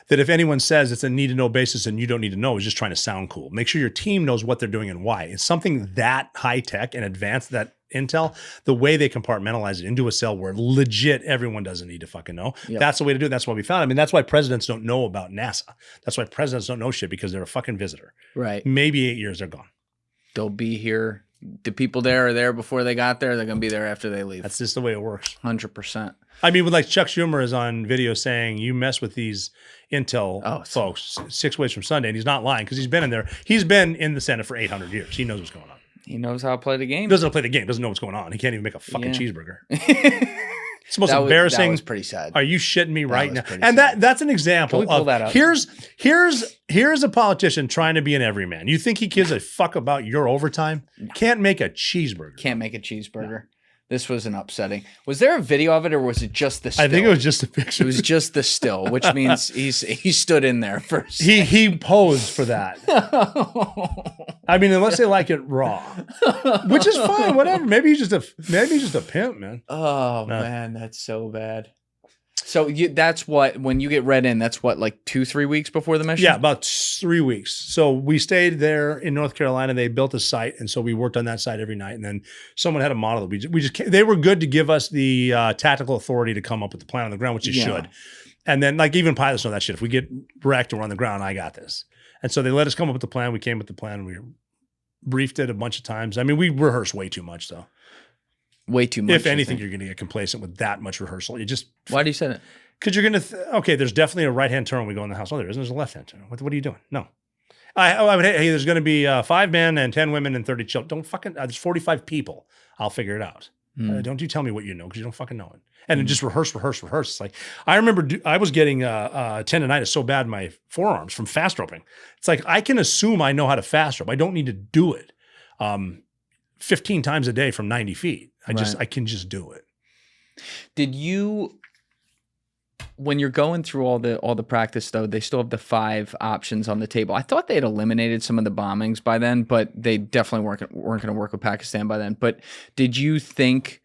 that if anyone says it's a need to know basis and you don't need to know, is just trying to sound cool. Make sure your team knows what they're doing and why. It's something that high tech and advanced, that intel, the way they compartmentalize it into a cell where legit everyone doesn't need to fucking know. Yep. That's the way to do it. That's why we found it. I mean, that's why presidents don't know about NASA. That's why presidents don't know shit, because they're a fucking visitor. Right. Maybe 8 years, they're gone. They'll be here. The people there are there before they got there. They're going to be there after they leave. That's just the way it works. 100%. I mean, with like Chuck Schumer is on video saying you mess with these intel folks 6 ways from Sunday, and he's not lying because he's been in there. He's been in the Senate for 800 years. He knows what's going on. He knows how to play the game. He doesn't play the game. Doesn't know what's going on. He can't even make a fucking cheeseburger. It's the most embarrassing. That was pretty sad. Are you shitting me right now? And that's an example. Can we pull that up? Here's a politician trying to be an everyman. You think he gives a fuck about your overtime? No. Can't make a cheeseburger. Can't make a cheeseburger. No. This was an upsetting. Was there a video of it, or was it just the still? I think it was just a picture. It was just the still, which means he stood in there first. He posed for that. I mean, unless they like it raw, which is fine. Whatever. Maybe he's just a pimp, man. Oh man, that's so bad. So that's what, when you get read in, that's what, like 2-3 weeks before the mission? Yeah, about 3 weeks. So we stayed there in North Carolina. They built a site, and so we worked on that site every night. And then someone had a model that they were good to give us the tactical authority to come up with the plan on the ground, which you should. And then like even pilots know that shit. If we get wrecked or on the ground, I got this. And so they let us come up with the plan. We came with the plan. We briefed it a bunch of times. I mean, we rehearsed way too much though. Way too much. If anything, you're going to get complacent with that much rehearsal. Why do you say that? Because you're going to, okay, there's definitely a right-hand turn when we go in the house. Oh, there isn't. There's a left-hand turn. What are you doing? No. I would, hey, there's going to be 5 men and 10 women and 30 children. Don't fucking, there's 45 people. I'll figure it out. Don't you tell me what you know, because you don't fucking know it. And then just rehearse. It's like, I remember I was getting tendonitis so bad in my forearms from fast roping. It's like, I can assume I know how to fast rope. I don't need to do it 15 times a day from 90 feet. I can just do it. Did you, when you're going through all the practice though, they still have the 5 options on the table. I thought they had eliminated some of the bombings by then, but they definitely weren't going to work with Pakistan by then. But did you think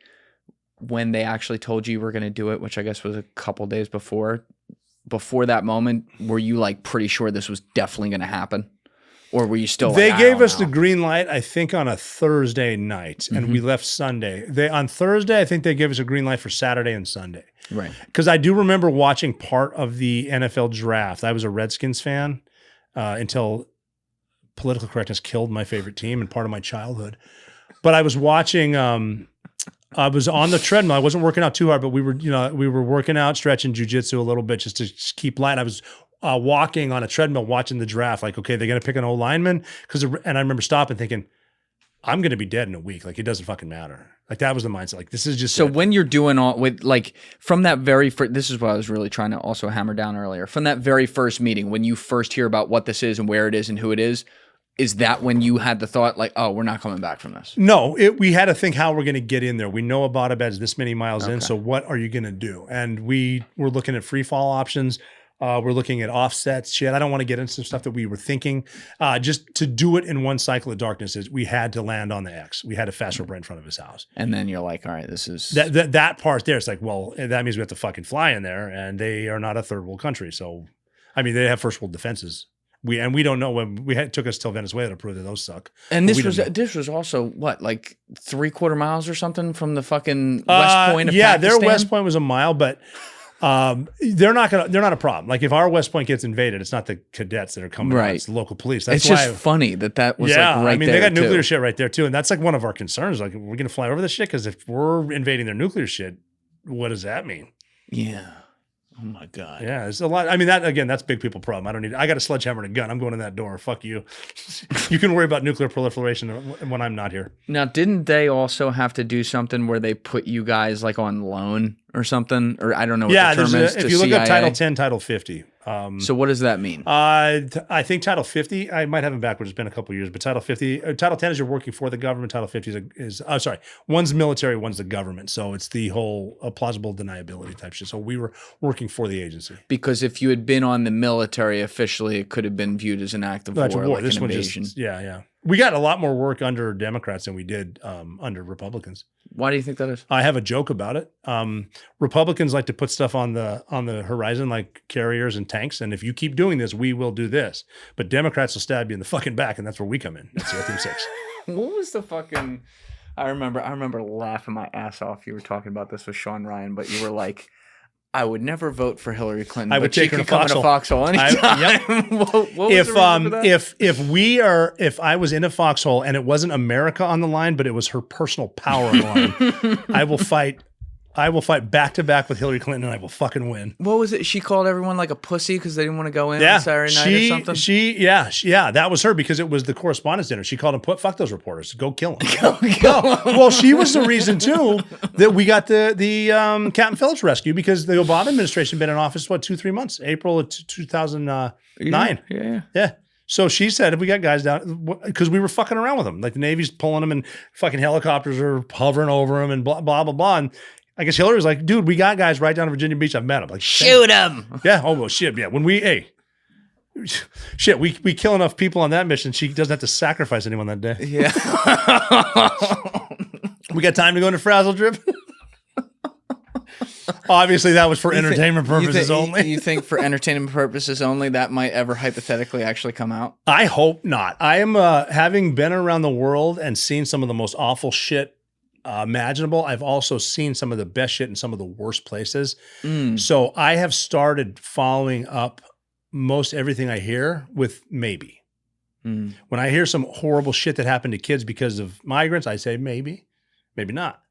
when they actually told you were going to do it, which I guess was a couple days before that moment, were you like pretty sure this was definitely going to happen? Or were you still? They gave us the green light, I think, on a Thursday night, and we left Sunday. On Thursday, I think they gave us a green light for Saturday and Sunday. Right. Because I do remember watching part of the NFL draft. I was a Redskins fan until political correctness killed my favorite team and part of my childhood. But I was watching. I was on the treadmill. I wasn't working out too hard, but we were working out, stretching jujitsu a little bit just to keep light. I was walking on a treadmill watching the draft, like, okay, they're going to pick an old lineman. And I remember stopping thinking, I'm going to be dead in a week. Like, it doesn't fucking matter. Like, that was the mindset. Like, this is just. So when you're doing all with, like, from that very first, this is what I was really trying to also hammer down earlier. From that very first meeting, when you first hear about what this is and where it is and who it is that when you had the thought, like, oh, we're not coming back from this? No, we had to think how we're going to get in there. We know Abbottabad's this many miles in, so what are you going to do? And we were looking at free fall options. We're looking at offsets, shit. I don't want to get into some stuff that we were thinking. Just to do it in one cycle of darkness is we had to land on the X. We had to fast right in front of his house. And then you're like, all right, this is that part there. It's like, well, that means we have to fucking fly in there, and they are not a third world country. So, I mean, they have first world defenses. We don't know when it took us till Venezuela to prove that those suck. And this was also what, like 3/4 miles or something from the fucking West Point of Pakistan? Their West Point was a mile, but they're not a problem. Like if our West Point gets invaded, it's not the cadets that are coming out, it's the local police. That's it's just funny that was like right there. I mean, they got nuclear shit right there too. And that's like one of our concerns. Like, we're gonna fly over this shit because if we're invading their nuclear shit, what does that mean? Yeah. Oh my God. Yeah, there's a lot. I mean, that's big people problem. I got a sledgehammer and a gun. I'm going in that door. Fuck you. You can worry about nuclear proliferation when I'm not here. Now, didn't they also have to do something where they put you guys like on loan or something? Or I don't know what the term is. If you look up Title 10, Title 50. So what does that mean? I think Title 50, I might have them backwards. It's been a couple of years, but Title 50, Title 10 is you're working for the government. Title 50 is one's military, one's the government. So it's the whole plausible deniability type shit. So we were working for the agency. Because if you had been on the military officially, it could have been viewed as an act of war, like this an invasion. Yeah. We got a lot more work under Democrats than we did under Republicans. Why do you think that is? I have a joke about it. Republicans like to put stuff on the horizon like carriers and tanks, and if you keep doing this, we will do this. But Democrats will stab you in the fucking back, and that's where we come in. That's the Team 6. What was the fucking? I remember laughing my ass off. You were talking about this with Sean Ryan, but you were like, I would never vote for Hillary Clinton. I would take her to Foxhole anytime. What was the reason for that? If I was in a foxhole and it wasn't America on the line, but it was her personal power on the line, I will fight back to back with Hillary Clinton, and I will fucking win. What was it? She called everyone like a pussy because they didn't want to go in on Saturday night or something? That was her because it was the correspondence dinner. She called them, fuck those reporters, go kill them. Well, she was the reason too that we got the Captain Phillips rescue because the Obama administration had been in office, 2-3 months, April of 2009. Yeah. So she said, if we got guys down, because we were fucking around with them, like the Navy's pulling them and fucking helicopters are hovering over them and blah, blah, blah, blah. And I guess Hillary was like, dude, we got guys right down to Virginia Beach. I've met them. Like, shoot them. Yeah. Oh, well, shit. Yeah. When we kill enough people on that mission, she doesn't have to sacrifice anyone that day. Yeah. We got time to go into Frazzle Drip? Obviously, that was for entertainment purposes only. You think for entertainment purposes only that might ever hypothetically actually come out? I hope not. I am, having been around the world and seen some of the most awful shit imaginable, I've also seen some of the best shit in some of the worst places. So I have started following up most everything I hear with maybe. When I hear some horrible shit that happened to kids because of migrants, I say maybe not.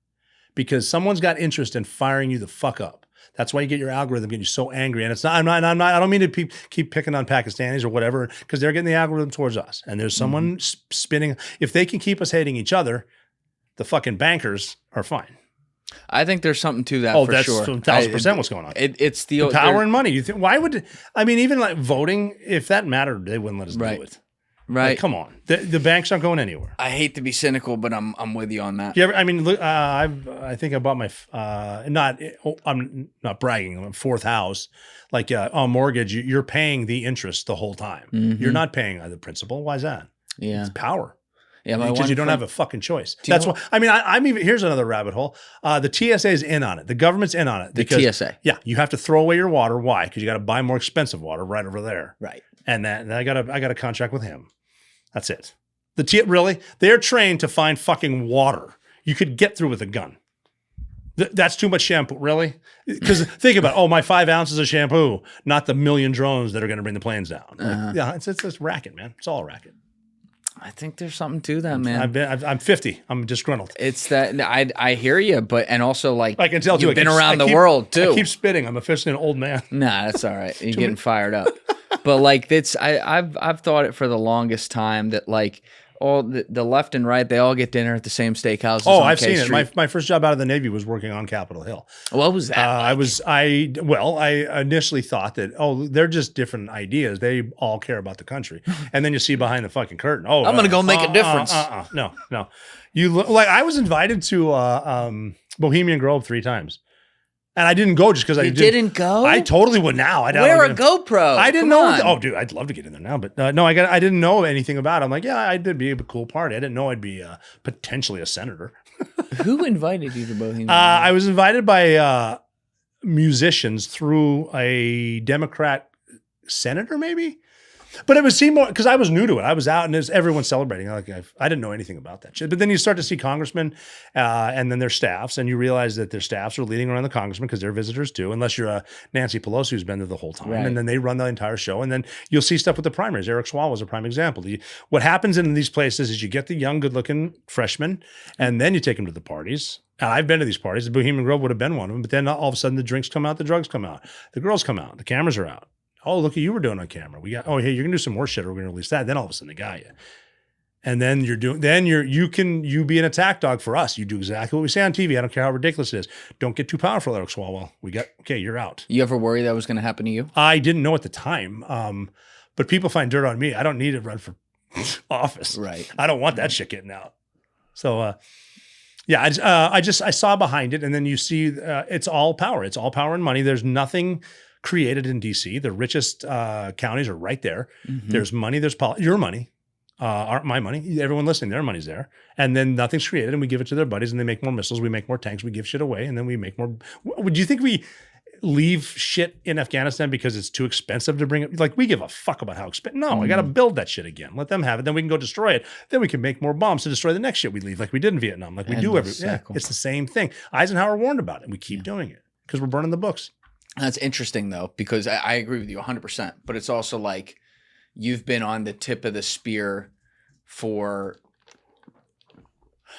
Because someone's got interest in firing you the fuck up. That's why you get your algorithm getting you so angry. And it's not, I don't mean to keep picking on Pakistanis or whatever, because they're getting the algorithm towards us. And there's someone spinning. If they can keep us hating each other, the fucking bankers are fine. I think there's something to that for sure. 1,000% what's going on. It's the power and money. You think, why would, I mean, even like voting, if that mattered, they wouldn't let us do it. Right. Like, come on. The banks aren't going anywhere. I hate to be cynical, but I'm with you on that. I think I bought my, I'm not bragging, I'm fourth house. Like on mortgage, you're paying the interest the whole time. You're not paying the principal. Why is that? Yeah. It's power. Yeah, because you don't have a fucking choice. That's why. I mean, I'm even. Here's another rabbit hole. The TSA is in on it. The government's in on it. The TSA. Yeah, you have to throw away your water. Why? Because you got to buy more expensive water right over there. Right. And I got a contract with him. That's it. Really? They're trained to find fucking water. You could get through with a gun. That's too much shampoo, really? Because think about it. My 5 ounces of shampoo, not the million drones that are going to bring the planes down. It's racket, man. It's all a racket. I think there's something to that, man. I'm 50. I'm disgruntled. It's that I hear you, and also like I can tell you've been around the world too. I keep spitting. I'm officially an old man. Nah, that's all right. You're getting fired up. But like I've thought it for the longest time that like all the left and right, they all get dinner at the same steakhouses. I've seen it. My first job out of the Navy was working on Capitol Hill. What was that? I initially thought that, they're just different ideas. They all care about the country. And then you see behind the fucking curtain. I'm going to go make a difference. No. You look like I was invited to Bohemian Grove 3 times. And I didn't go just because I didn't go. I totally would now. Wear a GoPro. I didn't Come know. on. Oh, dude, I'd love to get in there now, but no, I didn't know anything about it. I'm like, yeah, I did be a cool party. I didn't know I'd be potentially a senator. Who invited you to Bohemian? I was invited by musicians through a Democrat senator, maybe. But it would seem more because I was new to it. I was out and everyone's celebrating. I didn't know anything about that shit. But then you start to see congressmen and then their staffs, and you realize that their staffs are leading around the congressmen because they're visitors too, unless you're a Nancy Pelosi who's been there the whole time. Right. And then they run the entire show. And then you'll see stuff with the primaries. Eric Swalwell was a prime example. What happens in these places is you get the young, good-looking freshmen, and then you take them to the parties. And I've been to these parties. The Bohemian Grove would have been one of them. But then all of a sudden the drinks come out, the drugs come out, the girls come out, the cameras are out. Oh, look at you were doing on camera. Hey, you're gonna do some more shit, or we're gonna release that. Then all of a sudden they got you. And then you be an attack dog for us. You do exactly what we say on TV. I don't care how ridiculous it is. Don't get too powerful, Eric Swalwell. You're out. You ever worry that was gonna happen to you? I didn't know at the time. But people find dirt on me. I don't need to run for office. Right. I don't want that shit getting out. So yeah, I saw behind it, and then you see it's all power. It's all power and money. There's nothing created in DC. The richest counties are right there. Mm-hmm. There's money. There's your money, my money. Everyone listening, their money's there. And then nothing's created, and we give it to their buddies, and they make more missiles. We make more tanks. We give shit away, and then we make more. Do you think we leave shit in Afghanistan because it's too expensive to bring it? Like, we give a fuck about how expensive. No, I got to build that shit again. Let them have it. Then we can go destroy it. Then we can make more bombs to destroy the next shit we leave, like we did in Vietnam, like we do every. Yeah, it's the same thing. Eisenhower warned about it, and we keep doing it because we're burning the books. That's interesting, though, because I agree with you 100%. But it's also like you've been on the tip of the spear for,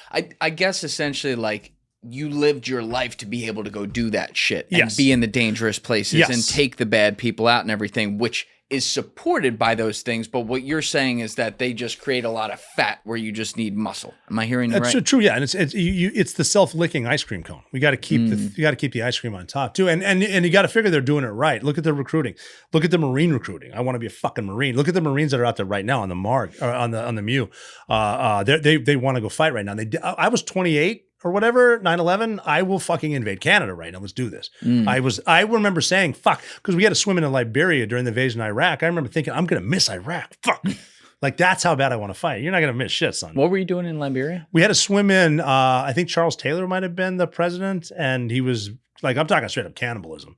I guess, essentially, like you lived your life to be able to go do that shit and be in the dangerous places and take the bad people out and everything, which is supported by those things. But what you're saying is that they just create a lot of fat where you just need muscle. Am I hearing you right? That's true. Yeah, and it's the self-licking ice cream cone. We got to keep the ice cream on top too, and you got to figure they're doing it right. Look at their recruiting. Look at the Marine recruiting. I want to be a fucking Marine. Look at the Marines that are out there right now on the Marg or on the Mew. They want to go fight right now. I was 28. Or whatever, 9/11, I will fucking invade Canada right now. Let's do this. I remember saying, fuck, because we had to swim into Liberia during the invasion of Iraq. I remember thinking, I'm going to miss Iraq. Fuck. Like, that's how bad I want to fight. You're not going to miss shit, son. What were you doing in Liberia? We had to swim in, I think Charles Taylor might have been the president, and he was, like, I'm talking straight up cannibalism.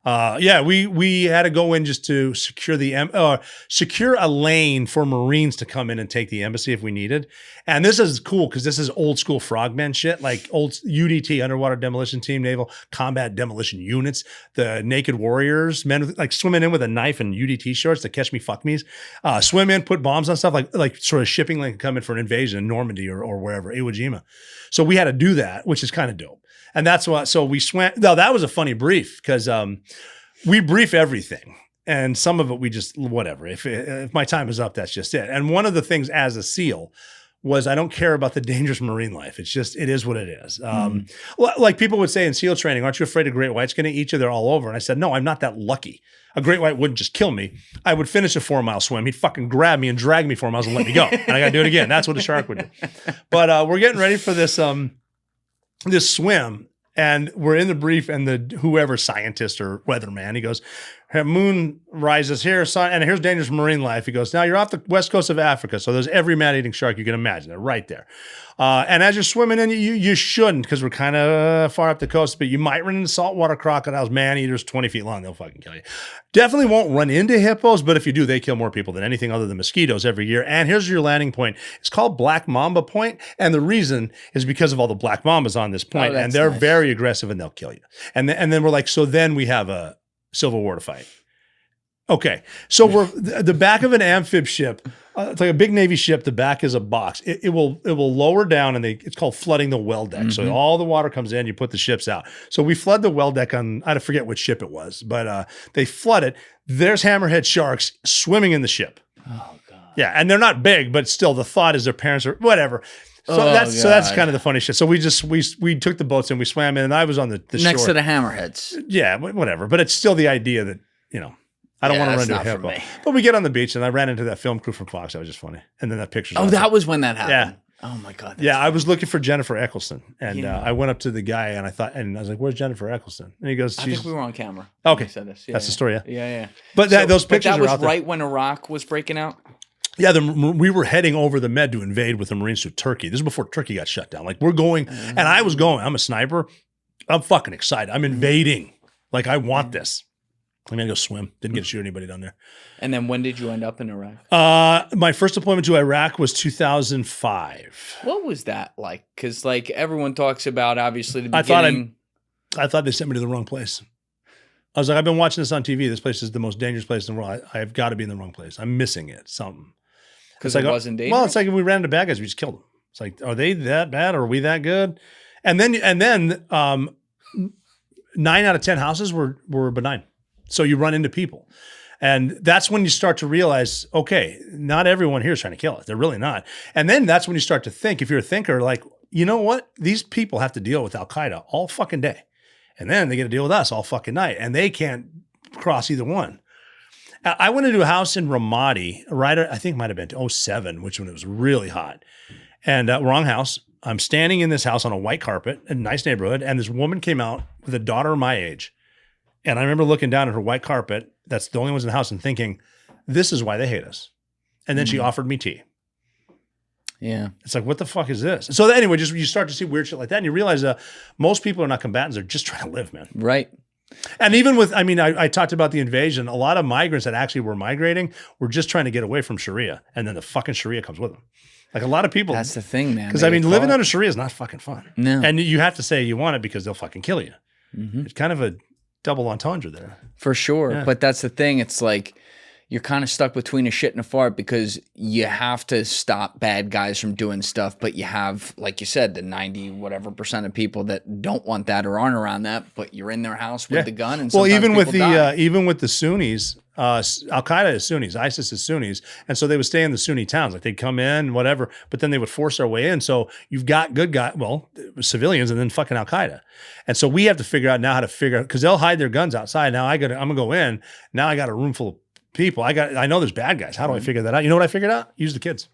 We had to go in just to secure a lane for Marines to come in and take the embassy if we needed. And this is cool because this is old school frogmen shit, like old UDT, Underwater Demolition Team, Naval Combat Demolition Units, the Naked Warriors, men with, like swimming in with a knife and UDT shorts, the catch me, fuck me's, swim in, put bombs on stuff, like sort of shipping lane come in for an invasion in Normandy or wherever, Iwo Jima. So we had to do that, which is kind of dope. And that's why, so we swam. No, that was a funny brief because we brief everything. And some of it we just, whatever. If my time is up, that's just it. And one of the things as a SEAL was I don't care about the dangerous Marine life. It's just, it is what it is. Like people would say in SEAL training, aren't you afraid a great white's going to eat you? They're all over. And I said, no, I'm not that lucky. A great white wouldn't just kill me. I would finish a 4-mile swim. He'd fucking grab me and drag me 4 miles and let me go. And I got to do it again. That's what a shark would do. But we're getting ready for this swim. And we're in the brief, and the whoever scientist or weatherman, he goes, moon rises here, sun, and here's dangerous marine life. He goes, now you're off the west coast of Africa, so there's every man-eating shark you can imagine. They're right there. And as you're swimming in, you shouldn't, because we're kind of far up the coast, but you might run into saltwater crocodiles, man-eaters, 20 feet long. They'll fucking kill you. Definitely won't run into hippos, but if you do, they kill more people than anything other than mosquitoes every year. And here's your landing point. It's called Black Mamba Point, and the reason is because of all the black mambas on this point, and they're very aggressive, and they'll kill you. And then we're like, so then we have a Civil War to fight. Okay, so we're the back of an amphib ship. It's like a big Navy ship. The back is a box. It will lower down, and it's called flooding the well deck. Mm-hmm. So all the water comes in. You put the ships out. So we flood the well deck on. I forget which ship it was, but they flood it. There's hammerhead sharks swimming in the ship. Oh god. Yeah, and they're not big, but still, the thought is their parents are whatever. So that's kind of the funny shit. So we took the boats and we swam in, and I was on the next shore. To the hammerheads. Yeah, whatever. But it's still the idea that I don't want to run into a hippo. But we get on the beach, and I ran into that film crew from Fox. That was just funny. And then that picture. Oh, that was when that happened. Oh my God. Yeah, I was looking for Jennifer Eccleston, and I went up to the guy, and I was like, "Where's Jennifer Eccleston?" And he goes, I think we were on camera. Okay. When you said this. That's the story, yeah. Yeah. But those pictures that was are out there. right when Iraq was breaking out? Yeah, we were heading over the Med to invade with the Marines to Turkey. This is before Turkey got shut down. Like, we're going, and I was going. I'm a sniper. I'm fucking excited. I'm invading. Like, I want this. I'm going to go swim. Didn't get to shoot anybody down there. And then when did you end up in Iraq? My first deployment to Iraq was 2005. What was that like? Because like everyone talks about, obviously, the beginning. I thought they sent me to the wrong place. I was like, I've been watching this on TV. This place is the most dangerous place in the world. I've got to be in the wrong place. I'm missing it. Something. Because it wasn't dangerous? Well, it's like if we ran into bad guys, we just killed them. It's like, are they that bad? Or are we that good? And then 9 out of 10 houses were benign. So you run into people. And that's when you start to realize, okay, not everyone here is trying to kill us. They're really not. And then that's when you start to think, if you're a thinker, like, you know what? These people have to deal with Al-Qaeda all fucking day. And then they get to deal with us all fucking night. And they can't cross either one. I went into a house in Ramadi, I think it might have been 2007, which when it was really hot. And wrong house. I'm standing in this house on a white carpet, a nice neighborhood. And this woman came out with a daughter my age. And I remember looking down at her white carpet. That's the only ones in the house and thinking, this is why they hate us. And then she offered me tea. Yeah. It's like, what the fuck is this? So anyway, just you start to see weird shit like that. And you realize most people are not combatants. They're just trying to live, man. Right. And even with, I talked about the invasion. A lot of migrants that actually were migrating were just trying to get away from Sharia. And then the fucking Sharia comes with them. Like a lot of people. That's the thing, man. Because living under Sharia is not fucking fun. No. And you have to say you want it because they'll fucking kill you. Mm-hmm. It's kind of a double entendre there. For sure. Yeah. But that's the thing. It's like you're kind of stuck between a shit and a fart because you have to stop bad guys from doing stuff. But you have, like you said, the 90 whatever % of people that don't want that or aren't around that, but you're in their house with the gun. And even with die. even with the Sunnis, Al-Qaeda is Sunnis, ISIS is Sunnis. And so they would stay in the Sunni towns. Like they'd come in, whatever, but then they would force their way in. So you've got good guys, civilians and then fucking Al-Qaeda. And so we have to figure out now how to figure out, because they'll hide their guns outside. Now I'm going to go in. Now I got a room full of people. I know there's bad guys. How do I figure that out? You know what I figured out? Use the kids.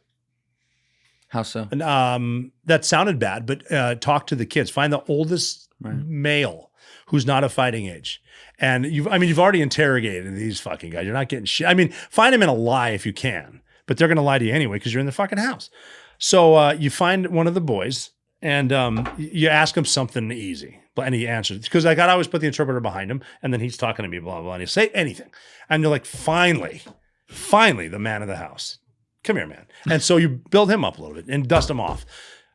How so? And that sounded bad, but talk to the kids. Find the oldest male who's not of fighting age. And you've already interrogated these fucking guys. You're not getting shit. Find them in a lie if you can, but they're going to lie to you anyway because you're in the fucking house. So you find one of the boys and you ask him something easy. And he answers because I always put the interpreter behind him, and then he's talking to me, blah, blah, and he'll say anything. And you're like, finally, the man of the house. Come here, man. And so you build him up a little bit and dust him off.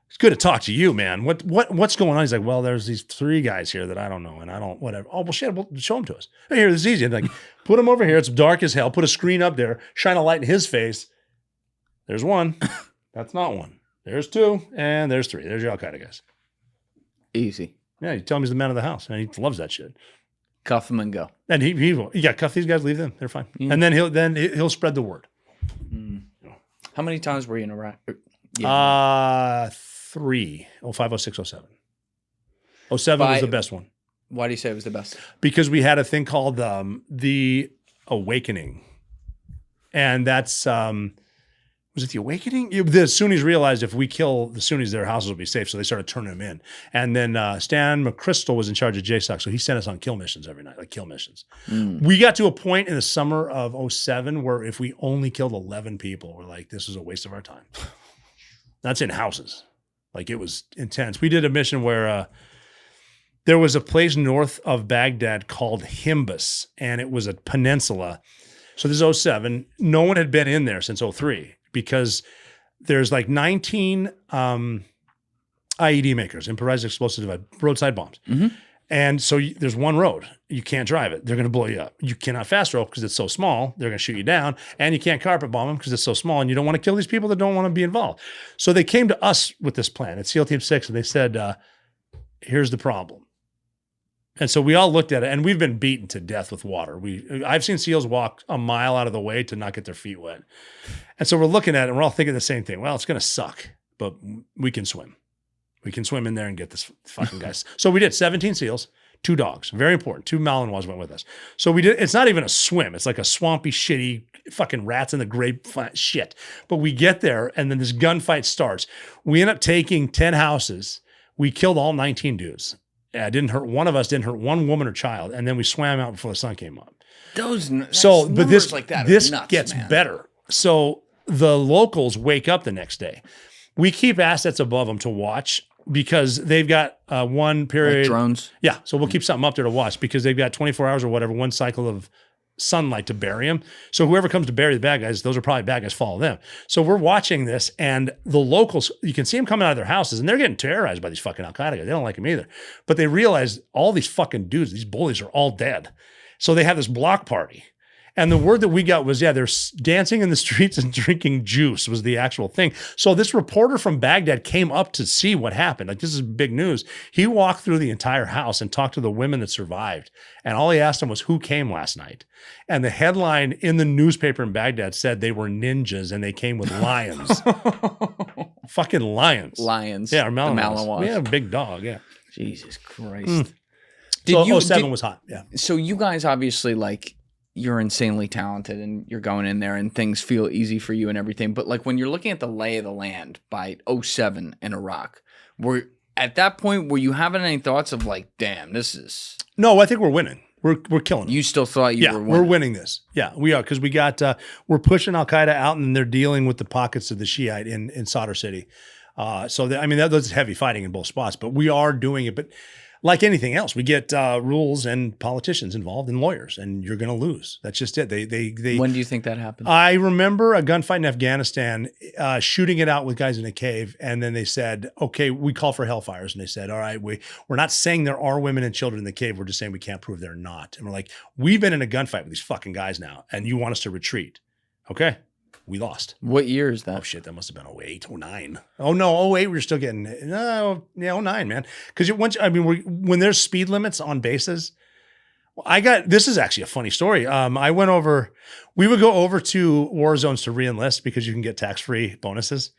It's good to talk to you, man. What's going on? He's like, well, there's these 3 guys here that I don't know, and I don't, whatever. Oh, well, shit, well, show them to us. Hey, here, this is easy. And like, put him over here. It's dark as hell. Put a screen up there. Shine a light in his face. There's 1. That's not 1. There's 2, and there's 3. There's your Al-Qaeda guys. Easy. Yeah, you tell him he's the man of the house, and he loves that shit. Cuff him and go. And cuff these guys, leave them. They're fine. Yeah. And then he'll spread the word. How many times were you in Iraq? 3. 05, 06, 07. 07 was the best one. Why do you say it was the best? Because we had a thing called the Awakening. And that's was it the Awakening? The Sunnis realized if we kill the Sunnis, their houses will be safe. So they started turning them in. And then Stan McChrystal was in charge of JSOC. So he sent us on kill missions every night, like kill missions. We got to a point in the summer of 07 where if we only killed 11 people, we're like, this is a waste of our time. That's in houses. Like it was intense. We did a mission where there was a place north of Baghdad called Himbus, and it was a peninsula. So this is 07. No one had been in there since 03. Because there's like 19 IED makers, improvised explosive device, roadside bombs. Mm-hmm. And so there's one road. You can't drive it. They're going to blow you up. You cannot fast rope because it's so small. They're going to shoot you down. And you can't carpet bomb them because it's so small. And you don't want to kill these people that don't want to be involved. So they came to us with this plan at SEAL Team 6, and they said, here's the problem. And so we all looked at it, and we've been beaten to death with water. I've seen SEALs walk a mile out of the way to not get their feet wet. And so we're looking at it, and we're all thinking the same thing. Well, it's going to suck, but we can swim. We can swim in there and get this fucking guys. So we did 17 SEALs, 2 dogs, very important. 2 Malinois went with us. So we did. It's not even a swim. It's like a swampy, shitty fucking rats in the grape shit. But we get there, and then this gunfight starts. We end up taking 10 houses. We killed all 19 dudes. Didn't hurt one of us. Didn't hurt one woman or child. And then we swam out before the sun came up. But this like that this nuts, gets man. better. So the locals wake up the next day. We keep assets above them to watch because they've got one period. Like drones? Yeah. So we'll keep something up there to watch because they've got 24 hours or whatever, one cycle of sunlight to bury them. So whoever comes to bury the bad guys, those are probably bad guys, follow them. So we're watching this, and the locals, you can see them coming out of their houses, and they're getting terrorized by these fucking Al-Qaeda guys. They don't like them either. But they realize all these fucking dudes, these bullies are all dead. So they have this block party. And the word that we got was, they're dancing in the streets and drinking juice was the actual thing. So this reporter from Baghdad came up to see what happened. Like, this is big news. He walked through the entire house and talked to the women that survived. And all he asked them was, who came last night? And the headline in the newspaper in Baghdad said they were ninjas and they came with lions. Fucking lions. Lions. Yeah, or Malinois. Malinois. We had a big dog, yeah. Jesus Christ. So 07 was hot, yeah. So you guys obviously, like, you're insanely talented and you're going in there and things feel easy for you and everything. But like when you're looking at the lay of the land by 07 in Iraq, at that point, were you having any thoughts of like, damn, this is... No, I think we're winning. We're killing them. You still thought you were winning? We're winning this. Yeah, we are, because we got, we're pushing Al-Qaeda out and they're dealing with the pockets of the Shiite in Sadr City. That's heavy fighting in both spots, but we are doing it. But like anything else, we get rules and politicians involved and lawyers, and you're going to lose. That's just it. They. When do you think that happened? I remember a gunfight in Afghanistan, shooting it out with guys in a cave, and then they said, "Okay, we call for hellfires," and they said, "All right, we're not saying there are women and children in the cave. We're just saying we can't prove they're not." And we're like, "We've been in a gunfight with these fucking guys now, and you want us to retreat?" Okay. We lost. What year is that? Oh, shit. That must have been 08, 09. Oh, no. 08, we were still getting, 09, man. Because when there's speed limits on bases, this is actually a funny story. We would go over to war zones to re-enlist because you can get tax-free bonuses.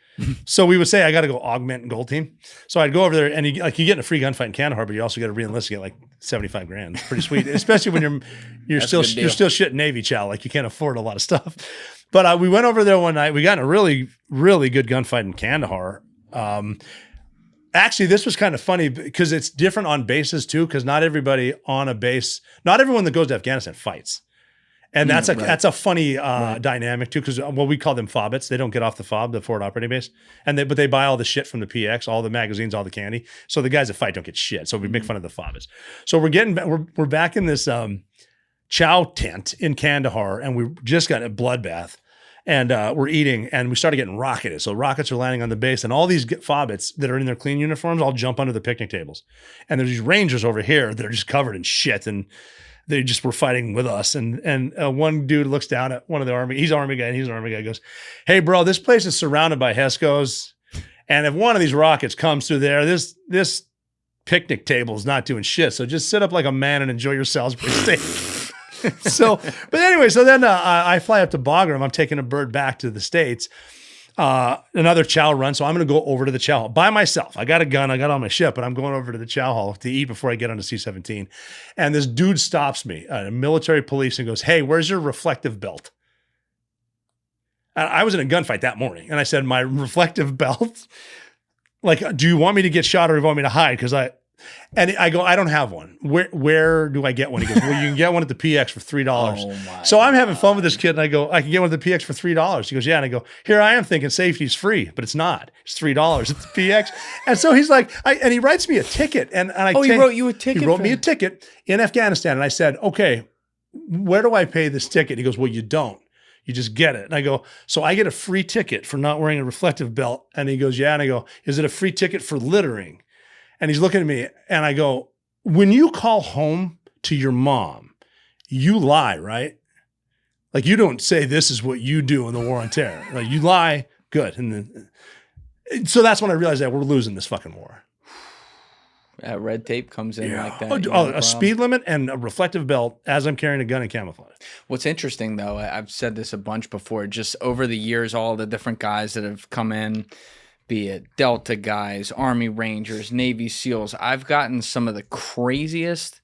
So we would say, I got to go augment and gold team. So I'd go over there and you get in a free gunfight in Kandahar, but you also got to re-enlist to get like 75 grand. It's pretty sweet, especially when you're still shit Navy chow. Like you can't afford a lot of stuff. But we went over there one night. We got in a really, really good gunfight in Kandahar. Actually, this was kind of funny because it's different on bases too, because not everybody on a base, not everyone that goes to Afghanistan fights. And that's a funny dynamic too, because we call them FOBits. They don't get off the FOB, the forward operating base, but they buy all the shit from the PX, all the magazines, all the candy. So the guys that fight don't get shit. So we make fun of the FOBits. So we're back in this chow tent in Kandahar, and we just got a bloodbath, and we're eating, and we started getting rocketed. So rockets are landing on the base, and all these FOBits that are in their clean uniforms all jump under the picnic tables, and there's these Rangers over here that are just covered in shit, and they just were fighting with us. And one dude looks down at one of the Army. He's an Army guy, and he's an Army guy. Goes, "Hey, bro, this place is surrounded by HESCOs. And if one of these rockets comes through there, this picnic table is not doing shit. So just sit up like a man and enjoy your Salisbury steak." But anyway, so then I fly up to Bagram. I'm taking a bird back to the States. Another chow run. So I'm going to go over to the chow hall by myself. I got a gun. I got on my ship, but I'm going over to the chow hall to eat before I get on the C-17. And this dude stops me, a military police, and goes, "Hey, where's your reflective belt?" And I was in a gunfight that morning. And I said, "My reflective belt? Like, do you want me to get shot or do you want me to hide?" And I go, "I don't have one. Where do I get one?" He goes, "Well, you can get one at the PX for $3. So I'm having fun with this kid, and I go, "I can get one at the PX for $3. He goes, "Yeah." And I go, "Here I am thinking safety's free, but it's not. It's $3 at the PX." And so he's like, and he writes me a ticket. And he wrote you a ticket? He wrote me a ticket in Afghanistan. And I said, "Okay, where do I pay this ticket?" He goes, "Well, you don't. You just get it." And I go, "So I get a free ticket for not wearing a reflective belt?" And he goes, "Yeah." And I go, "Is it a free ticket for littering?" And he's looking at me, and I go, "When you call home to your mom, you lie, right? Like, you don't say this is what you do in the war on terror. Like, you lie, good." And so that's when I realized that we're losing this fucking war. That red tape comes in like that. A speed limit and a reflective belt as I'm carrying a gun and camouflage. What's interesting, though, I've said this a bunch before, just over the years, all the different guys that have come in, be it Delta guys, Army Rangers, Navy SEALs, I've gotten some of the craziest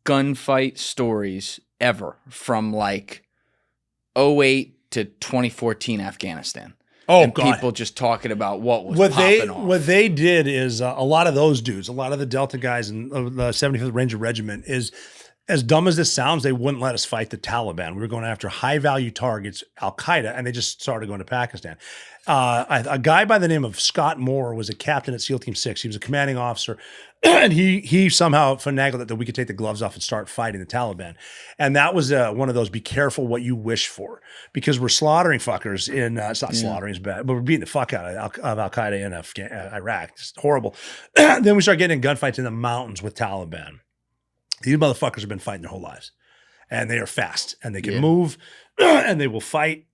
gunfight stories ever from like '08 to 2014 Afghanistan. Oh, and God. people just talking about what popping off. What they did is a lot of those dudes, a lot of the Delta guys in the 75th Ranger Regiment is, as dumb as this sounds, they wouldn't let us fight the Taliban. We were going after high-value targets, Al-Qaeda, and they just started going to Pakistan. A guy by the name of Scott Moore was a captain at SEAL Team 6. He was a commanding officer, and he somehow finagled it that we could take the gloves off and start fighting the Taliban. And that was one of those, be careful what you wish for, because we're slaughtering fuckers in, it's not slaughtering, it's bad, but we're beating the fuck out of Al-Qaeda in Iraq. It's horrible. Then we start getting in gunfights in the mountains with Taliban. These motherfuckers have been fighting their whole lives, and they are fast, and they can move, and they will fight.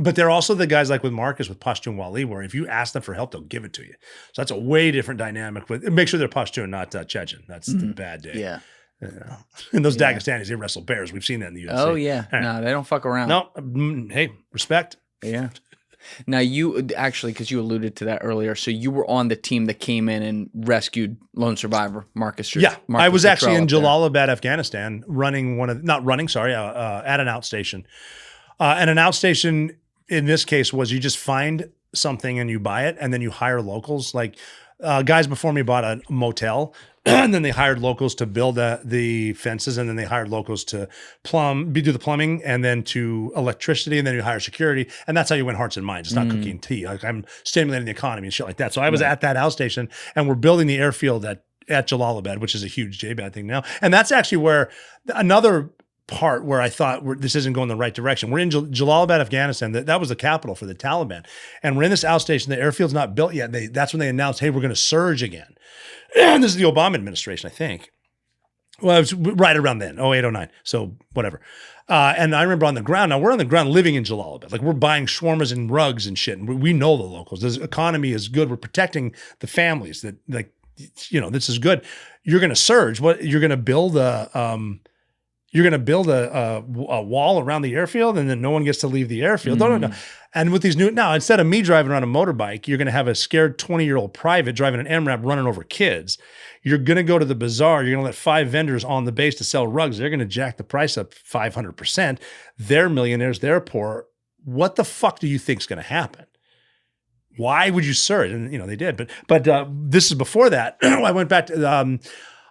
But they're also the guys like with Marcus, with Pashtun Wali, where if you ask them for help, they'll give it to you. So that's a way different dynamic. Make sure they're Pashtun, not Chechen. That's the bad day. Yeah. And those Dagestanis, they wrestle bears. We've seen that in the UFC. Oh, yeah. Right. No, they don't fuck around. No. Hey, respect. Yeah. Now, you actually, because you alluded to that earlier, so you were on the team that came in and rescued lone survivor Marcus. I was actually in Jalalabad, Afghanistan, at an outstation. And an outstation in this case was you just find something and you buy it, and then you hire locals. Like guys before me bought a motel, and then they hired locals to build the fences, and then they hired locals to do the plumbing, and then to electricity, and then you hire security, and that's how you win hearts and minds. It's not cooking tea. Like, I'm stimulating the economy and shit like that. So I was at that outstation, and we're building the airfield at Jalalabad, which is a huge JBAD thing now, and that's actually where another part where I thought this isn't going the right direction. We're in Jalalabad, Afghanistan. That was the capital for the Taliban, and we're in this outstation. The airfield's not built yet. That's when they announced, "Hey, we're going to surge again." And this is the Obama administration, I think. Well, it was right around then, 08, 09. So whatever. And I remember on the ground. Now we're on the ground living in Jalalabad. Like, we're buying shawarmas and rugs and shit. And we know the locals. The economy is good. We're protecting the families. That, like, this is good. You're going to surge. You're going to build a wall around the airfield, and then no one gets to leave the airfield. No. And with these now, instead of me driving around a motorbike, you're going to have a scared 20-year-old private driving an MRAP running over kids. You're going to go to the bazaar. You're going to let 5 vendors on the base to sell rugs. They're going to jack the price up 500%. They're millionaires. They're poor. What the fuck do you think is going to happen? Why would you surge? And they did. But this is before that. I went back to.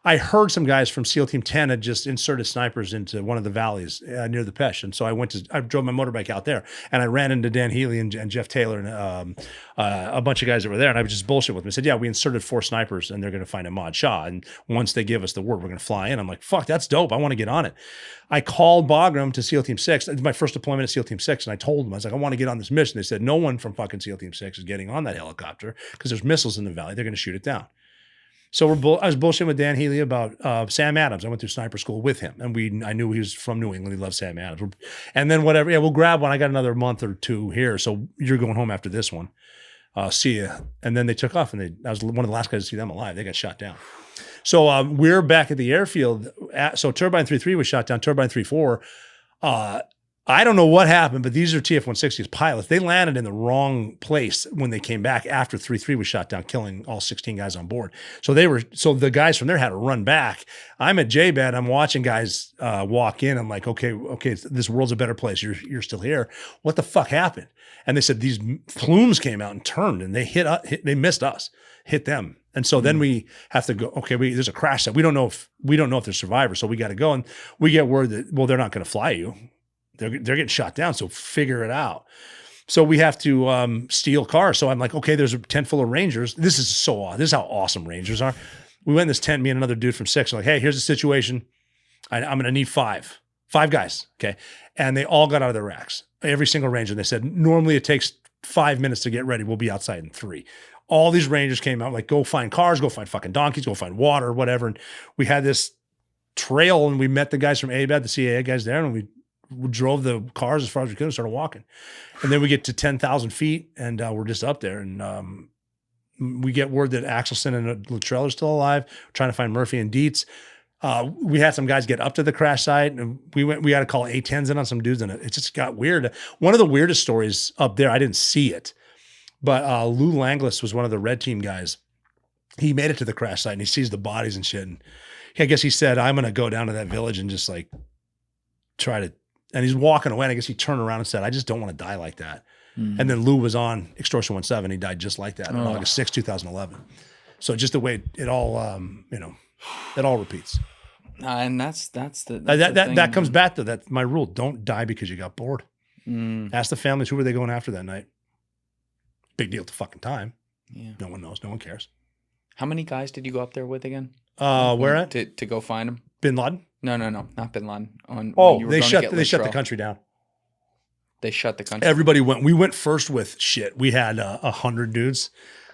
I heard some guys from SEAL Team 10 had just inserted snipers into one of the valleys near the Pesh. And so I drove my motorbike out there, and I ran into Dan Healy and Jeff Taylor and a bunch of guys that were there. And I was just bullshit with them. I said, yeah, we inserted 4 snipers, and they're going to find Ahmad Shah. And once they give us the word, we're going to fly in. I'm like, fuck, that's dope. I want to get on it. I called Bagram to SEAL Team 6. It's my first deployment at SEAL Team 6. And I told them, I was like, I want to get on this mission. They said, no one from fucking SEAL Team 6 is getting on that helicopter because there's missiles in the valley. They're going to shoot it down. So I was bullshitting with Dan Healy about Sam Adams. I went through sniper school with him, and I knew he was from New England. He loved Sam Adams. And then whatever, we'll grab one. I got another month or 2 here, so you're going home after this one. See ya. And then they took off, and I was one of the last guys to see them alive. They got shot down. So we're back at the airfield. So Turbine 3-3 was shot down. Turbine 3-4. I don't know what happened, but these are TF-160s pilots. They landed in the wrong place when they came back after 3-3 was shot down, killing all 16 guys on board. So the guys from there had to run back. I'm at JBAD. I'm watching guys walk in. I'm like, okay, this world's a better place. You're still here. What the fuck happened? And they said these plumes came out and turned, and they missed us, hit them. And so then we have to go, okay, there's a crash site. We don't know if there's survivors. So we got to go, and we get word that, well, they're not going to fly you. They're getting shot down, so figure it out. So we have to steal cars. So I'm like, okay, there's a tent full of Rangers. This is so awesome. This is how awesome Rangers are. We went in this tent, me and another dude from 6. Like, hey, here's the situation. I'm going to need 5 guys, okay? And they all got out of their racks, every single Ranger. They said, normally it takes 5 minutes to get ready. We'll be outside in 3. All these Rangers came out, like, go find cars, go find fucking donkeys, go find water, whatever. And we had this trail, and we met the guys from ABAD, the CAA guys there, and we drove the cars as far as we could and started walking. And then we get to 10,000 feet, and we're just up there. And we get word that Axelson and Luttrell are still alive. We're trying to find Murphy and Dietz. We had some guys get up to the crash site, and we had to call A-10s in on some dudes, and it just got weird. One of the weirdest stories up there, I didn't see it, but Lou Langlis was one of the red team guys. He made it to the crash site, and he sees the bodies and shit, and I guess he said, I'm going to go down to that village and just like try to, and he's walking away. And I guess he turned around and said, I just don't want to die like that. And then Lou was on Extortion 17. He died just like that on August 6, 2011. So just the way it all, it all repeats. And that's the that comes back to that. My rule: don't die because you got bored. Ask the families who were they going after that night. Big deal at the fucking time. Yeah. No one knows. No one cares. How many guys did you go up there with again? Where at? To go find him? Bin Laden? No, not Bin Laden. They shut the country down. They shut the country. Everybody went. We went first with shit. We had 100 dudes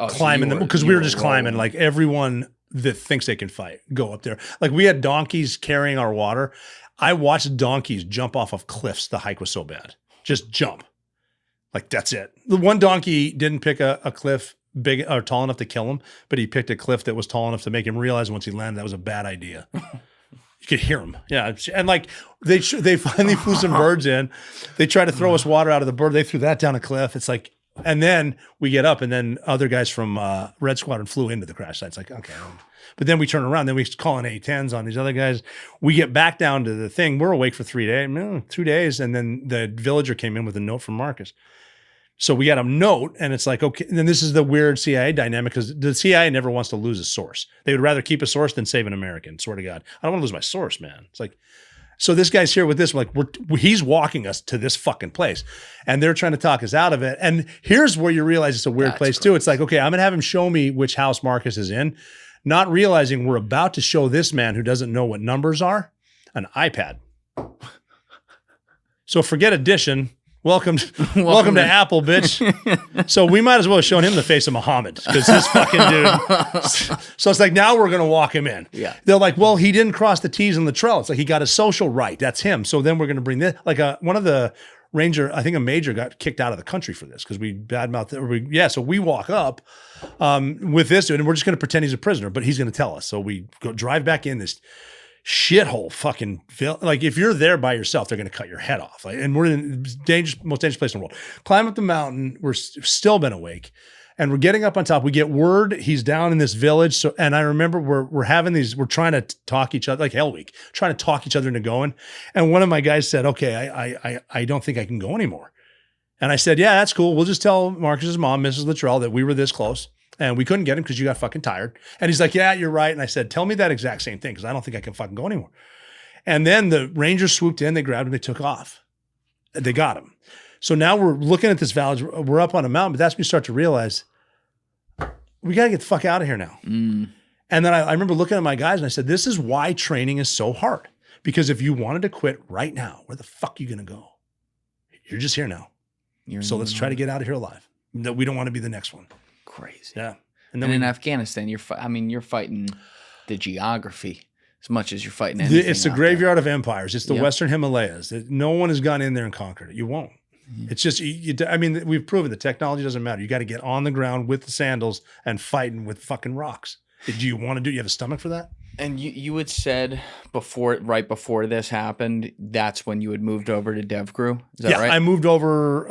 climbing them because we were just climbing. Like everyone that thinks they can fight, go up there. Like we had donkeys carrying our water. I watched donkeys jump off of cliffs. The hike was so bad. Just jump. Like that's it. The one donkey didn't pick a cliff big or tall enough to kill him, but he picked a cliff that was tall enough to make him realize once he landed that was a bad idea. You could hear him. Yeah. And like they finally flew some birds in. They tried to throw us water out of the bird. They threw that down a cliff. It's like, and then we get up and then other guys from Red Squadron flew into the crash site. It's like, okay. But then we turn around. Then we call in A-10s on these other guys. We get back down to the thing. We're awake for 3 days, 2 days. And then the villager came in with a note from Marcus. So we got a note and it's like, okay. And then this is the weird CIA dynamic because the CIA never wants to lose a source. They would rather keep a source than save an American. Swear to God. I don't want to lose my source, man. It's like, so this guy's here with this, he's walking us to this fucking place and they're trying to talk us out of it. And here's where you realize it's a weird place too. It's like, okay, I'm going to have him show me which house Marcus is in, not realizing we're about to show this man who doesn't know what numbers are, an iPad. So forget addition. Welcome to Apple, bitch. So we might as well have shown him the face of Muhammad because this fucking dude. So it's like, now we're going to walk him in. Yeah. They're like, well, he didn't cross the T's and Luttrell. It's like he got a social right. That's him. So then we're going to bring this. Like one of the ranger, I think a major got kicked out of the country for this because we badmouthed it. So we walk up with this dude and we're just going to pretend he's a prisoner, but he's going to tell us. So we go drive back in this shithole fucking like if you're there by yourself, they're going to cut your head off. Like, and we're in the most dangerous place in the world. Climb up the mountain. We're still been awake and we're getting up on top. We get word he's down in this village. So, and I remember we're having these, we're trying to talk each other like Hell Week, trying to talk each other into going. And one of my guys said, okay, I don't think I can go anymore. And I said, yeah, that's cool. We'll just tell Marcus's mom, Mrs. Luttrell, that we were this close. And we couldn't get him because you got fucking tired. And he's like, yeah, you're right. And I said, tell me that exact same thing because I don't think I can fucking go anymore. And then the Rangers swooped in, they grabbed him, they took off. They got him. So now we're looking at this village. We're up on a mountain, but that's when we start to realize we got to get the fuck out of here now. And then I remember looking at my guys and I said, this is why training is so hard. Because if you wanted to quit right now, where the fuck are you going to go? You're just here now. So let's try to get out of here alive. We don't want to be the next one. Crazy. Yeah. And then in Afghanistan, you're fighting the geography as much as you're fighting anything. It's the graveyard of empires. It's the Western Himalayas. No one has gone in there and conquered it. You won't. It's just, we've proven the technology doesn't matter. You got to get on the ground with the sandals and fighting with fucking rocks. Do you want to do? You have a stomach for that? And you had said right before this happened, that's when you had moved over to Dev Crew. Is that right? I moved over.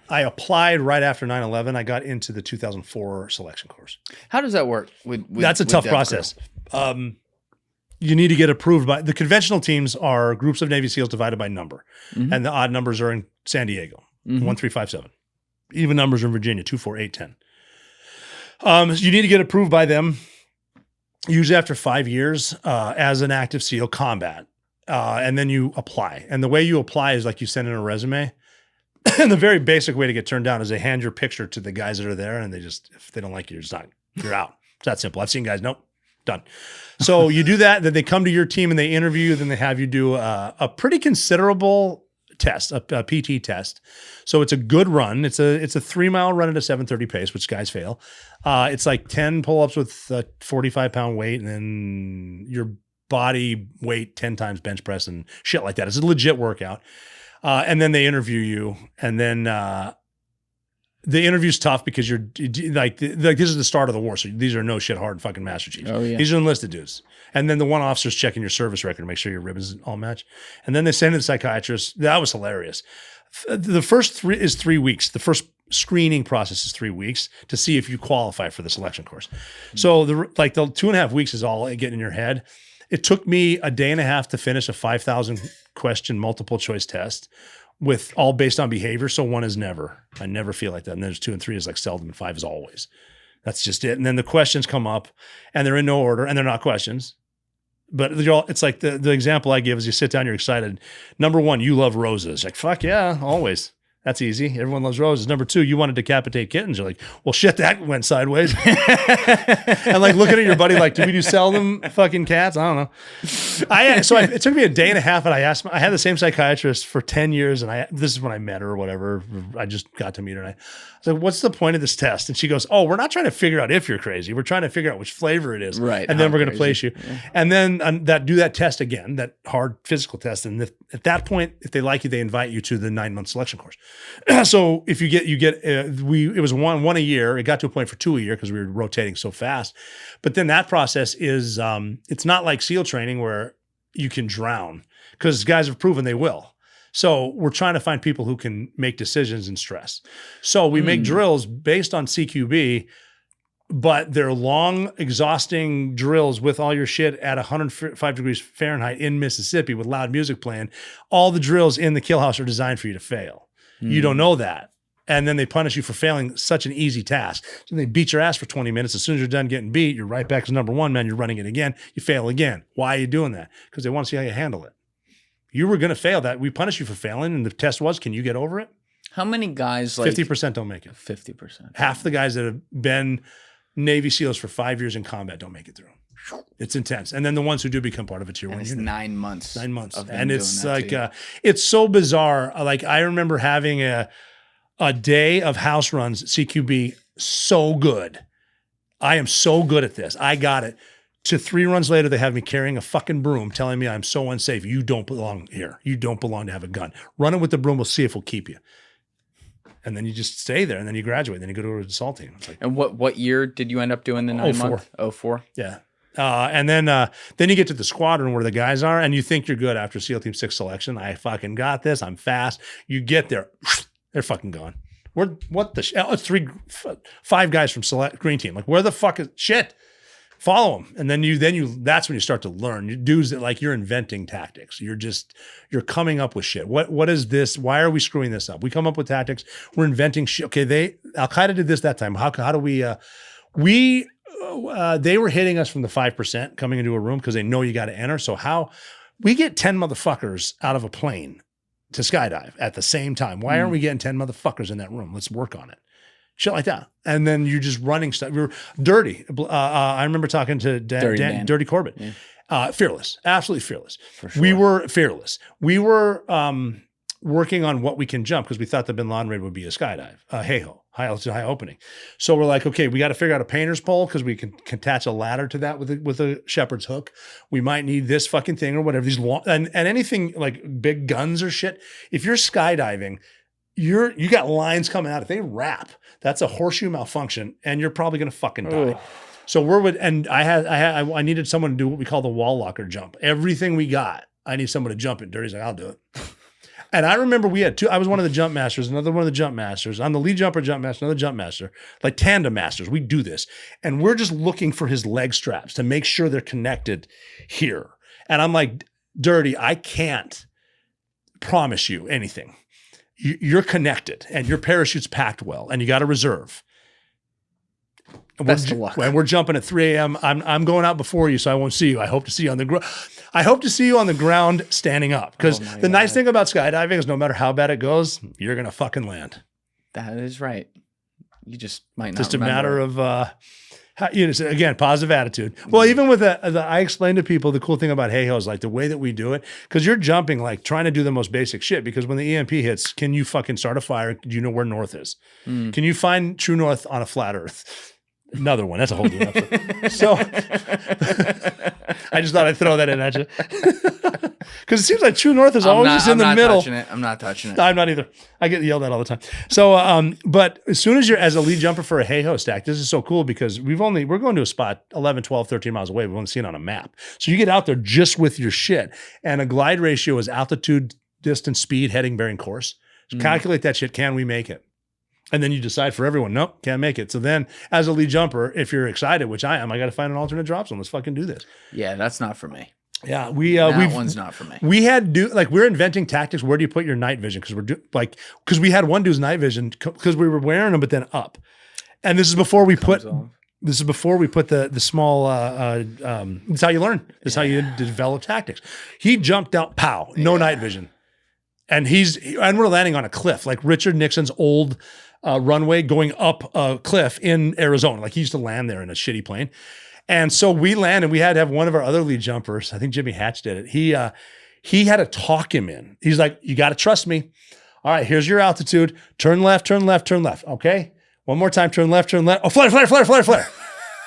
I applied right after 9/11. I got into the 2004 selection course. How does that work? That's a tough process. You need to get approved by the conventional teams are groups of Navy SEALs divided by number. And the odd numbers are in San Diego, 1357. Even numbers are in Virginia, 2, 4, 8, 10. You need to get approved by them, usually after 5 years as an active SEAL combat. And then you apply. And the way you apply is like you send in a resume. And the very basic way to get turned down is they hand your picture to the guys that are there. And if they don't like you, you're out. It's that simple. I've seen guys, nope, done. So you do that. Then they come to your team and they interview you. Then they have you do a pretty considerable test, a PT test. So it's a good run. It's a 3-mile run at a 7:30 pace, which guys fail. It's like 10 pull-ups with a 45-pound weight. And then your body weight 10 times bench press and shit like that. It's a legit workout. And then they interview you. And then the interview's tough because you're like this is the start of the war. So these are no shit hard fucking Master Chiefs. Oh, yeah. These are enlisted dudes. And then the one officer's checking your service record to make sure your ribbons all match. And then they send in the psychiatrist. That was hilarious. The first 3 weeks. The first screening process is 3 weeks to see if you qualify for the selection course. So the 2.5 weeks is all getting in your head. It took me a day and a half to finish a 5,000 question multiple choice test with all based on behavior. So 1 is never. I never feel like that. And there's 2 and 3 is like seldom and 5 is always. That's just it. And then the questions come up and they're in no order and they're not questions. But it's like the example I give is you sit down, you're excited. Number 1, you love roses. Like, fuck yeah, always. That's easy. Everyone loves roses. Number 2, you want to decapitate kittens. You're like, well, shit, that went sideways. And like looking at your buddy, like, do we sell them fucking cats? I don't know. It took me a day and a half, and I had the same psychiatrist for 10 years, and this is when I met her or whatever. I just got to meet her, and I was like, what's the point of this test? And she goes, oh, we're not trying to figure out if you're crazy. We're trying to figure out which flavor it is. Right. And then we're going to place you. Yeah. And then do that test again, that hard physical test. And at that point, if they like you, they invite you to the 9-month selection course. So if it was one a year. It got to a point for 2 a year because we were rotating so fast. But then that process is, it's not like SEAL training where you can drown because guys have proven they will. So we're trying to find people who can make decisions in stress. So we make drills based on CQB, but they're long, exhausting drills with all your shit at 105 degrees Fahrenheit in Mississippi with loud music playing. All the drills in the kill house are designed for you to fail. You don't know that. And then they punish you for failing such an easy task. So they beat your ass for 20 minutes. As soon as you're done getting beat, you're right back to number 1, man. You're running it again. You fail again. Why are you doing that? Because they want to see how you handle it. You were going to fail that. We punish you for failing. And the test was, can you get over it? How many guys 50% don't make it. 50%. Half the guys that have been Navy SEALs for 5 years in combat don't make it through. It's intense. And then the ones who do become part of a tier 1 unit. It's 9 months. 9 months. And it's like, it's so bizarre. Like I remember having a day of house runs at CQB so good. I am so good at this. I got it. To 3 runs later, they have me carrying a fucking broom telling me I'm so unsafe. You don't belong here. You don't belong to have a gun. Run it with the broom. We'll see if we'll keep you. And then you just stay there and then you graduate. Then you go to an assault team. It's like, and what year did you end up doing the 9 month? 04. Yeah. And then you get to the squadron where the guys are and you think you're good after SEAL Team 6 selection. I fucking got this. I'm fast. You get there. They're fucking gone. It's 5 guys from select green team. Like, where the fuck is shit? Follow them. And then that's when you start to learn. You dudes that like you're inventing tactics. You're coming up with shit. What is this? Why are we screwing this up? We come up with tactics. We're inventing shit. Okay, Al-Qaeda did this that time. How do we they were hitting us from the 5% coming into a room because they know you got to enter. So how we get 10 motherfuckers out of a plane to skydive at the same time. Why aren't we getting 10 motherfuckers in that room? Let's work on it. Shit like that. And then you're just running stuff. We were dirty. I remember talking to Dirty Corbett. Yeah. Fearless. Absolutely fearless. For sure. We were fearless. We were working on what we can jump because we thought the Bin Laden raid would be a skydive, high altitude, high opening. So we're like, okay, we got to figure out a painter's pole because we can attach a ladder to that with a shepherd's hook. We might need this fucking thing or whatever. These long and anything like big guns or shit. If you're skydiving, you got lines coming out. If they wrap, that's a horseshoe malfunction, and you're probably gonna fucking die. Ooh. So I needed someone to do what we call the wall locker jump. Everything we got, I need someone to jump it. Dirty's like, I'll do it. And I remember we had 2. I was one of the jump masters, another one of the jump masters. I'm the lead jumper, jump master, another jump master, like tandem masters. We do this, and we're just looking for his leg straps to make sure they're connected here. And I'm like, Dirty, I can't promise you anything. You're connected and your parachute's packed well and you got a reserve. Best of luck. When we're jumping at 3 a.m., I'm going out before you, so I won't see you. I hope to see you on the ground. I hope to see you on the ground standing up because the nice thing about skydiving is no matter how bad it goes, you're going to fucking land. That is right. You just might not Just remember. A matter of... again, positive attitude. Well, even with I explain to people the cool thing about Hey-Ho is like the way that we do it, because you're jumping, like trying to do the most basic shit. Because when the EMP hits, can you fucking start a fire? Do you know where north is? Can you find true north on a flat earth? Another one. That's a whole new episode. So I just thought I'd throw that in at you. Because it seems like true north is always just in the middle. I'm not touching it. No, I'm not either. I get yelled at all the time. So, but as soon as you're as a lead jumper for a Hey-Ho stack, this is so cool because we're going to a spot 11, 12, 13 miles away. We've only seen it on a map. So you get out there just with your shit. And a glide ratio is altitude, distance, speed, heading, bearing, course. So calculate that shit. Can we make it? And then you decide for everyone, nope, can't make it. So then as a lead jumper, if you're excited, which I am, I got to find an alternate drop zone. Let's fucking do this. Yeah, that's not for me. Yeah, That one's not for me. We had we're inventing tactics. Where do you put your night vision? Because we had one dude's night vision because we were wearing them, but then up. And this is before we put the small. It's how you learn. It's how you develop tactics. He jumped out, pow, no night vision, and we're landing on a cliff, like Richard Nixon's old runway going up a cliff in Arizona. Like he used to land there in a shitty plane. And so we landed. We had to have one of our other lead jumpers. I think Jimmy Hatch did it. He had to talk him in. He's like, you got to trust me. All right, here's your altitude. Turn left, turn left, turn left. Okay. One more time. Turn left, turn left. Oh, flare, flare, flare, flare, flare.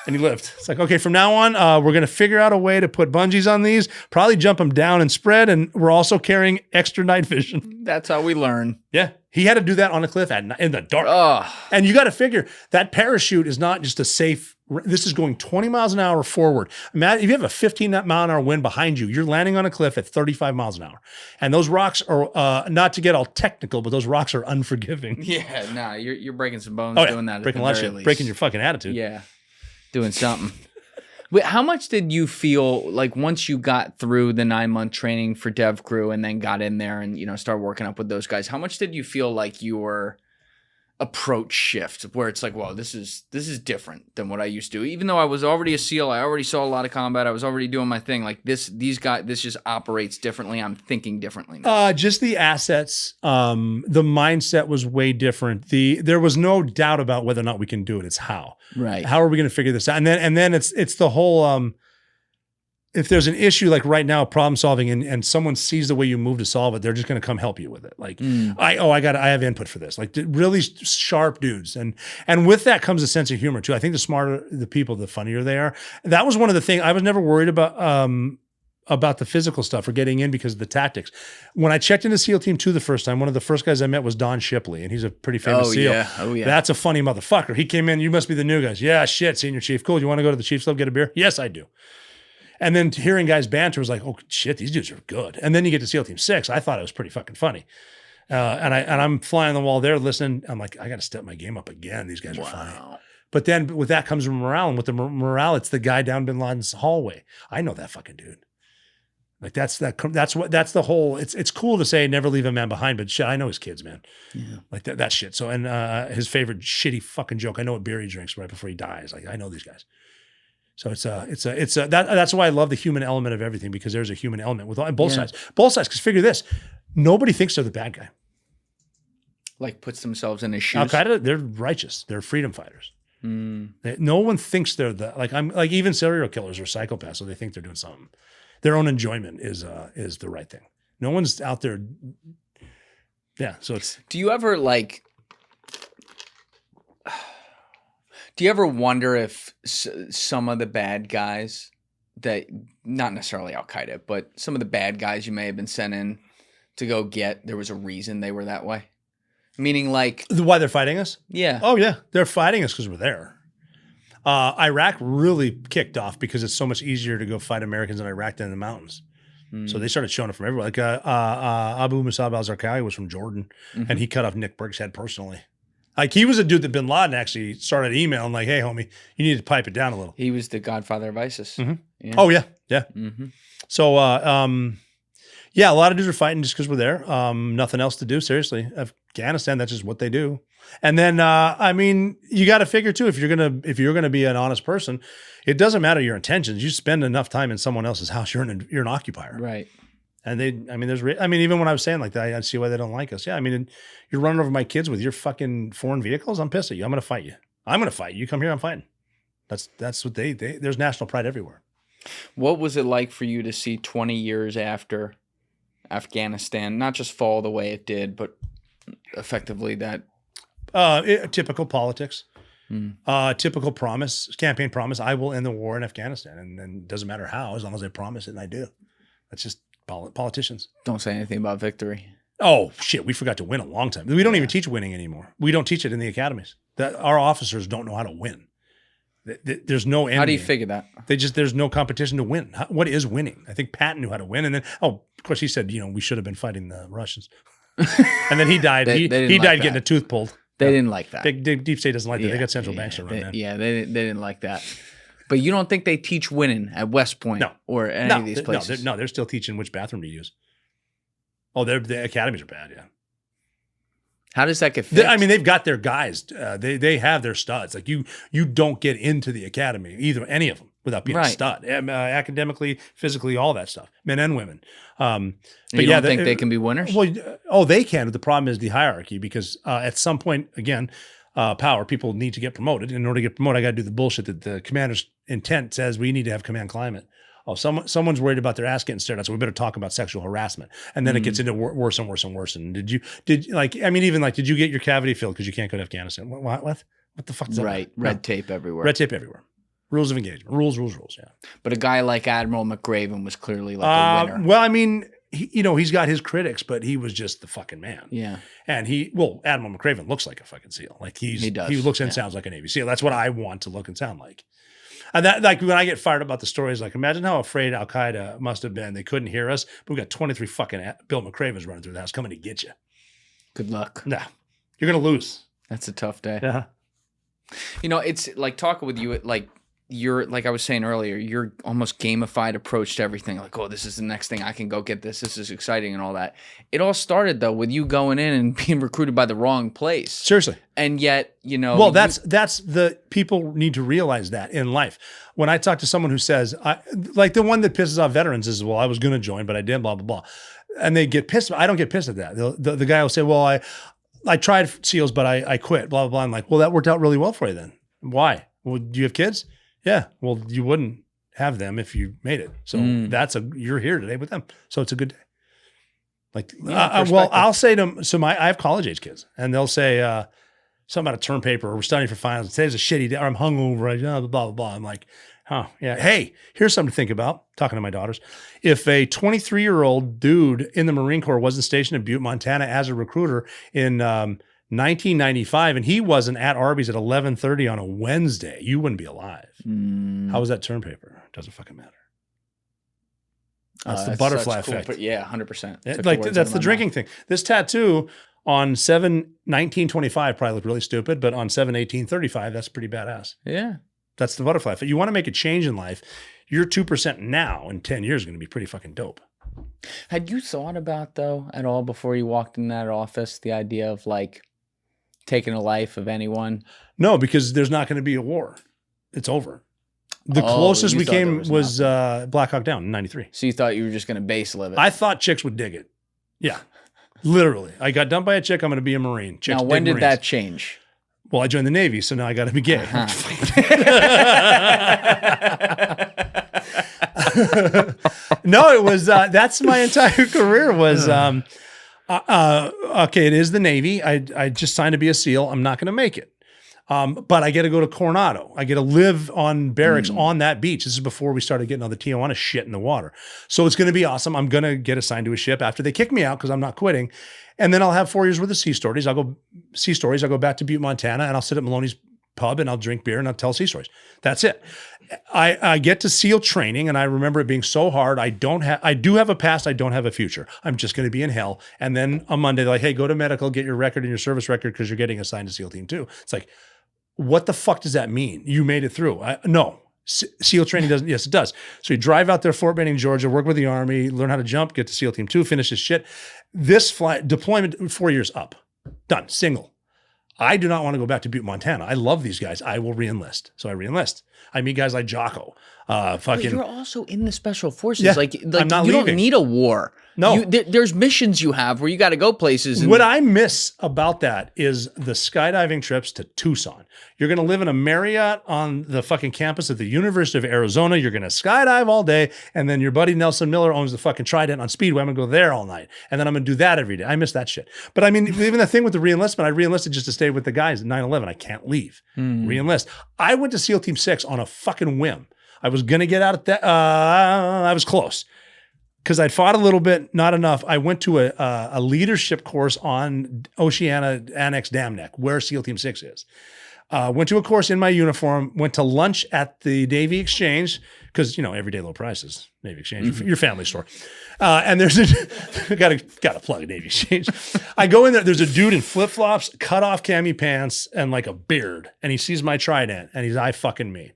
And he lived. It's like, okay, from now on, we're going to figure out a way to put bungees on these, probably jump them down and spread. And we're also carrying extra night vision. That's how we learn. Yeah. He had to do that on a cliff at night, in the dark. Oh. And you got to figure that parachute is not just a safe, this is going 20 miles an hour forward. Imagine if you have a 15-mile-an-hour wind behind you, you're landing on a cliff at 35 miles an hour. And those rocks are, not to get all technical, but those rocks are unforgiving. Yeah, nah, you're breaking some bones doing that. Breaking a lot of shit. Breaking your fucking attitude. Yeah, doing something. Wait, how much did you feel like once you got through the 9-month training for Dev Crew and then got in there and, started working up with those guys? How much did you feel like your approach shift where it's like, wow, this is different than what I used to do? Even though I was already a SEAL, I already saw a lot of combat. I was already doing my thing. Like this just operates differently. I'm thinking differently now. Just the assets. The mindset was way different. There was no doubt about whether or not we can do it. It's how. Right. How are we going to figure this out? And then it's the whole, if there's an issue like right now, problem solving, and someone sees the way you move to solve it, they're just going to come help you with it. Like, I have input for this. Like really sharp dudes. And with that comes a sense of humor too. I think the smarter the people, the funnier they are. That was one of the things I was never worried about the physical stuff or getting in because of the tactics. When I checked into SEAL Team 2 the first time, one of the first guys I met was Don Shipley, and he's a pretty famous SEAL. Oh, yeah. That's a funny motherfucker. He came in, you must be the new guys. Yeah, shit, Senior Chief. Cool, you want to go to the Chief's Club, get a beer? Yes, I do. And then hearing guys banter was like, oh, shit, these dudes are good. And then you get to SEAL Team 6. I thought it was pretty fucking funny. And I'm flying on the wall there listening. I'm like, I got to step my game up again. These guys are funny. But then with that comes morale. And with the morale, it's the guy down Bin Laden's hallway. I know that fucking dude. Like that's the whole, it's cool to say never leave a man behind, but shit, I know his kids, man. Yeah. Like that shit. So, and his favorite shitty fucking joke, I know what beer he drinks right before he dies. Like I know these guys. So that's why I love the human element of everything, because there's a human element with both sides. Both sides, because figure this, nobody thinks they're the bad guy. Like puts themselves in his shoes. Al-Qaeda, they're righteous. They're freedom fighters. No one thinks they're even serial killers are psychopaths, so they think they're doing something. Their own enjoyment is the right thing. No one's out there. Yeah. So it's. Do you ever wonder if some of the bad guys that, not necessarily Al-Qaeda, but some of the bad guys you may have been sent in to go get, there was a reason they were that way? Meaning like. Why they're fighting us? Yeah. Oh, yeah. They're fighting us because we're there. Iraq really kicked off because it's so much easier to go fight Americans in Iraq than in the mountains. So they started showing up from everywhere. Like Abu Musab al-Zarqawi was from Jordan, and he cut off Nick Berg's head personally. Like he was a dude that Bin Laden actually started emailing like, hey, homie, you need to pipe it down a little. He was the godfather of ISIS. Yeah. Oh, yeah. Yeah. So, yeah, a lot of dudes are fighting just because we're there. Nothing else to do, seriously. Afghanistan, that's just what they do. And then, I mean, you got to figure too, if you're gonna be an honest person, it doesn't matter your intentions. You spend enough time in someone else's house, you're an occupier, right? And even when I was saying like that, I see why they don't like us. Yeah, I mean, you're running over my kids with your fucking foreign vehicles. I'm pissed at you. I'm gonna fight you. I'm gonna fight you. You come here, I'm fighting. That's what they. There's national pride everywhere. What was it like for you to see 20 years after Afghanistan not just fall the way it did, but effectively that? Typical politics, typical campaign promise. I will end the war in Afghanistan, and then it doesn't matter how, as long as I promise it and I do. That's just politicians. Don't say anything about victory. Oh shit, we forgot to win a long time. We don't even teach winning anymore. We don't teach it in the academies. That our officers don't know how to win. There's no end. How do you figure that? There's no competition to win. What is winning? I think Patton knew how to win, and then of course he said, we should have been fighting the Russians. And then he died. They he didn't died like getting that. a tooth pulled. They didn't like that. Deep State doesn't like that. They got central banks to run that. Yeah, they didn't like that. But you don't think they teach winning at West Point or any of these places? No, they're still teaching which bathroom to use. Oh, the academies are bad, yeah. How does that get fixed? I mean, they've got their guys. They have their studs. Like you don't get into the academy, any of them, without being a stud. Academically, physically, all that stuff, men and women. But you don't think they can be winners? Well, they can. But the problem is the hierarchy, because at some point, again, power, people need to get promoted. In order to get promoted, I got to do the bullshit that the commander's intent says we need to have command climate. Oh, someone's worried about their ass getting stared at, so we better talk about sexual harassment. And then it gets into worse and worse and worse. And did you get your cavity filled because you can't go to Afghanistan? What the fuck is that? Right. Red tape everywhere. Red tape everywhere. Rules of engagement. Rules, yeah. But a guy like Admiral McRaven was clearly like a winner. Well, I mean, he's got his critics, but he was just the fucking man. Yeah. And Admiral McRaven looks like a fucking SEAL. Like he looks and sounds like a Navy SEAL. That's what I want to look and sound like. And that, like, when I get fired about the stories, like, imagine how afraid Al Qaeda must have been. They couldn't hear us, but we got 23 fucking Bill McRavens running through the house coming to get you. Good luck. Nah, you're gonna lose. That's a tough day. Yeah. It's like talking with you, like you're, like I was saying earlier, you're almost gamified approach to everything. Like, oh, this is the next thing I can go get this. This is exciting and all that. It all started though with you going in and being recruited by the wrong place. Seriously. And yet, well, that's the people need to realize that in life. When I talk to someone who says, like the one that pisses off veterans is, well, I was going to join, but I didn't, blah, blah, blah. And they get pissed. I don't get pissed at that. The guy will say, well, I tried SEALs, but I quit, blah, blah, blah. I'm like, well, that worked out really well for you then. Why? Well, do you have kids? Yeah. Well, you wouldn't have them if you made it. So you're here today with them. So it's a good day. Like, I'll say to them, I have college age kids, and they'll say something about a term paper, or we're studying for finals. Today's a shitty day, or I'm hungover, blah, blah, blah. I'm like, oh, yeah. Hey, here's something to think about. Talking to my daughters. If a 23-year-old dude in the Marine Corps wasn't stationed in Butte, Montana as a recruiter in 1995, and he wasn't at Arby's at 11:30 on a Wednesday, you wouldn't be alive. How was that term paper? Doesn't fucking matter. That's the butterfly effect. Cool, yeah, 100%. Like that's the drinking thing. This tattoo on 7/19/25 probably looked really stupid, but on 7/18/35, that's pretty badass. Yeah. That's the butterfly effect. You want to make a change in life. Your 2% now in 10 years is going to be pretty fucking dope. Had you thought about, though, at all before you walked in that office, the idea of like taking a life of anyone? No, because there's not going to be a war. It's over. The closest we came was Black Hawk Down in 93. So you thought you were just going to base live it? I thought chicks would dig it. Yeah. Literally. I got dumped by a chick. I'm going to be a Marine. Chicks now, when did Marines. That change? Well, I joined the Navy, so now I got to be gay. No, it was, that's my entire career was, okay, it is the Navy. I just signed to be a SEAL. I'm not going to make it. But I get to go to Coronado. I get to live on barracks on that beach. This is before we started getting all the Tijuana shit in the water. So it's going to be awesome. I'm going to get assigned to a ship after they kick me out because I'm not quitting. And then I'll have 4 years worth of sea stories. I'll go back to Butte, Montana, and I'll sit at Maloney's pub and I'll drink beer and I'll tell sea stories. That's it. I get to SEAL training, and I remember it being so hard. I do have a past. I don't have a future. I'm just going to be in hell. And then on Monday, they're like, hey, go to medical, get your record and your service record because you're getting assigned to SEAL Team 2. It's like, what the fuck does that mean? You made it through. No. SEAL training doesn't. Yes, it does. So you drive out there, Fort Benning, Georgia, work with the Army, learn how to jump, get to SEAL Team 2, finish this shit. This flight deployment 4 years up, done, single. I do not want to go back to Butte, Montana. I love these guys. I will re-enlist. So I re-enlist. I meet guys like Jocko. But you're also in the special forces. Yeah, like I'm not you leaving. Don't need a war. No. There's missions you have where you got to go places. What I miss about that is the skydiving trips to Tucson. You're going to live in a Marriott on the fucking campus of the University of Arizona. You're going to skydive all day. And then your buddy Nelson Miller owns the fucking Trident on Speedway. I'm going to go there all night. And then I'm going to do that every day. I miss that shit. But I mean, even the thing with the re-enlistment, I re-enlisted just to stay with the guys at 9/11. I can't leave. Re-enlist. I went to SEAL Team 6 on a fucking whim. I was going to get out at that. I was close. Because I'd fought a little bit, not enough. I went to a leadership course on Oceana Annex Dam Neck, where SEAL Team 6 is. Went to a course in my uniform, went to lunch at the Navy Exchange, because, everyday low prices, Navy Exchange, your family store. And there's gotta plug a Navy Exchange. I go in there, there's a dude in flip-flops, cut off cami pants, and like a beard. And he sees my trident and he's eye fucking me.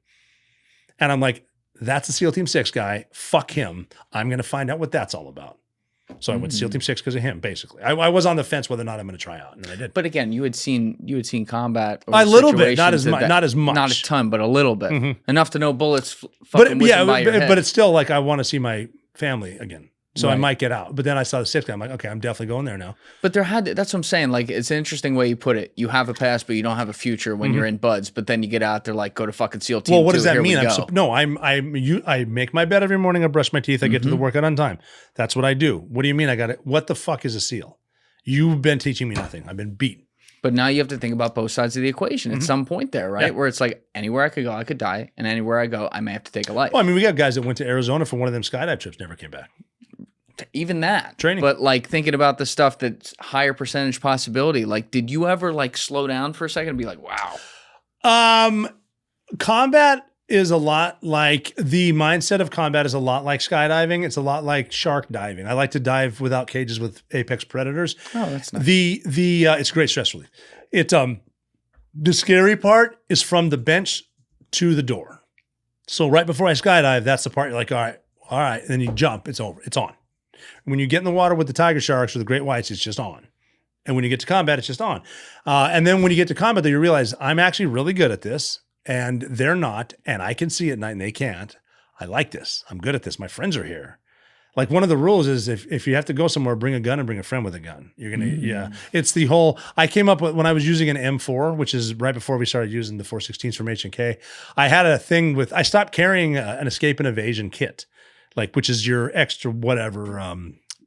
And I'm like, that's the SEAL Team 6 guy. Fuck him. I'm going to find out what that's all about. So I went to SEAL Team 6 because of him, basically. I was on the fence whether or not I'm going to try out, and I did. But again, you had seen combat. A little bit, not as much, not a ton, but a little bit, enough to know bullets. But it's still like I want to see my family again, so I might get out. But then I saw the 6th guy. I'm like, okay, I'm definitely going there now. But that's what I'm saying. Like, it's an interesting way you put it. You have a past, but you don't have a future when you're in buds. But then you get out there, like, go to fucking SEAL Team. Well, what does 2, that mean? I I make my bed every morning. I brush my teeth. I get to the workout on time. That's what I do. What do you mean? I got it. What the fuck is a SEAL? You've been teaching me nothing. I've been beat. But now you have to think about both sides of the equation at some point there, right? Yeah. Where it's like, anywhere I could go, I could die. And anywhere I go, I may have to take a life. Well, I mean, we got guys that went to Arizona for one of them skydive trips, never came back. Even that. Training. But like thinking about the stuff that's higher percentage possibility, like, did you ever like slow down for a second and be like, wow? Combat is a lot like, the mindset of combat is a lot like skydiving. It's a lot like shark diving. I like to dive without cages with apex predators. Oh, that's nice. It's great stress relief. The scary part is from the bench to the door. So right before I skydive, that's the part you're like, all right. And then you jump, it's over, it's on. When you get in the water with the tiger sharks or the great whites, it's just on. And when you get to combat, it's just on. And then when you get to combat, you realize I'm actually really good at this and they're not, and I can see at night and they can't. I like this. I'm good at this. My friends are here. Like, one of the rules is if you have to go somewhere, bring a gun and bring a friend with a gun. You're going to, It's the whole, I came up with, when I was using an M4, which is right before we started using the 416s from H&K, I had a thing with, I stopped carrying an escape and evasion kit, like, which is your extra whatever,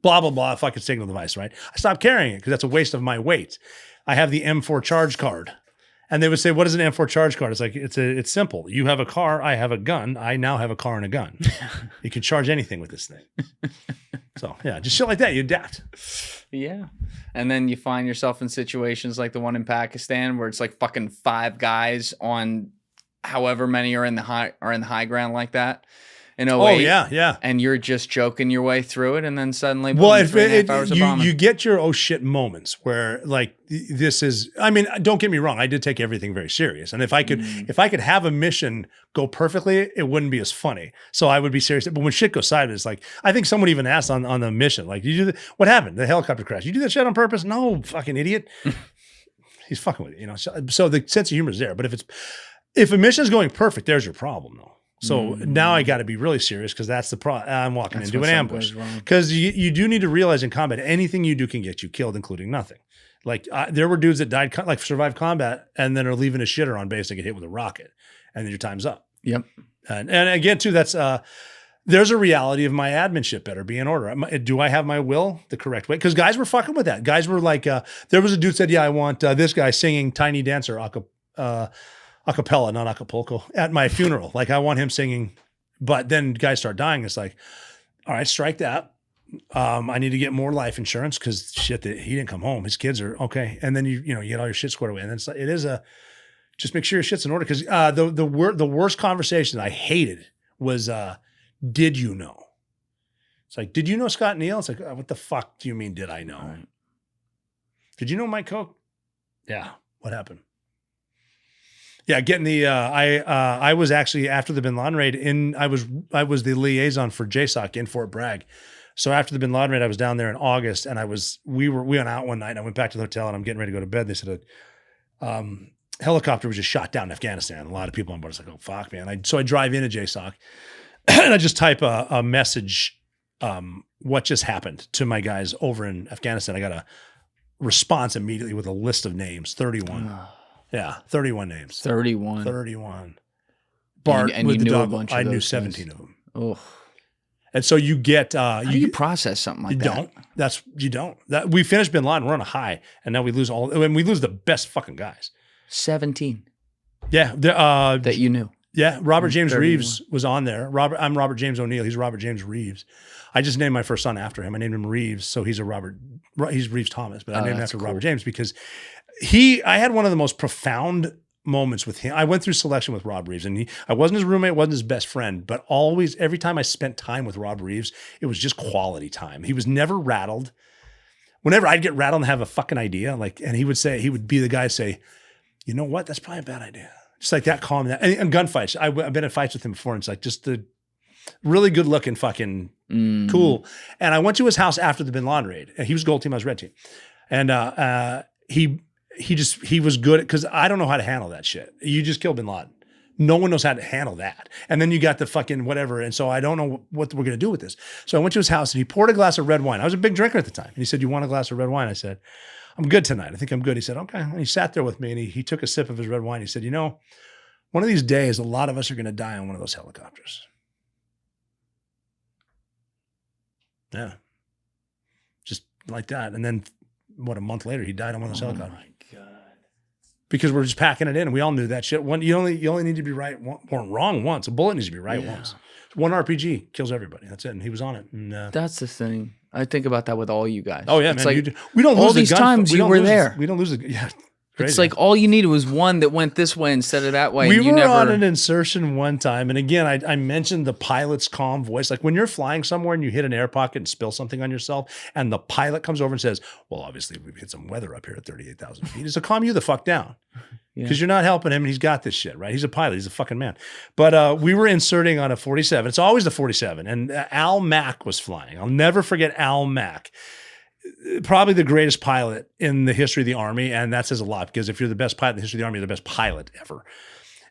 blah, blah, blah, fucking signal device, right? I stopped carrying it because that's a waste of my weight. I have the M4 charge card. And they would say, what is an M4 charge card? It's like, it's simple. You have a car, I have a gun. I now have a car and a gun. You can charge anything with this thing. So yeah, just shit like that. You adapt. Yeah. And then you find yourself in situations like the one in Pakistan where it's like fucking 5 guys on however many are in the high ground like that. Oh yeah. And you're just joking your way through it, and then suddenly, boom, 3.5 hours of bombing. You get your oh shit moments where, like, this is. I mean, don't get me wrong. I did take everything very serious, and if I could have a mission go perfectly, it wouldn't be as funny. So I would be serious. But when shit goes sideways, like, I think someone even asked on the mission, like, what happened? The helicopter crash. You do that shit on purpose? No, fucking idiot. He's fucking with you, So the sense of humor is there. But if a mission is going perfect, there's your problem, though. So now I got to be really serious, because that's the problem. I'm walking into an ambush, because you do need to realize in combat, anything you do can get you killed, including nothing. Like, there were dudes that died, like, survived combat and then are leaving a shitter on base and get hit with a rocket, and then your time's up. Yep. And again, too, that's there's a reality of my adminship better be in order. Do I have my will the correct way? Because guys were fucking with that. Guys were like, there was a dude said, yeah, I want this guy singing Tiny Dancer acapella, not Acapulco, at my funeral. Like, I want him singing, but then guys start dying. It's like, all right, strike that. I need to get more life insurance, because shit, he didn't come home. His kids are okay. And then you get all your shit squared away. And then just make sure your shit's in order. Because the worst conversation I hated was, did you know? It's like, did you know Scott Neal? It's like, what the fuck do you mean, did I know? Right. Did you know Mike Koch? Yeah. What happened? Yeah, getting the I was actually, after the Bin Laden raid, I was the liaison for JSOC in Fort Bragg. So after the Bin Laden raid, I was down there in August, and we went out one night, and I went back to the hotel, and I'm getting ready to go to bed. They said a helicopter was just shot down in Afghanistan. A lot of people on board. It's like, oh fuck, man. So I drive into JSOC and I just type a message, what just happened, to my guys over in Afghanistan. I got a response immediately with a list of names, 31. Yeah, 31 names. 31. Bart and with you the knew dog. a bunch I of knew those 17 guys. of them. Oh. And so you get how do you process something like that? You don't. We finished Bin Laden, we're on a high, and now we lose we lose the best fucking guys. 17. Yeah. That you knew. Yeah, Robert James Reeves was on there. I'm Robert James O'Neill. He's Robert James Reeves. I just named my first son after him. I named him Reeves, so he's Reeves Thomas, but I named him after Robert James because I had one of the most profound moments with him. I went through selection with Rob Reeves, and I wasn't his roommate, wasn't his best friend, but always, every time I spent time with Rob Reeves, it was just quality time. He was never rattled. Whenever I'd get rattled and have a fucking idea, and he would be the guy say, you know what? That's probably a bad idea. Just like that calm. And gunfights. I've been in fights with him before, and it's like just the really good looking fucking cool. And I went to his house after the Bin Laden raid, and he was gold team, I was red team. And he was good because I don't know how to handle that shit. You just killed Bin Laden. No one knows how to handle that. And then you got the fucking whatever. And so I don't know what we're going to do with this. So I went to his house and he poured a glass of red wine. I was a big drinker at the time. And he said, you want a glass of red wine? I said, I'm good tonight. I think I'm good. He said, okay. And he sat there with me and he took a sip of his red wine. He said, you know, one of these days, a lot of us are going to die on one of those helicopters. Yeah. Just like that. And then a month later, he died on one of those helicopters. My God. Because we're just packing it in, and we all knew that shit. You only need to be right or wrong once. A bullet needs to be right once. One RPG kills everybody. That's it. And he was on it. And, that's the thing. I think about that with all you guys. Oh yeah, it's man. Like, we don't lose all these times you were there. We don't lose the. Yeah. Crazy. It's like all you needed was one that went this way instead of that way. We were on an insertion one time, and again, I mentioned the pilot's calm voice. Like when you're flying somewhere and you hit an air pocket and spill something on yourself, and the pilot comes over and says, well, obviously we've hit some weather up here at 38,000 feet. It's to calm you the fuck down. Because you're not helping him, and he's got this shit, right? He's a pilot. He's a fucking man. But we were inserting on a 47. It's always the 47. And Al Mack was flying. I'll never forget Al Mack. Probably the greatest pilot in the history of the Army, and that says a lot because if you're the best pilot in the history of the Army, you're the best pilot ever.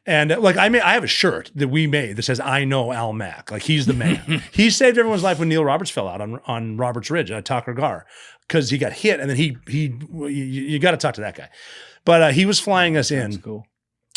And like I have a shirt that we made that says "I know Al Mack." Like he's the man. He saved everyone's life when Neil Roberts fell out on Roberts Ridge at Tucker Gar because he got hit, and then you got to talk to that guy. But he was flying us in. Cool.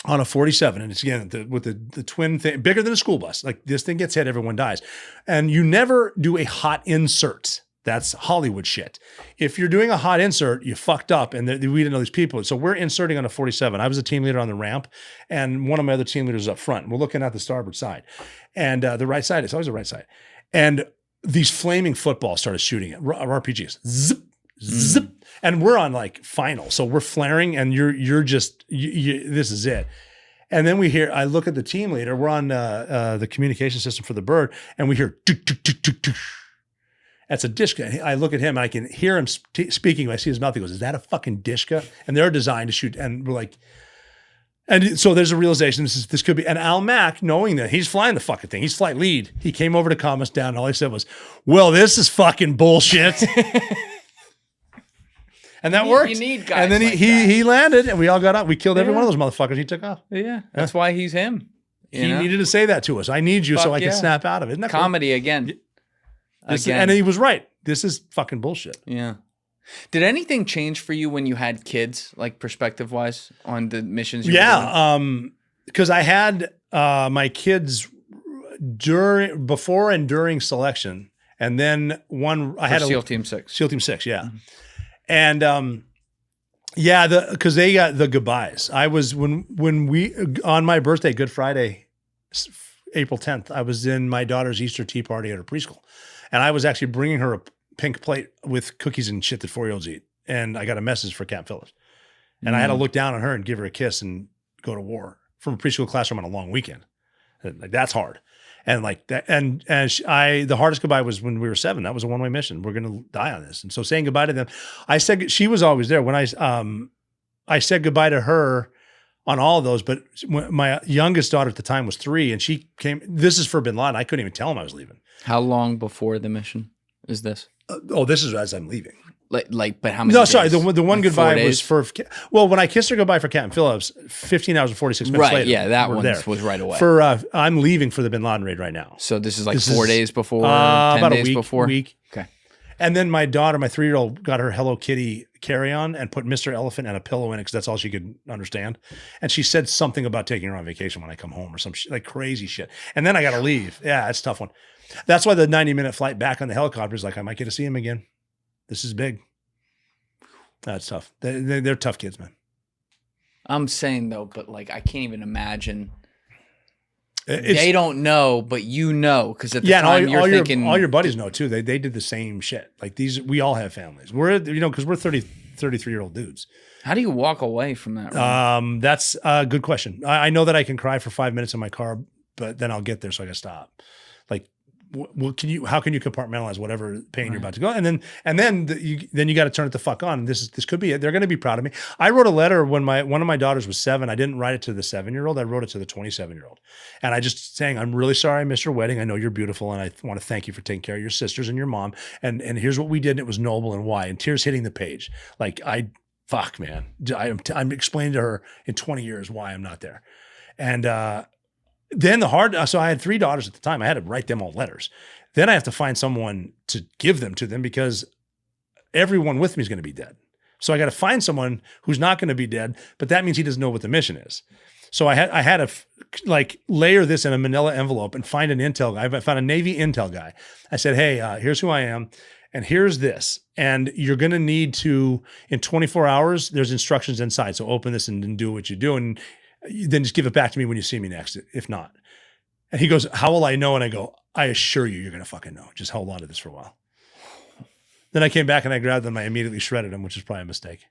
On a 47, and it's again with the twin thing, bigger than a school bus. Like this thing gets hit, everyone dies, and you never do a hot insert. That's Hollywood shit. If you're doing a hot insert, you fucked up, and we didn't know these people. So we're inserting on a 47. I was a team leader on the ramp, and one of my other team leaders was up front. We're looking at the starboard side, and the right side is always the right side. And these flaming footballs started shooting at RPGs. Zip, zip, and we're on like final, so we're flaring, and you're just this is it. And then I look at the team leader. We're on the communication system for the bird, and we hear. That's a Dishka. I look at him and I can hear him speaking. I see his mouth. He goes, is that a fucking Dishka? And they're designed to shoot. And we're like, and so there's a realization this could be. And Al Mack, knowing that he's flying the fucking thing, he's flight lead. He came over to calm us down. And all he said was, well, this is fucking bullshit. And that worked. You need guys and then he landed and we all got up. We killed every one of those motherfuckers. He took off. Yeah. That's why he's him. He needed to say that to us. I need you so I can snap out of it. Isn't that comedy cool? Again. And he was right. This is fucking bullshit. Yeah. Did anything change for you when you had kids, like perspective wise, on the missions? Because I had my kids before and during selection, and then I had SEAL Team 6. SEAL Team 6, yeah, and because they got the goodbyes. I was when we on my birthday, Good Friday, April 10th. I was in my daughter's Easter tea party at her preschool. And I was actually bringing her a pink plate with cookies and shit that 4-year-olds eat. And I got a message for Camp Phillips. And I had to look down on her and give her a kiss and go to war from a preschool classroom on a long weekend. Like that's hard. And like that, the hardest goodbye was when we were 7. That was a one-way mission. We're going to die on this. And so saying goodbye to them, she was always there when I said goodbye to her on all of those. But my youngest daughter at the time was 3 and she came, this is for Bin Laden. I couldn't even tell him I was leaving. How long before the mission is this? This is as I'm leaving. But how many No, days? sorry. The one goodbye was when I kissed her goodbye for Captain Phillips, 15 hours and 46 minutes later. Right, yeah, that one was right away. I'm leaving for the Bin Laden raid right now. So this is like 4 days before, 10 about days a week, before? Week. Okay. And then my daughter, my 3-year-old, got her Hello Kitty carry-on and put Mr. Elephant and a pillow in it because that's all she could understand. And she said something about taking her on vacation when I come home or some like crazy shit. And then I got to leave. Yeah, it's a tough one. That's why the 90-minute flight back on the helicopter is like, I might get to see him again. This is big. That's tough. They're tough kids, man. I'm saying though, but like I can't even imagine. They don't know, but you know, because at the time you're thinking all your buddies know too. They did the same shit. Like we all have families. We're because we're 30 33-year-old dudes. How do you walk away from that? That's a good question. I know that I can cry for 5 minutes in my car, but then I'll get there, so I got to stop. Like, how can you compartmentalize whatever pain you're about to go? And then you got to turn it the fuck on. This could be it. They're going to be proud of me. I wrote a letter when one of my daughters was 7. I didn't write it to the 7-year-old. I wrote it to the 27-year-old. And I just saying, I'm really sorry I missed your wedding. I know you're beautiful. And I want to thank you for taking care of your sisters and your mom. And here's what we did. And it was noble and why. And tears hitting the page. Like fuck, man. I'm explaining to her in 20 years why I'm not there. And, then so I had 3 daughters at the time. I had to write them all letters. Then I have to find someone to give them to them because everyone with me is going to be dead. So I got to find someone who's not going to be dead, but that means he doesn't know what the mission is. So I had to layer this in a manila envelope and find an intel guy. I found a Navy intel guy. I said, hey, here's who I am. And here's this. And you're going to need to, in 24 hours, there's instructions inside. So open this and do what you do. And then just give it back to me when you see me next, if not. And he goes, how will I know? And I go, I assure you, you're going to fucking know. Just hold on to this for a while. Then I came back and I grabbed them. I immediately shredded them, which is probably a mistake.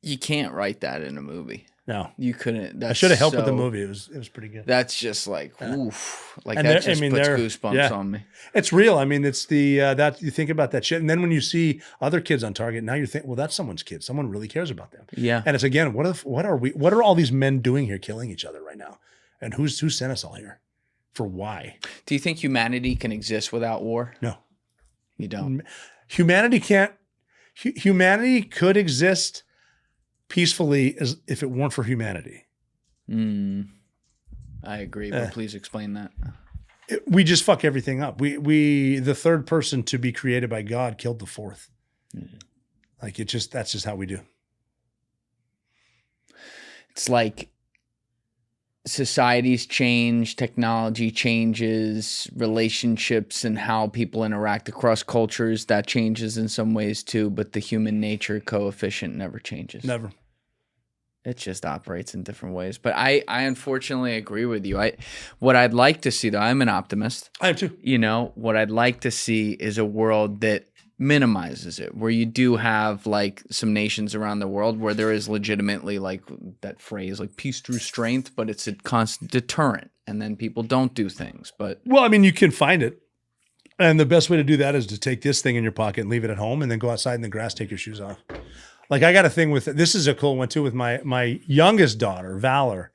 You can't write that in a movie. No. You couldn't. I should have helped with the movie. It was pretty good. That's just like, oof. Like and that just puts goosebumps on me. It's real. I mean, it's that you think about that shit. And then when you see other kids on target, now you're thinking, well, that's someone's kid. Someone really cares about them. Yeah. And it's again, what are all these men doing here killing each other right now? And who sent us all here? For why? Do you think humanity can exist without war? No. You don't. Humanity can't. Humanity could exist peacefully as if it weren't for humanity. I agree, but please explain that. We just fuck everything up. We the third person to be created by God killed the fourth. Like that's just how we do. It's like societies change, technology changes, relationships and how people interact across cultures, that changes in some ways too, but the human nature coefficient never changes. Never. It just operates in different ways. But I unfortunately agree with you. What I'd like to see, though, I'm an optimist. I am too. You know, what I'd like to see is a world that minimizes it, where you do have like some nations around the world where there is legitimately like that phrase, like peace through strength, but it's a constant deterrent. And then people don't do things. But well, I mean, you can find it. And the best way to do that is to take this thing in your pocket and leave it at home and then go outside in the grass, take your shoes off. Like I got a thing with, this is a cool one too, with my youngest daughter, Valor.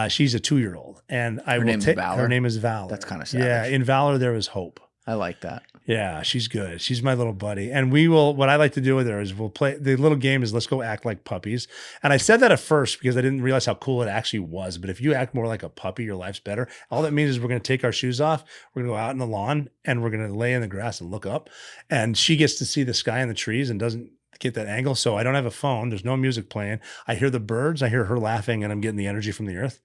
She's a 2-year-old. And her name is Valor. That's kind of savage. Yeah, in Valor there is hope. I like that. Yeah, she's good. She's my little buddy. And what I like to do with her is we'll play, the little game is let's go act like puppies. And I said that at first because I didn't realize how cool it actually was. But if you act more like a puppy, your life's better. All that means is we're going to take our shoes off. We're going to go out in the lawn and we're going to lay in the grass and look up. And she gets to see the sky and the trees and doesn't get that angle. So I don't have a phone. There's no music playing. I hear the birds. I hear her laughing and I'm getting the energy from the earth.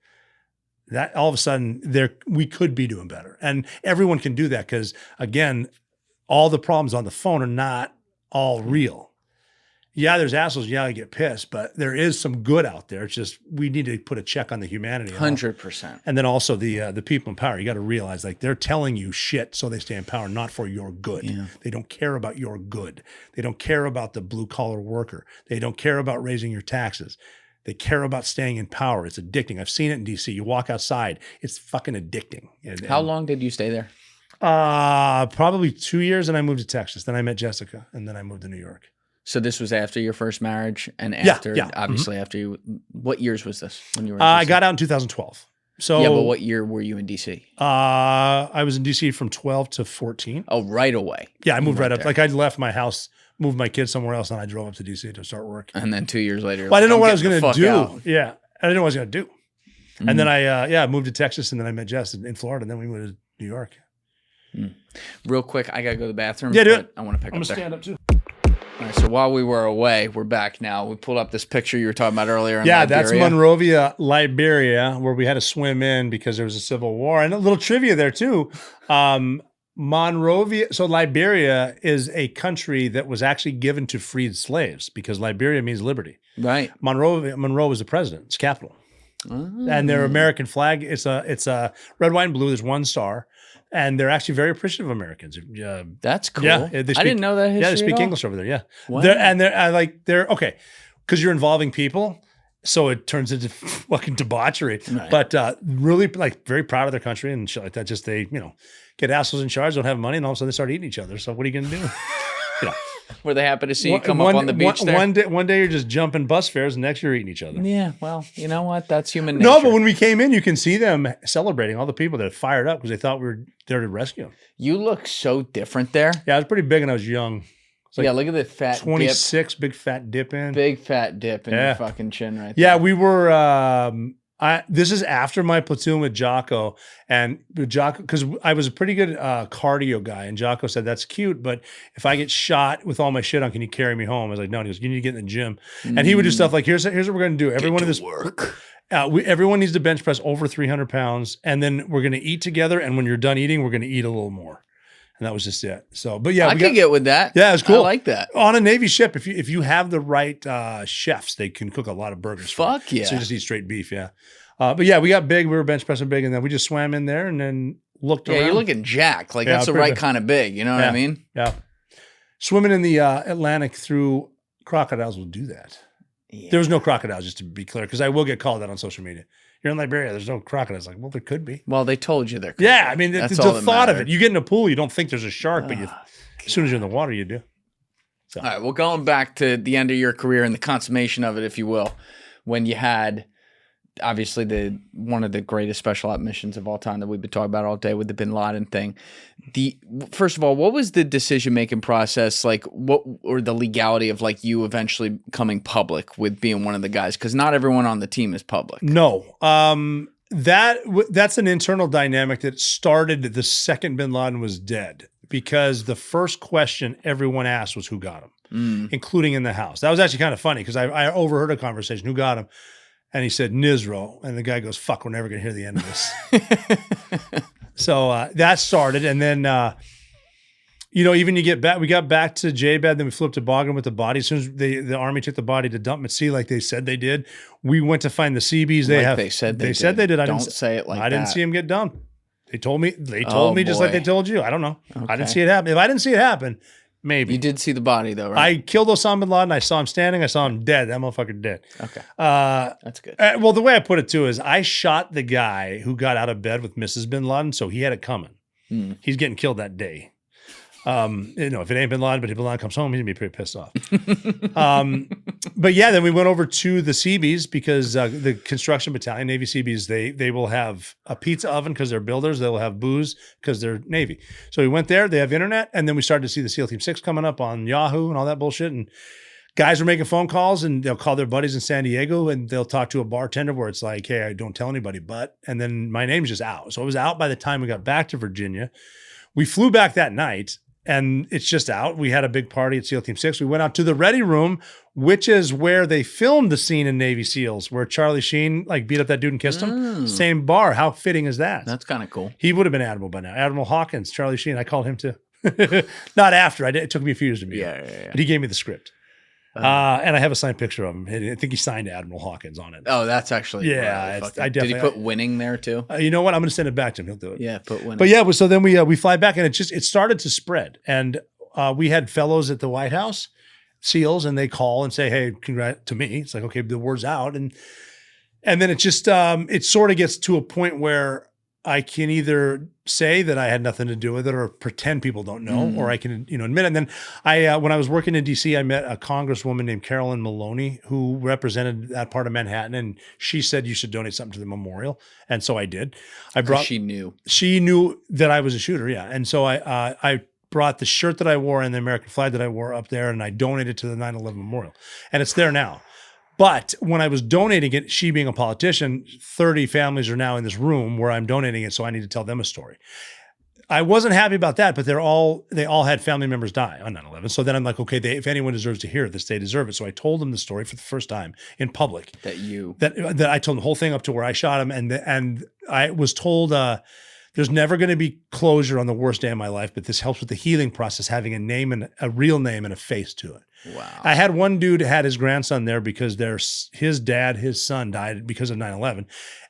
That all of a sudden we could be doing better. And everyone can do that because again, all the problems on the phone are not all real. Yeah, there's assholes. Yeah, I get pissed, but there is some good out there. It's just we need to put a check on the humanity. 100%. And then also the people in power. You got to realize like they're telling you shit so they stay in power, not for your good. Yeah. They don't care about your good. They don't care about the blue collar worker. They don't care about raising your taxes. They care about staying in power. It's addicting. I've seen it in DC. You walk outside, it's fucking addicting. How long did you stay there? Probably 2 years, and I moved to Texas. Then I met Jessica, and then I moved to New York. So this was after your first marriage, and after obviously after you. What years was this when you were in DC? I got out in 2012. So yeah, but what year were you in DC? I was in DC from 12 to 14. Oh, right away. Yeah, I moved right up. there. Like I left my house, moved my kids somewhere else, and I drove up to DC to start work. And then 2 years later, Well, I didn't know what I was going going to to do. Out. Yeah, I didn't know what I was going to do. Mm-hmm. And then I moved to Texas, and then I met Jess in Florida, and then we moved to New York. Real quick, I gotta go to the bathroom. Yeah, do it. I want to pick I'm up gonna there. stand up too. All right, so while we were away, we're back now. We pulled up this picture you were talking about earlier. In yeah, Liberia. that's Monrovia, Liberia, where we had to swim in because there was a civil war. And a little trivia there too. Monrovia, so Liberia is a country that was actually given to freed slaves because Liberia means liberty. Right. Monroe was the president, its capital. Oh. And their American flag, it's a red, white, and blue. There's one star. and they're actually very appreciative of Americans. That's cool. Yeah, I didn't know that history. Yeah, they speak at all. English over there. Yeah, Wow. they're okay because you're involving people, so it turns into fucking debauchery. Right. But really, like, very proud of their country and shit like that. Just they, get assholes in charge, don't have money, and all of a sudden they start eating each other. So what are you going to do? Were they happy to see you come up on the beach there? One day you're just jumping bus fares, and next you're eating each other. Yeah, well, you know what? That's human nature. No, but when we came in, you can see them celebrating. All the people that fired up because they thought we were there to rescue them. You look so different there. Yeah, I was pretty big when I was young. Like yeah, look at the fat 26, big fat dip in. Big fat dip in your fucking chin right there. Yeah, we were. This is after my platoon with Jocko, and Jocko, because I was a pretty good cardio guy, and Jocko said, "That's cute, but if I get shot with all my shit on, can you carry me home?" I was like, "No." And he goes, "You need to get in the gym," and he would do stuff like, "Here's what we're going to do. Everyone in this work. Everyone needs to bench press over 300 pounds, and then we're going to eat together. And when you're done eating, we're going to eat a little more." And that was just it. So, but yeah, I could get with that. Yeah, it's cool. I like that. On a Navy ship, if you have the right chefs, they can cook a lot of burgers. Fuck yeah. So you just eat straight beef, yeah. But yeah, we got big. We were bench pressing big, and then we just swam in there and then looked around. Yeah, you're looking jacked. Like, that's the right kind of big. You know what I mean? Yeah. Swimming in the Atlantic through crocodiles will do that. Yeah. There was no crocodiles, just to be clear, because I will get called out on social media. You're in Liberia, there's no crocodiles. Like, well, there could be. Well, they told you there could be. be. I mean, the thought of it. You get in a pool, you don't think there's a shark, but as soon as you're in the water, you do. So. All right, well, going back to the end of your career and the consummation of it, if you will, when you had obviously one of the greatest special op missions of all time that we've been talking about all day with the Bin Laden thing. First of all, what was the decision-making process like? Or the legality of like you eventually coming public with being one of the guys? Because not everyone on the team is public. No, that's an internal dynamic that started the second Bin Laden was dead, because the first question everyone asked was who got him, including in the house. That was actually kind of funny because I overheard a conversation, who got him? And he said, Nizro. And the guy goes, fuck, we're never going to hear the end of this. So that started. And then, even you get back, we got back to J-Bed, then we flipped to Bogan with the body. As soon as the Army took the body to dump at sea, like they said they did, we went to find the Seabees. They said they did. Don't say it like that. I didn't see him get dumped. They told me just like they told you. I don't know. Okay. I didn't see it happen. If I didn't see it happen, maybe. You did see the body though, right? I killed Osama bin Laden. I saw him standing. I saw him dead. That motherfucker dead. Okay. That's good. Well, the way I put it too is I shot the guy who got out of bed with Mrs. bin Laden, so he had it coming. He's getting killed that day. If it ain't bin Laden, but if bin Laden comes home, he's gonna be pretty pissed off. But yeah, then we went over to the Seabees because the construction battalion, Navy Seabees, they will have a pizza oven because they're builders. They will have booze because they're Navy. So we went there. They have internet, and then we started to see the SEAL Team 6 coming up on Yahoo and all that bullshit. And guys were making phone calls, and they'll call their buddies in San Diego, and they'll talk to a bartender where it's like, hey, I don't tell anybody, and then my name's just out. So it was out by the time we got back to Virginia. We flew back that night. And it's just out. We had a big party at SEAL Team 6. We went out to the Ready Room, which is where they filmed the scene in Navy SEALs where Charlie Sheen beat up that dude and kissed him. Same bar. How fitting is that? That's kind of cool. He would have been Admiral by now. Admiral Hawkins, Charlie Sheen. I called him too. Not after. It took me a few years to meet him. But he gave me the script. And I have a signed picture of him. I think he signed Admiral Hawkins on it. Oh, that's actually I definitely. Did he put winning there too? You know what? I'm going to send it back to him. He'll do it. Yeah, put winning. But yeah, so then we fly back, and it started to spread, and we had fellows at the White House, SEALs, and they call and say, "Hey, congrats to me." It's like, okay, the word's out, and then it just it sort of gets to a point where I can either say that I had nothing to do with it or pretend people don't know, or I can, admit it. And then when I was working in DC, I met a congresswoman named Carolyn Maloney who represented that part of Manhattan. And she said, you should donate something to the memorial. And so I did. She knew that I was a shooter. Yeah. And so I brought the shirt that I wore and the American flag that I wore up there, and I donated to the 9/11 memorial, and it's there now. But when I was donating it, she being a politician, 30 families are now in this room where I'm donating it, so I need to tell them a story. I wasn't happy about that, but they all had family members die on 9/11. So then I'm like, okay, if anyone deserves to hear this, they deserve it. So I told them the story for the first time in public. That I told them the whole thing up to where I shot him, and I was told there's never going to be closure on the worst day of my life, but this helps with the healing process, having a name and a real name and a face to it. Wow. I had one dude had his grandson there because his son died because of 9/11.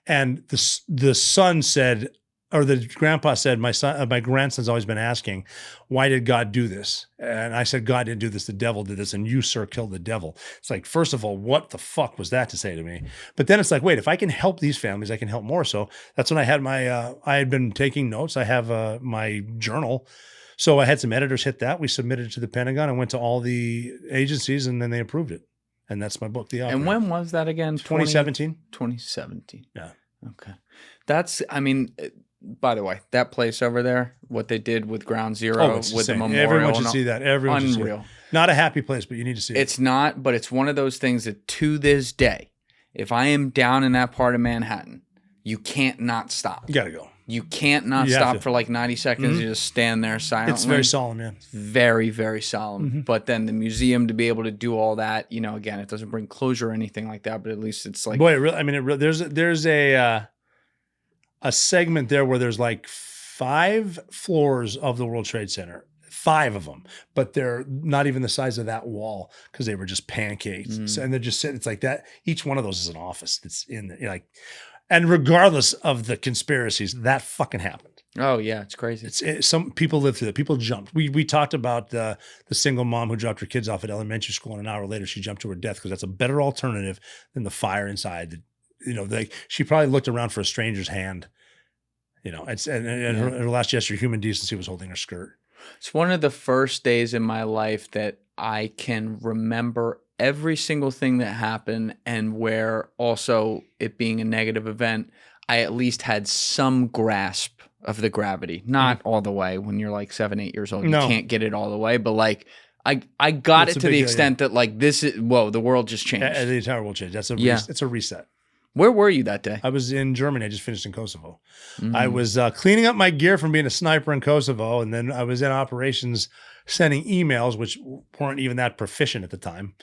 And the son said, or the grandpa said, my son, my grandson's always been asking, why did God do this? And I said, God didn't do this. The devil did this. And you, sir, killed the devil. It's like, first of all, what the fuck was that to say to me? But then it's like, wait, if I can help these families, I can help more. So that's when I had my, I had been taking notes. I have my journal. So I had some editors hit that. We submitted it to the Pentagon and went to all the agencies, and then they approved it. And that's my book, The Operator. And when was that again? 2017. 2017. Yeah. Okay. That's, I mean, by the way, that place over there, what they did with Ground Zero, it's with the insane. memorial. Everyone should see that. Everyone should see it. Unreal. Not a happy place, but you need to see it. It's not, but it's one of those things that to this day, if I am down in that part of Manhattan, you can't not stop. You got to go. You can't not You have stop to. for like 90 seconds. You just stand there silently. It's very solemn, man. Very, very solemn. But then the museum to be able to do all that, you know, again, it doesn't bring closure or anything like that, but at least it's like, Boy, it really, I mean, there's a segment there where there's like 5 floors of the World Trade Center, 5 of them, but they're not even the size of that wall because they were just pancaked. So, and they're just sitting, it's like that. Each one of those is an office that's in there, like, and regardless of the conspiracies, that fucking happened. oh yeah, it's crazy. Some people lived through that. People jumped. We talked about the single mom who dropped her kids off at elementary school, and an hour later she jumped to her death because that's a better alternative than the fire inside. You know, she probably looked around for a stranger's hand. You know, and her last gesture, human decency, was holding her skirt. It's one of the first days in my life that I can remember every single thing that happened, and where also it being a negative event, I at least had some grasp of the gravity. Not all the way. When you're like 7, 8 years old, you can't get it all the way, but like I got it to the extent that like this is, whoa, the world just changed. The entire world changed. That's it's a reset. Where were you that day? I was in Germany. I just finished in Kosovo. I was cleaning up my gear from being a sniper in Kosovo, and then I was in operations sending emails, which weren't even that proficient at the time.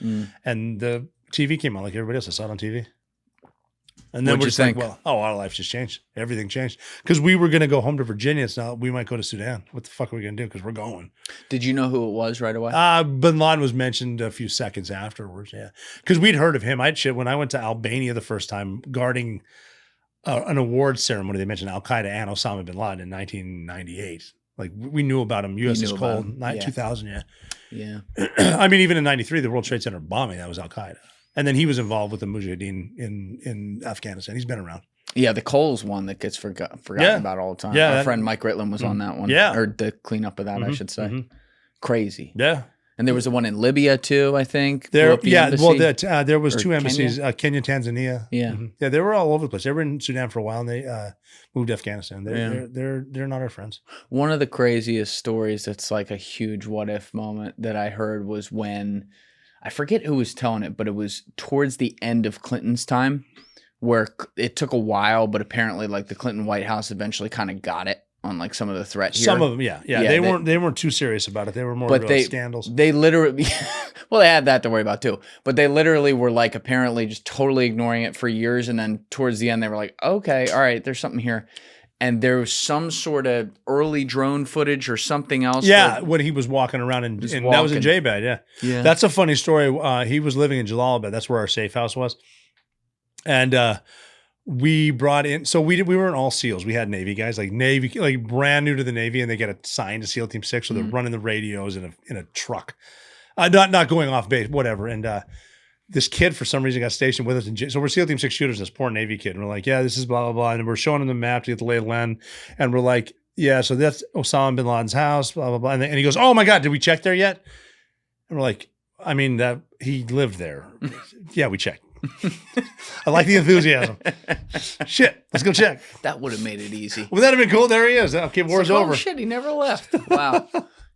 And the TV came on like everybody else. I saw it on TV. And then What'd we're you just think? like, well, our life just changed. Everything changed. Because we were going to go home to Virginia. So now we might go to Sudan. What the fuck are we going to do? Because we're going. Did you know who it was right away? Bin Laden was mentioned a few seconds afterwards. Yeah. Because we'd heard of him. When I went to Albania the first time guarding an awards ceremony, they mentioned Al-Qaeda and Osama bin Laden in 1998. Like we knew about him. U.S. is cold. 2000, yeah. Yeah. I mean, even in 93, the World Trade Center bombing, that was Al-Qaeda. And then he was involved with the Mujahideen in Afghanistan. He's been around. Yeah, the Coles one that gets forgotten about all the time. Yeah, Our friend Mike Ritland was on that one. Yeah. Or the cleanup of that, I should say. Crazy. Yeah. And there was the one in Libya too, I think. There, Blew up the embassy. there was Or 2 embassies, Kenya, Tanzania. Yeah. Yeah, they were all over the place. They were in Sudan for a while, and they moved to Afghanistan. They're not our friends. One of the craziest stories that's like a huge what if moment that I heard was when, I forget who was telling it, but it was towards the end of Clinton's time, where it took a while, but apparently like the Clinton White House eventually kind of got it on like some of the threat here. Some of them, yeah. They weren't too serious about it. They were more about scandals. They literally, well, they had that to worry about too, but they literally were like apparently just totally ignoring it for years, and then towards the end they were like, okay, all right, there's something here. And there was some sort of early drone footage or something else. Yeah, when he was walking around and that was in J-Bad, yeah. That's a funny story. He was living in Jalalabad. That's where our safe house was. And we brought in, so we weren't all SEALs. We had Navy guys, like brand new to the Navy, and they get assigned to SEAL Team 6, so they're running the radios in a truck. Not going off base, whatever. And this kid, for some reason, got stationed with us. So we're SEAL Team 6 shooters, this poor Navy kid. And we're like, yeah, this is blah, blah, blah. And we're showing him the map to get the lay of the land. And we're like, yeah, so that's Osama bin Laden's house, blah, blah, blah. And he goes, oh my God, did we check there yet? And we're like, I mean, that he lived there. Yeah, we checked. I like the enthusiasm. Shit, let's go check. That would have made it easy. Would that have been cool? There he is. Okay, war's over. Oh shit, he never left. Wow.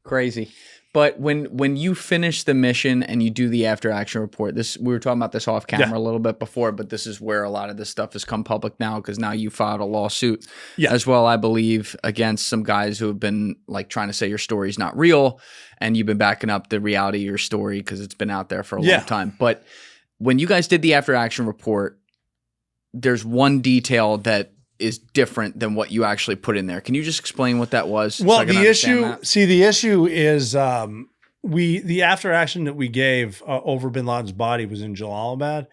Crazy. But when you finish the mission and you do the after action report, we were talking about this off camera a little bit before, but this is where a lot of this stuff has come public now, because now you filed a lawsuit as well, I believe, against some guys who have been like trying to say your story's not real, and you've been backing up the reality of your story because it's been out there for a long time. But when you guys did the after action report, there's one detail that is different than what you actually put in there. Can you just explain what that was? Well, the issue is the after action that we gave over bin Laden's body was in Jalalabad,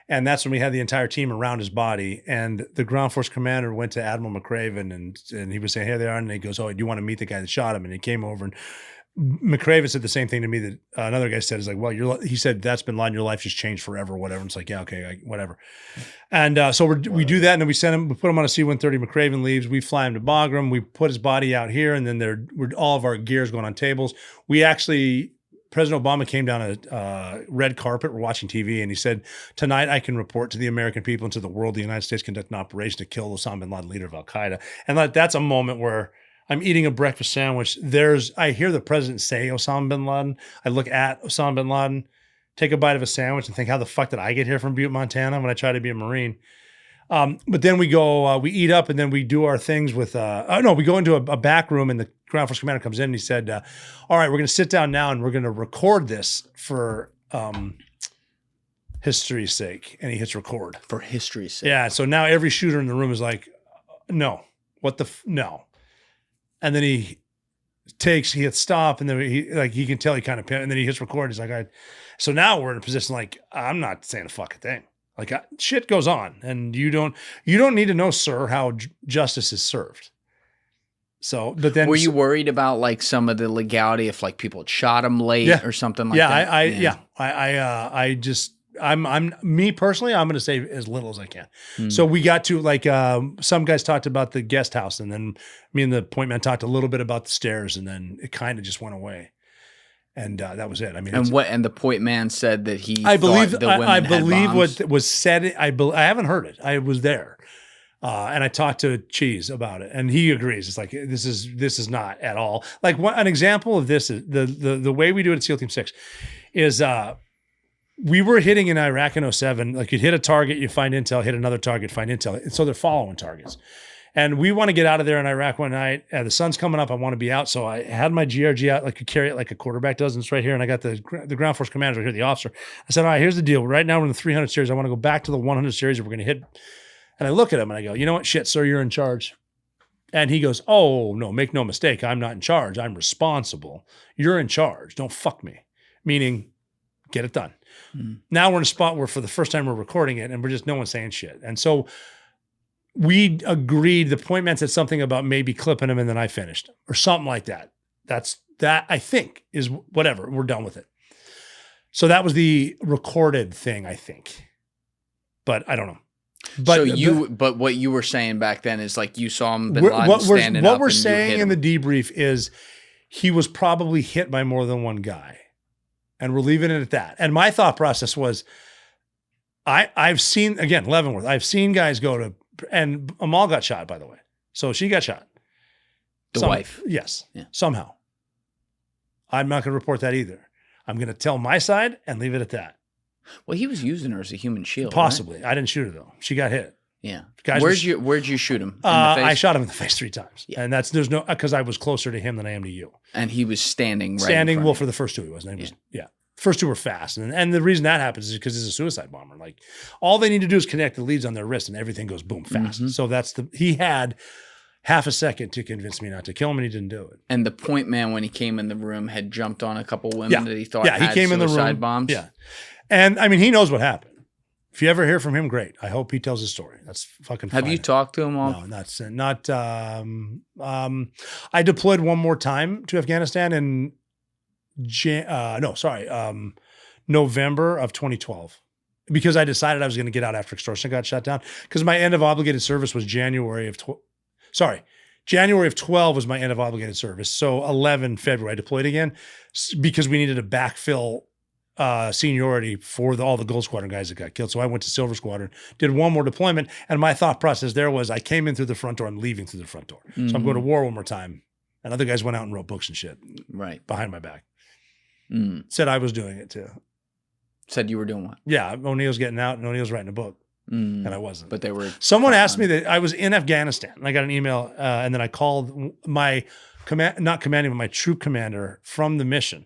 And that's when we had the entire team around his body. And the ground force commander went to Admiral McCraven and he was saying, "Hey, they are." And he goes, "Oh, do you want to meet the guy that shot him?" And he came over, and McCraven said the same thing to me that another guy said, is like, "Well, he said, that's bin Laden, your life just changed forever," whatever. And it's like, yeah, okay, whatever. And so we do that. And then we put him on a C-130. McCraven leaves. We fly him to Bagram. We put his body out here. And then all of our gears going on tables. President Obama came down a red carpet. We're watching TV, and he said, "Tonight I can report to the American people and to the world, the United States conduct an operation to kill Osama bin Laden, leader of Al-Qaeda." And that's a moment where I'm eating a breakfast sandwich. I hear the president say Osama bin Laden. I look at Osama bin Laden, take a bite of a sandwich, and think, how the fuck did I get here from Butte, Montana when I try to be a Marine? But then we go, we eat up, and then we do our things with, we go into a back room, and the ground force commander comes in, and he said, "All right, we're going to sit down now, and we're going to record this for history's sake." And he hits record. For history's sake. Yeah, so now every shooter in the room is like, "No, no." And then he hits stop, and then he can tell he kind of, and then he hits record. He's like, so now we're in a position like, I'm not saying a fucking thing. Like, shit goes on, and you don't need to know, sir, how justice is served. So, but then, were you worried about like some of the legality if like people had shot him late or something like that? I'm me personally, I'm going to say as little as I can. So we got to like, some guys talked about the guest house, and then me and the point man talked a little bit about the stairs, and then it kind of just went away. And that was it. I mean, and the point man said that I believe what was said. I haven't heard it. I was there, and I talked to Cheese about it, and he agrees. It's like this is not at all like an example of this. Is the way we do it at SEAL Team 6 is we were hitting in Iraq in 07. Like, you'd hit a target, you find intel, hit another target, find intel, and so they're following targets. And we want to get out of there in Iraq one night. The sun's coming up. I want to be out. So I had my GRG out, like, could carry it like a quarterback does. And it's right here. And I got the ground force commander right here, the officer. I said, "All right, here's the deal. Right now we're in the 300 series. I want to go back to the 100 series, and we're going to hit." And I look at him and I go, "You know what? Shit, sir, you're in charge." And he goes, "Oh, no, make no mistake. I'm not in charge. I'm responsible. You're in charge. Don't fuck me." Meaning, get it done. Now we're in a spot where for the first time we're recording it, and no one's saying shit. And so we agreed. The point man said something about maybe clipping him, and then I finished or something like that. That I think is whatever. We're done with it. So that was the recorded thing, I think, but I don't know. But what you were saying back then is like you saw him bin Laden standing up. What we're saying in the debrief is he was probably hit by more than one guy. And we're leaving it at that. And my thought process was, I've seen, again, Leavenworth, I've seen guys go to, and Amal got shot, by the way. So she got shot. The wife. Yes. Yeah. Somehow. I'm not going to report that either. I'm going to tell my side and leave it at that. Well, he was using her as a human shield. Possibly. Right? I didn't shoot her, though. She got hit. Yeah. Guys where'd you shoot him? In the face? I shot him in the face 3 times. Yeah. And because I was closer to him than I am to you. And he was standing right well, for the first 2 he was. And First 2 were fast. And the reason that happens is because he's a suicide bomber. Like, all they need to do is connect the leads on their wrist, and everything goes boom fast. So he had half a second to convince me not to kill him, and he didn't do it. And the point man, when he came in the room, had jumped on a couple women that he thought had he came in the room. Bombs. Yeah. And I mean, he knows what happened. If you ever hear from him, great. I hope he tells his story. That's fucking fun. Have you talked to him all? No, not. I deployed one more time to Afghanistan in November of 2012, because I decided I was going to get out after extortion got shut down, because my end of obligated service was January of 12 was my end of obligated service. So 11 February, I deployed again because we needed to backfill seniority for all the Gold Squadron guys that got killed. So I went to Silver Squadron, did one more deployment, and my thought process there was I came in through the front door, I'm leaving through the front door. So I'm going to war one more time. And other guys went out and wrote books and shit behind my back. Said I was doing it too. Said you were doing what? Yeah, O'Neill's getting out and O'Neill's writing a book. And I wasn't. But they were. Someone asked me that I was in Afghanistan, and I got an email, and then I called my my troop commander from the mission.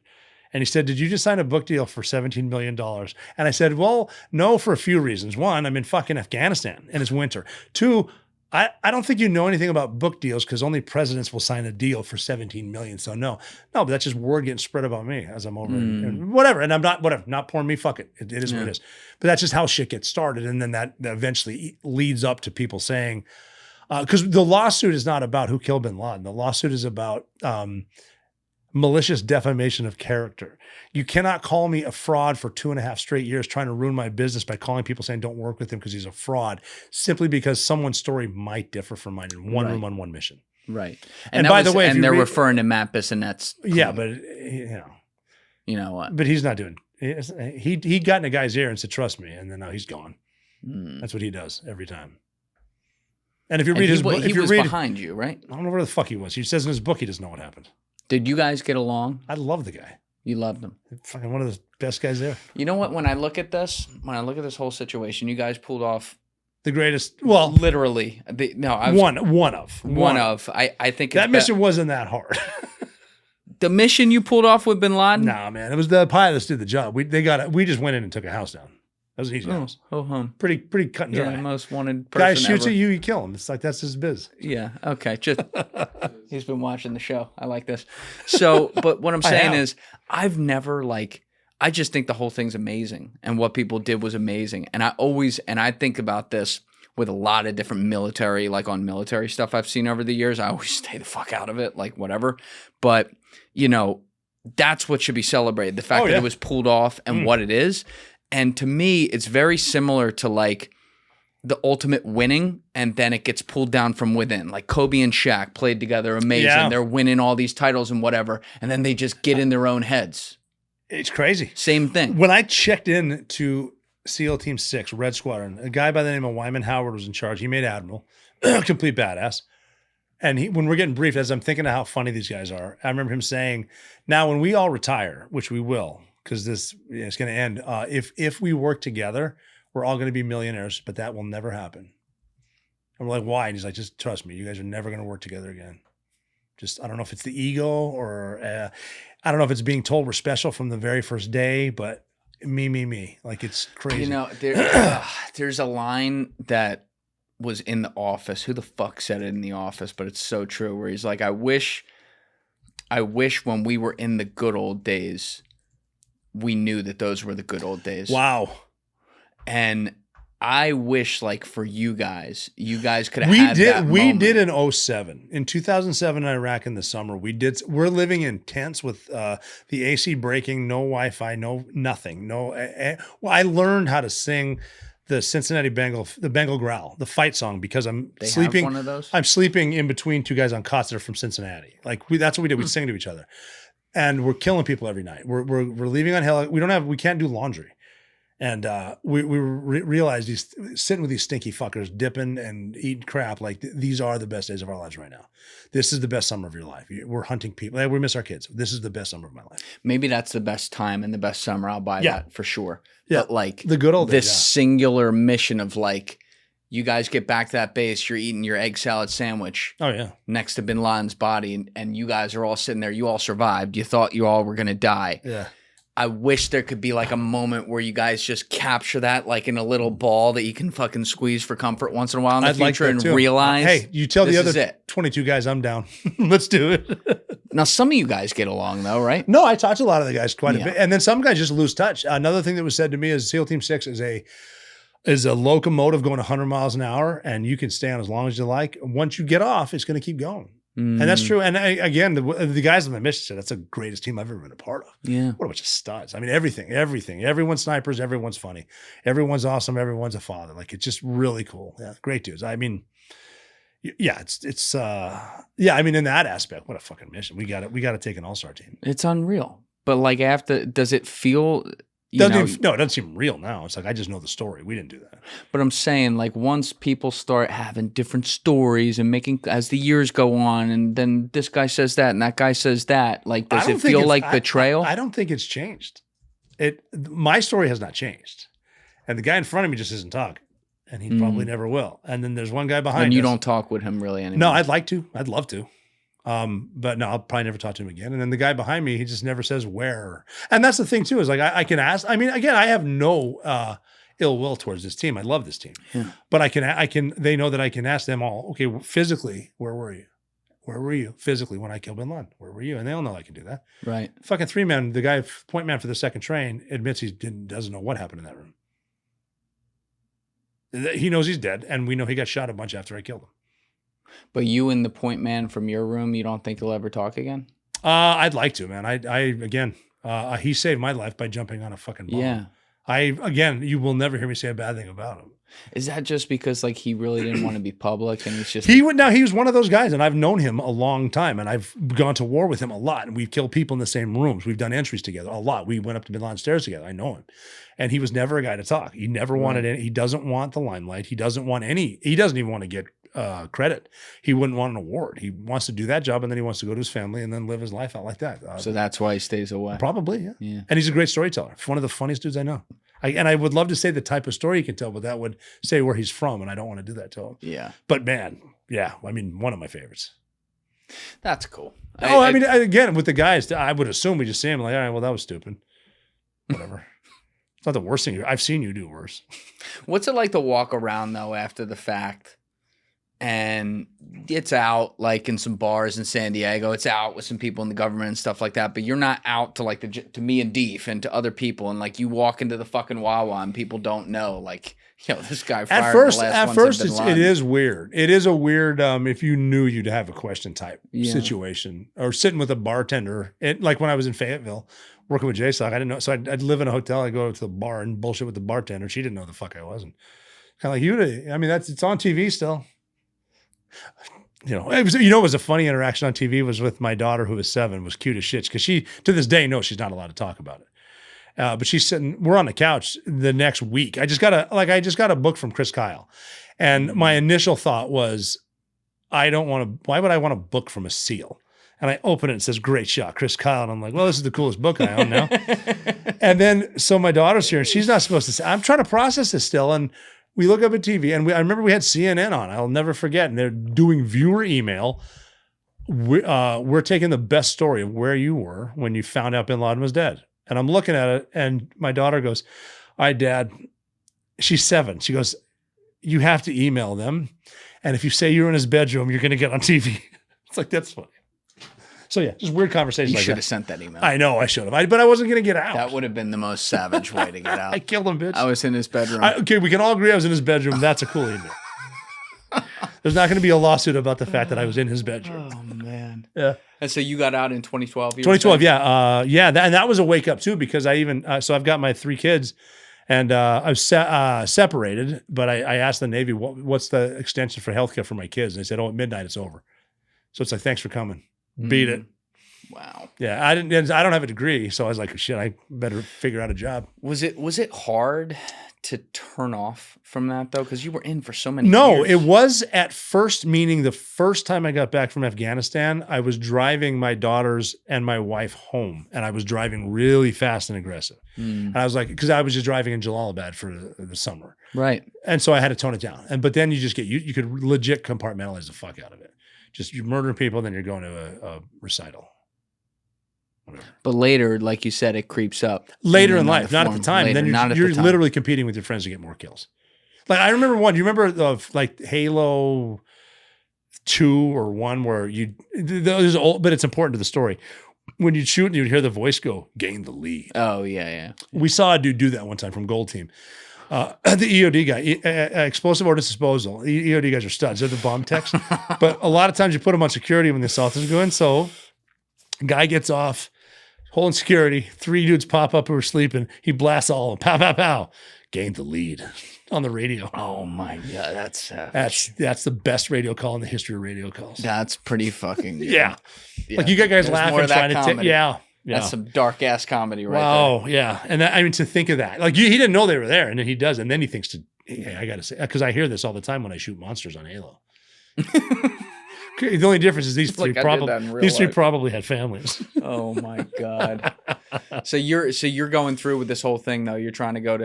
And he said, "Did you just sign a book deal for $17 million?" And I said, "Well, no, for a few reasons. One, I'm in fucking Afghanistan and it's winter. 2, I don't think you know anything about book deals because only presidents will sign a deal for 17 million. So no, but that's just word getting spread about me as I'm over and whatever. And I'm not pouring me. Fuck it. It is what it is. But that's just how shit gets started. And then that eventually leads up to people saying, because the lawsuit is not about who killed bin Laden. The lawsuit is about malicious defamation of character. You cannot call me a fraud for 2.5 straight years trying to ruin my business by calling people saying don't work with him because he's a fraud, simply because someone's story might differ from mine in one room on one mission. Right. And by the way, and they're referring to Matt Bissonnette's. Yeah, but you know what? But he's not doing. He got in a guy's ear and said, "Trust me," and then now he's gone. That's what he does every time. And if you read his book, he was behind you, right? I don't know where the fuck he was. He says in his book he doesn't know what happened. Did you guys get along? I love the guy. You loved him. Fucking one of the best guys there. You know what? When I look at this whole situation, you guys pulled off the greatest. Well, literally, one of. I think that mission wasn't that hard. The mission you pulled off with bin Laden? Nah, man, it was the pilots did the job. We just went in and took a house down. That was an easy house. Pretty cut and dry. Yeah, the most wanted person guy shoots ever. at you, you kill him. It's like that's his biz. Yeah. Okay. Just he's been watching the show. I like this. So, but what I'm saying is, I've never I just think the whole thing's amazing, and what people did was amazing. And I think about this with a lot of different military, on military stuff I've seen over the years. I always stay the fuck out of it, whatever. But that's what should be celebrated. The fact that it was pulled off and what it is. And to me, it's very similar to the ultimate winning, and then it gets pulled down from within. Like Kobe and Shaq played together, amazing. Yeah. They're winning all these titles and whatever, and then they just get in their own heads. It's crazy. Same thing. When I checked in to SEAL Team 6, Red Squadron, a guy by the name of Wyman Howard was in charge. He made Admiral, complete badass. And when we're getting briefed, as I'm thinking of how funny these guys are, I remember him saying, now when we all retire, which we will, because this is going to end. If we work together, we're all going to be millionaires, but that will never happen. And we're like, why? And he's like, just trust me. You guys are never going to work together again. Just, I don't know if it's the ego or I don't know if it's being told we're special from the very first day, but me. Like, it's crazy. There's a line that was in The Office. Who the fuck said it in The Office? But it's so true, where he's like, I wish when we were in the good old days, we knew that those were the good old days. Wow. And I wish, for you guys could have had that We moment. did in 2007. In 2007 in Iraq in the summer, we're living in tents with the AC breaking, no Wi-Fi, no nothing. I learned how to sing the Cincinnati the Bengal Growl, the fight song, because sleeping. Have one of those? I'm sleeping in between two guys on cots that are from Cincinnati. That's what we did. We'd sing to each other. And we're killing people every night. We're leaving on hell. We can't do laundry. And we realized sitting with these stinky fuckers, dipping and eating crap. These are the best days of our lives right now. This is the best summer of your life. We're hunting people. We miss our kids. This is the best summer of my life. Maybe that's the best time and the best summer. I'll buy that for sure. Yeah. But the good old days, singular mission of you guys get back to that base, you're eating your egg salad sandwich. Oh yeah. Next to bin Laden's body, and you guys are all sitting there. You all survived. You thought you all were gonna die. Yeah. I wish there could be a moment where you guys just capture that in a little ball that you can fucking squeeze for comfort once in a while in the future and realize. Hey, you tell the other 22 guys I'm down. Let's do it. Now, some of you guys get along though, right? No, I talk to a lot of the guys quite a bit. And then some guys just lose touch. Another thing that was said to me is SEAL Team 6 is a locomotive going 100 miles an hour, and you can stay on as long as you like. Once you get off, it's going to keep going. And that's true. And again, the guys on the mission said that's the greatest team I've ever been a part of. Yeah. What a bunch of studs. I mean, everything. Everyone's snipers. Everyone's funny. Everyone's awesome. Everyone's a father. It's just really cool. Yeah. Great dudes. I mean, yeah, I mean, in that aspect, what a fucking mission. We got to take an all-star team. It's unreal. But does it feel... it doesn't seem real now. It's I just know the story. We didn't do that. But I'm saying, once people start having different stories and as the years go on, and then this guy says that and that guy says that, does it feel like betrayal? I don't think it's changed. My story has not changed. And the guy in front of me just isn't talking. And he probably never will. And then there's one guy behind us. And you don't talk with him really anymore? No, I'd like to. I'd love to. But no, I'll probably never talk to him again. And then the guy behind me, he just never says where. And that's the thing too, is I can ask. I mean, again, I have no ill will towards this team. I love this team, but they know that I can ask them all, okay, physically, where were you? Where were you physically when I killed Bin Laden? Where were you? And they all know I can do that. Right. Fucking 3-man, the guy, point man for the second train, admits he doesn't know what happened in that room. He knows he's dead, and we know he got shot a bunch after I killed him. But you and the point man from your room, you don't think you'll ever talk again? I'd like to, man. He saved my life by jumping on a fucking bomb. Yeah. You will never hear me say a bad thing about him. Is that just because like he really didn't want to be public and he's just he was one of those guys, and I've known him a long time, and I've gone to war with him a lot, and we've killed people in the same rooms. We've done entries together a lot. We went up to Bin Laden stairs together. I know him. And he was never a guy to talk. He never wanted any, he doesn't want the limelight. He doesn't even want to get credit. He wouldn't want an award. He wants to do that job, and then he wants to go to his family and then live his life out like that. So that's why he stays away. Probably, yeah. And he's a great storyteller. One of the funniest dudes I know. I would love to say the type of story he can tell, but that would say where he's from, and I don't want to do that to him. Yeah. But man, yeah, I mean, one of my favorites. That's cool. Again, with the guys, I would assume we just see him like, all right, well, that was stupid. Whatever. It's not the worst thing. I've seen you do worse. What's it like to walk around, though, after the fact? And it's out like in some bars in San Diego. It's out with some people in the government and stuff like that. But you're not out to like to me and Deef and to other people. And like you walk into the fucking Wawa and people don't know like, this guy fired at first it is weird. It is a weird if you knew you'd have a question type situation, or sitting with a bartender. Like when I was in Fayetteville working with JSOC, I didn't know. So I'd live in a hotel. I'd go to the bar and bullshit with the bartender. She didn't know the fuck I was. And kind of like it's on TV still. It was a funny interaction on TV was with my daughter who was 7, was cute as shit because she to this day knows she's not allowed to talk about it. But she's sitting. We're on the couch the next week. I just got a book from Chris Kyle, and my initial thought was, why would I want a book from a SEAL? And I open it and it says, "Great shot, Chris Kyle." And I'm like, well, this is the coolest book I own now. And then so my daughter's here, and she's not supposed to say. I'm trying to process this still, and we look up at TV, and I remember we had CNN on. I'll never forget. And they're doing viewer email. We're taking the best story of where you were when you found out Bin Laden was dead. And I'm looking at it, and my daughter goes, "All right, Dad." She's 7. She goes, "You have to email them. And if you say you're in his bedroom, you're going to get on TV." It's like, that's funny. So yeah, just weird conversations you like that. You should have sent that email. I know I should have. But I wasn't going to get out. That would have been the most savage way to get out. I killed him, bitch. I was in his bedroom. Okay, we can all agree I was in his bedroom. That's a cool email. There's not going to be a lawsuit about the fact that I was in his bedroom. Oh, man. Yeah. And so you got out in 2012? 2012, yeah. And that was a wake up too, because I even, so I've got my 3 kids, and I was separated, but I asked the Navy, what's the extension for healthcare for my kids? And they said, at midnight, it's over. So it's like, thanks for coming. Beat it. Wow. Yeah, I don't have a degree, so I was like, shit, I better figure out a job. Was it hard to turn off from that though? Because you were in for so many years. No, it was at first, meaning the first time I got back from Afghanistan, I was driving my daughters and my wife home, and I was driving really fast and aggressive. And I was like, because I was just driving in Jalalabad for the summer. Right. And so I had to tone it down. But then you just you could legit compartmentalize the fuck out of it. Just you're murdering people, then you're going to a recital. Whatever. But later, like you said, it creeps up. Later in life, not at the time. Later, then you're literally competing with your friends to get more kills. Like I remember one. You remember like Halo 2 or 1 where there's old, but it's important to the story. When you'd shoot and you'd hear the voice go, "Gain the lead." Oh yeah. We saw a dude do that one time from Gold Team. The EOD guy, explosive ordnance disposal. EOD guys are studs. They're the bomb techs. But a lot of times you put them on security when the assaulters go in. So guy gets off, holding security. 3 dudes pop up who are sleeping. He blasts all of them. Pow, pow, pow. Gained the lead on the radio. Oh my God. That's the best radio call in the history of radio calls. That's pretty fucking good. Yeah. Like you got guys laughing, trying to take. Yeah. That's some dark ass comedy right there. Oh, yeah. And to think of that, like he didn't know they were there, and then he does, and then he thinks hey, I got to say, because I hear this all the time when I shoot monsters on Halo. The only difference is these three probably had families. Oh my God. So you're going through with this whole thing though. You're trying to go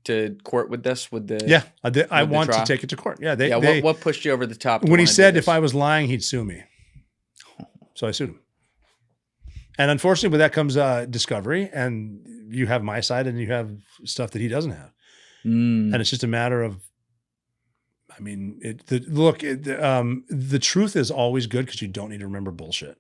to court with this I want to take it to court. Yeah. What pushed you over the top? When he said if I was lying, he'd sue me. So I sued him. And unfortunately, with that comes discovery, and you have my side and you have stuff that he doesn't have. And it's just a matter of, I mean, the truth is always good because you don't need to remember bullshit.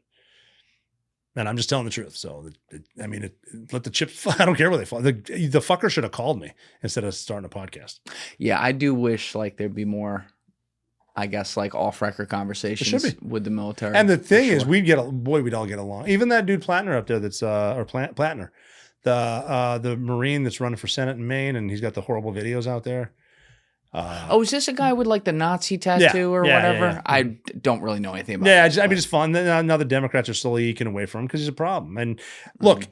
And I'm just telling the truth. So, let the chips fly. I don't care where they fall. The fucker should have called me instead of starting a podcast. Yeah, I do wish like there'd be more, I guess, like off-record conversations with the military. And the thing is, we'd all get along. Even that dude Plattner up there Plattner, the Marine that's running for Senate in Maine, and he's got the horrible videos out there. Is this a guy with like the Nazi tattoo or whatever? Yeah. I don't really know anything about it. Yeah, it's fun. Now the Democrats are slowly eking away from him because he's a problem. And look,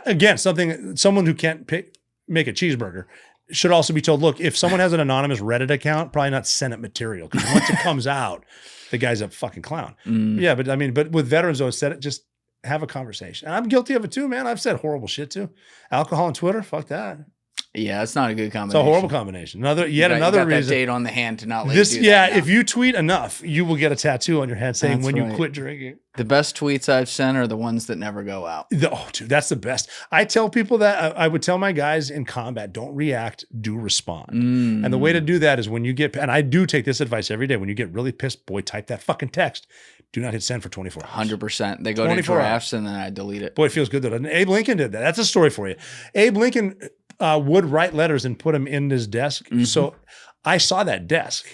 again, someone who can't make a cheeseburger should also be told, look, if someone has an anonymous Reddit account, probably not Senate material because once it comes out, the guy's a fucking clown. Yeah, but with veterans, though, instead, just have a conversation. And I'm guilty of it too, man. I've said horrible shit too. Alcohol and Twitter, fuck that. Yeah, it's not a good combination. It's a horrible combination. Another reason. That date on the hand to not let you do that. If you tweet enough, you will get a tattoo on your head saying you quit drinking. The best tweets I've sent are the ones that never go out. Dude, that's the best. I tell people that I would tell my guys in combat, don't react, do respond. And the way to do that is when you get, and I do take this advice every day, when you get really pissed, boy, type that fucking text. Do not hit send for 24 hours. 100%. They go to drafts and then I delete it. Boy, it feels good though. And Abe Lincoln did that. That's a story for you. Abe Lincoln would write letters and put them in his desk. So I saw that desk.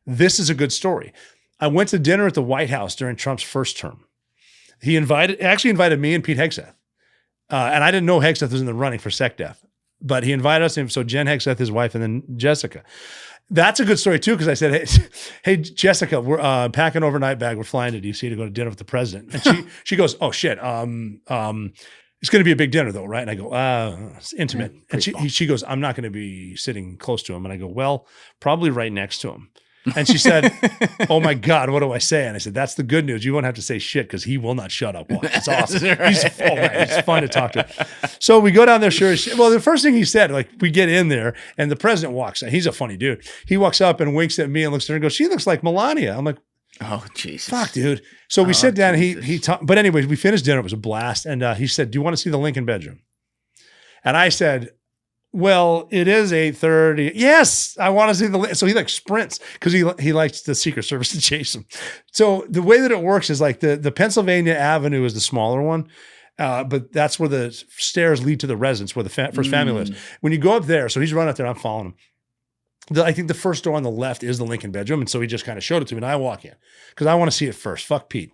This is a good story. I went to dinner at the White House during Trump's first term. He actually invited me and Pete Hegseth. And I didn't know Hegseth was in the running for SecDef, but he invited us in. So Jen Hegseth, his wife, and then Jessica. That's a good story too, because I said, hey, Jessica, we're packing overnight bag. We're flying to DC to go to dinner with the president. And she goes, oh shit. It's going to be a big dinner though, right? And I go, it's intimate. And she goes, I'm not going to be sitting close to him. And I go, well, probably right next to him. And she said, oh my God, what do I say? And I said, that's the good news. You won't have to say shit because he will not shut up. It's awesome. It's fun to talk to him. So we go down there. Well, the first thing he said, like we get in there and the president walks in. He's a funny dude. He walks up and winks at me and looks at her and goes, she looks like Melania. I'm like, oh, Jesus. Fuck, dude. So we sit down and he talked. But anyways, we finished dinner. It was a blast. And he said, do you want to see the Lincoln bedroom? And I said, well, it is 8:30. Yes, I want to see the. So he like sprints because he likes the Secret Service to chase him. So the way that it works is like the Pennsylvania Avenue is the smaller one, but that's where the stairs lead to the residence where the first family lives. When you go up there, so he's running up there. I'm following him. I think the first door on the left is the Lincoln bedroom, and so he just kind of showed it to me, and I walk in because I want to see it first. Fuck Pete.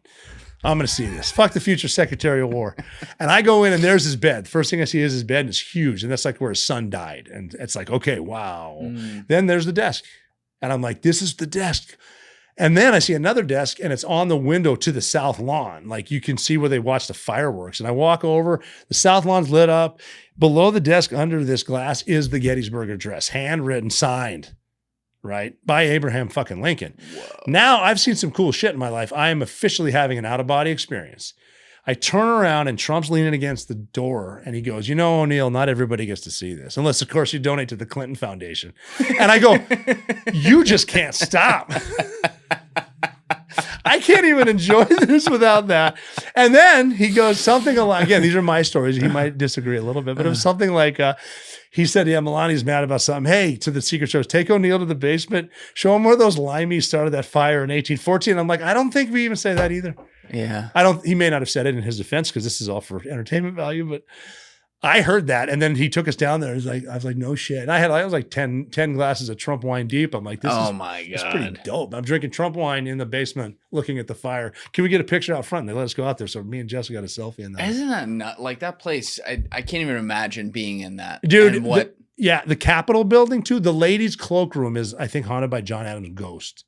I'm going to see this. Fuck the future Secretary of War. And I go in and there's his bed. First thing I see is his bed and it's huge. And that's like where his son died. And it's like, okay, wow. Then there's the desk. And I'm like, this is the desk. And then I see another desk and it's on the window to the south lawn. Like you can see where they watch the fireworks. And I walk over, the south lawn's lit up. Below the desk under this glass is the Gettysburg Address, handwritten, signed. Right? By Abraham fucking Lincoln. Whoa. Now I've seen some cool shit in my life. I am officially having an out-of-body experience. I turn around and Trump's leaning against the door and he goes, you know, O'Neill, not everybody gets to see this. Unless, of course, you donate to the Clinton Foundation. And I go, you just can't stop. I can't even enjoy this without that. And then he goes something along, again, these are my stories. He might disagree a little bit, but it was something like, he said, yeah, Melania's mad about something. Hey, to the Secret Service, take O'Neill to the basement, show him where those limeys started that fire in 1814. I'm like, I don't think we even say that either. Yeah. He may not have said it in his defense because this is all for entertainment value, but I heard that. And then he took us down there. I was like, no shit. And I was like 10 glasses of Trump wine deep. I'm like, this is pretty dope. I'm drinking Trump wine in the basement, looking at the fire. Can we get a picture out front? And they let us go out there. So me and Jessica got a selfie in that. Isn't that nut? Like that place, I can't even imagine being in that. Dude, the Capitol building too. The ladies' cloakroom is, I think, haunted by John Adams' ghost.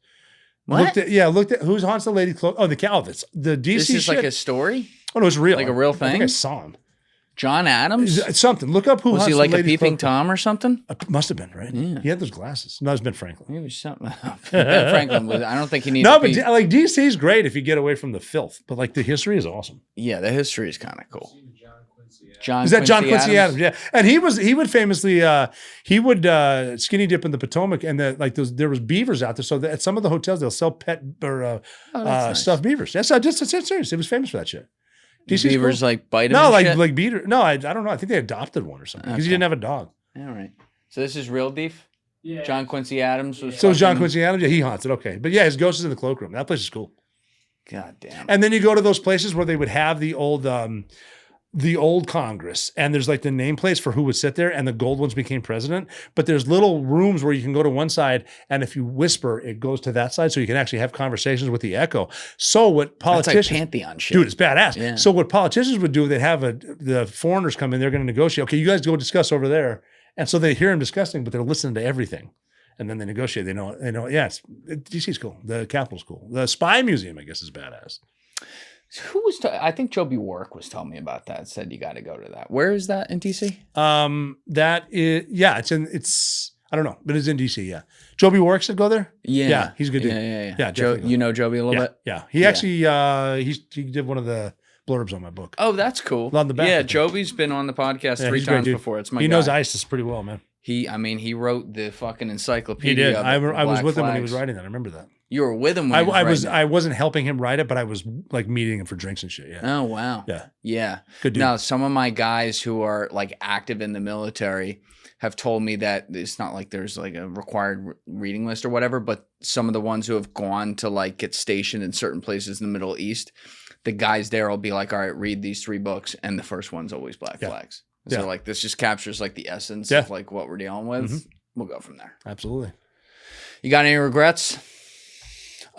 What? Looked at who's haunts the ladies' cloak. Oh, the DC This is shit. Like a story? Oh, no, it's real. Like a real thing? I think I saw him. John Adams? It's something. Look up who was haunts he like the a ladies' peeping cloakroom. Tom or something? Must have been, right? Yeah. He had those glasses. No, it's Ben Franklin. Maybe something. Ben Franklin was, I don't think he needed No, but like DC's great if you get away from the filth. But like the history is awesome. Yeah, the history is kind of cool. Is that John Quincy Adams? Yeah, and he would famously skinny dip in the Potomac, and there was beavers out there. So at some of the hotels they'll sell pet or stuffed beavers. That's serious. It was famous for that shit. DC's beavers cool. Like bite him. No, and shit? like beater. No, I don't know. I think they adopted one or something because he didn't have a dog. All right. So this is real beef? Yeah. John Quincy Adams was So John Quincy Adams, yeah, he haunts it. Okay. But yeah, his ghost is in the cloakroom. That place is cool. God damn. And then you go to those places where they would have the old Congress, and there's like the nameplates for who would sit there, and the gold ones became president. But there's little rooms where you can go to one side, and if you whisper, it goes to that side, so you can actually have conversations with the echo. So what politicians, that's like Pantheon shit, dude, it's badass. Yeah. So what politicians would do, they'd have the foreigners come in, they're going to negotiate. Okay, you guys go discuss over there, and so they hear them discussing, but they're listening to everything. And then they negotiate. They know. Yeah, DC's cool. The Capitol's cool. The Spy Museum, I guess, is badass. Who was? I think Joby Warwick was telling me about that. Said you got to go to that. Where is that in DC? That is. Yeah, it's. I don't know, but it's in DC. Yeah, Joby Warwick said go there. Yeah, he's a good dude. Yeah. You know Joby a little bit. Yeah, he actually he did one of the blurbs on my book. Oh, that's cool. On the back. Yeah, Joby's been on the podcast 3 times before. It's my. He knows ISIS pretty well, man. He wrote the fucking encyclopedia. He did. I was with flags. him when he was writing that. I remember that. You were with him when he was writing I wasn't helping him write it, but I was like meeting him for drinks and shit. Yeah. Oh wow. Yeah. Good dude. Now, some of my guys who are like active in the military have told me that it's not like there's like a required reading list or whatever, but some of the ones who have gone to like get stationed in certain places in the Middle East, the guys there will be like, all right, read these 3 books, and the first one's always Black Flags. So like this just captures like the essence of like what we're dealing with. Mm-hmm. We'll go from there. Absolutely. You got any regrets?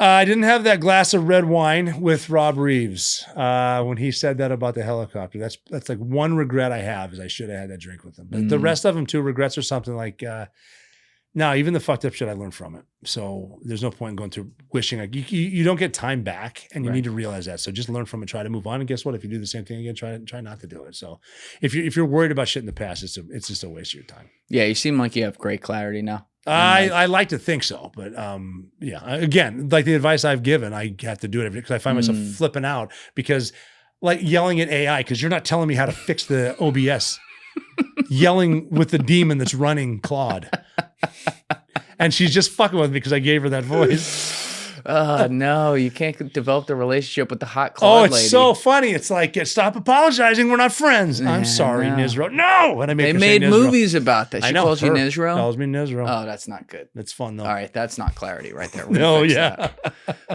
I didn't have that glass of red wine with Rob Reeves when he said that about the helicopter. That's like one regret I have is I should have had that drink with him. But the rest of them, too, regrets are something like, no, even the fucked up shit I learned from it. So there's no point in going through wishing. Like you don't get time back, and you need to realize that. So just learn from it, try to move on. And guess what? If you do the same thing again, try not to do it. So if you're worried about shit in the past, it's just a waste of your time. Yeah, you seem like you have great clarity now. I like to think so, but yeah. Again, like the advice I've given, I have to do it every day because I find myself flipping out because, like yelling at AI because you're not telling me how to fix the OBS, yelling with the demon that's running Claude, and she's just fucking with me because I gave her that voice. No, you can't develop the relationship with the hot Claude lady. It's so funny. It's like, stop apologizing. We're not friends. I'm sorry, Nizro. No! And I make They made movies about that. She calls you Nizro? Calls me Nizro. Oh, that's not good. That's fun, though. All right, that's not clarity right there. No, yeah.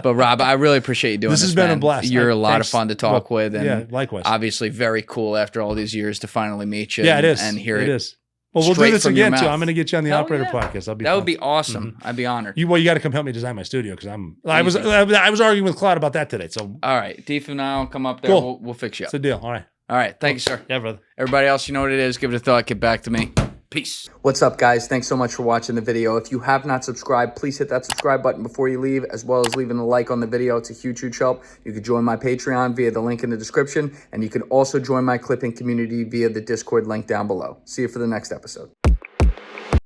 But Rob, I really appreciate you doing this. This has been a blast. You're a lot of fun to talk with. And yeah, likewise. Obviously very cool after all these years to finally meet you. Yeah, it is. And hear it. It is. Well, we'll do this again too. I'm going to get you on the Operator podcast. That would be awesome. I'd be honored. You got to come help me design my studio because I was arguing with Claude about that today. So all right, Deef and I'll come up there. Cool. We'll fix you up. It's a deal. All right. Thank you, sir. Yeah, brother. Everybody else, you know what it is. Give it a thought. Get back to me. Peace. What's up, guys? Thanks so much for watching the video. If you have not subscribed, please hit that subscribe button before you leave, as well as leaving a like on the video. It's a huge, huge help. You can join my Patreon via the link in the description, and you can also join my clipping community via the Discord link down below. See you for the next episode.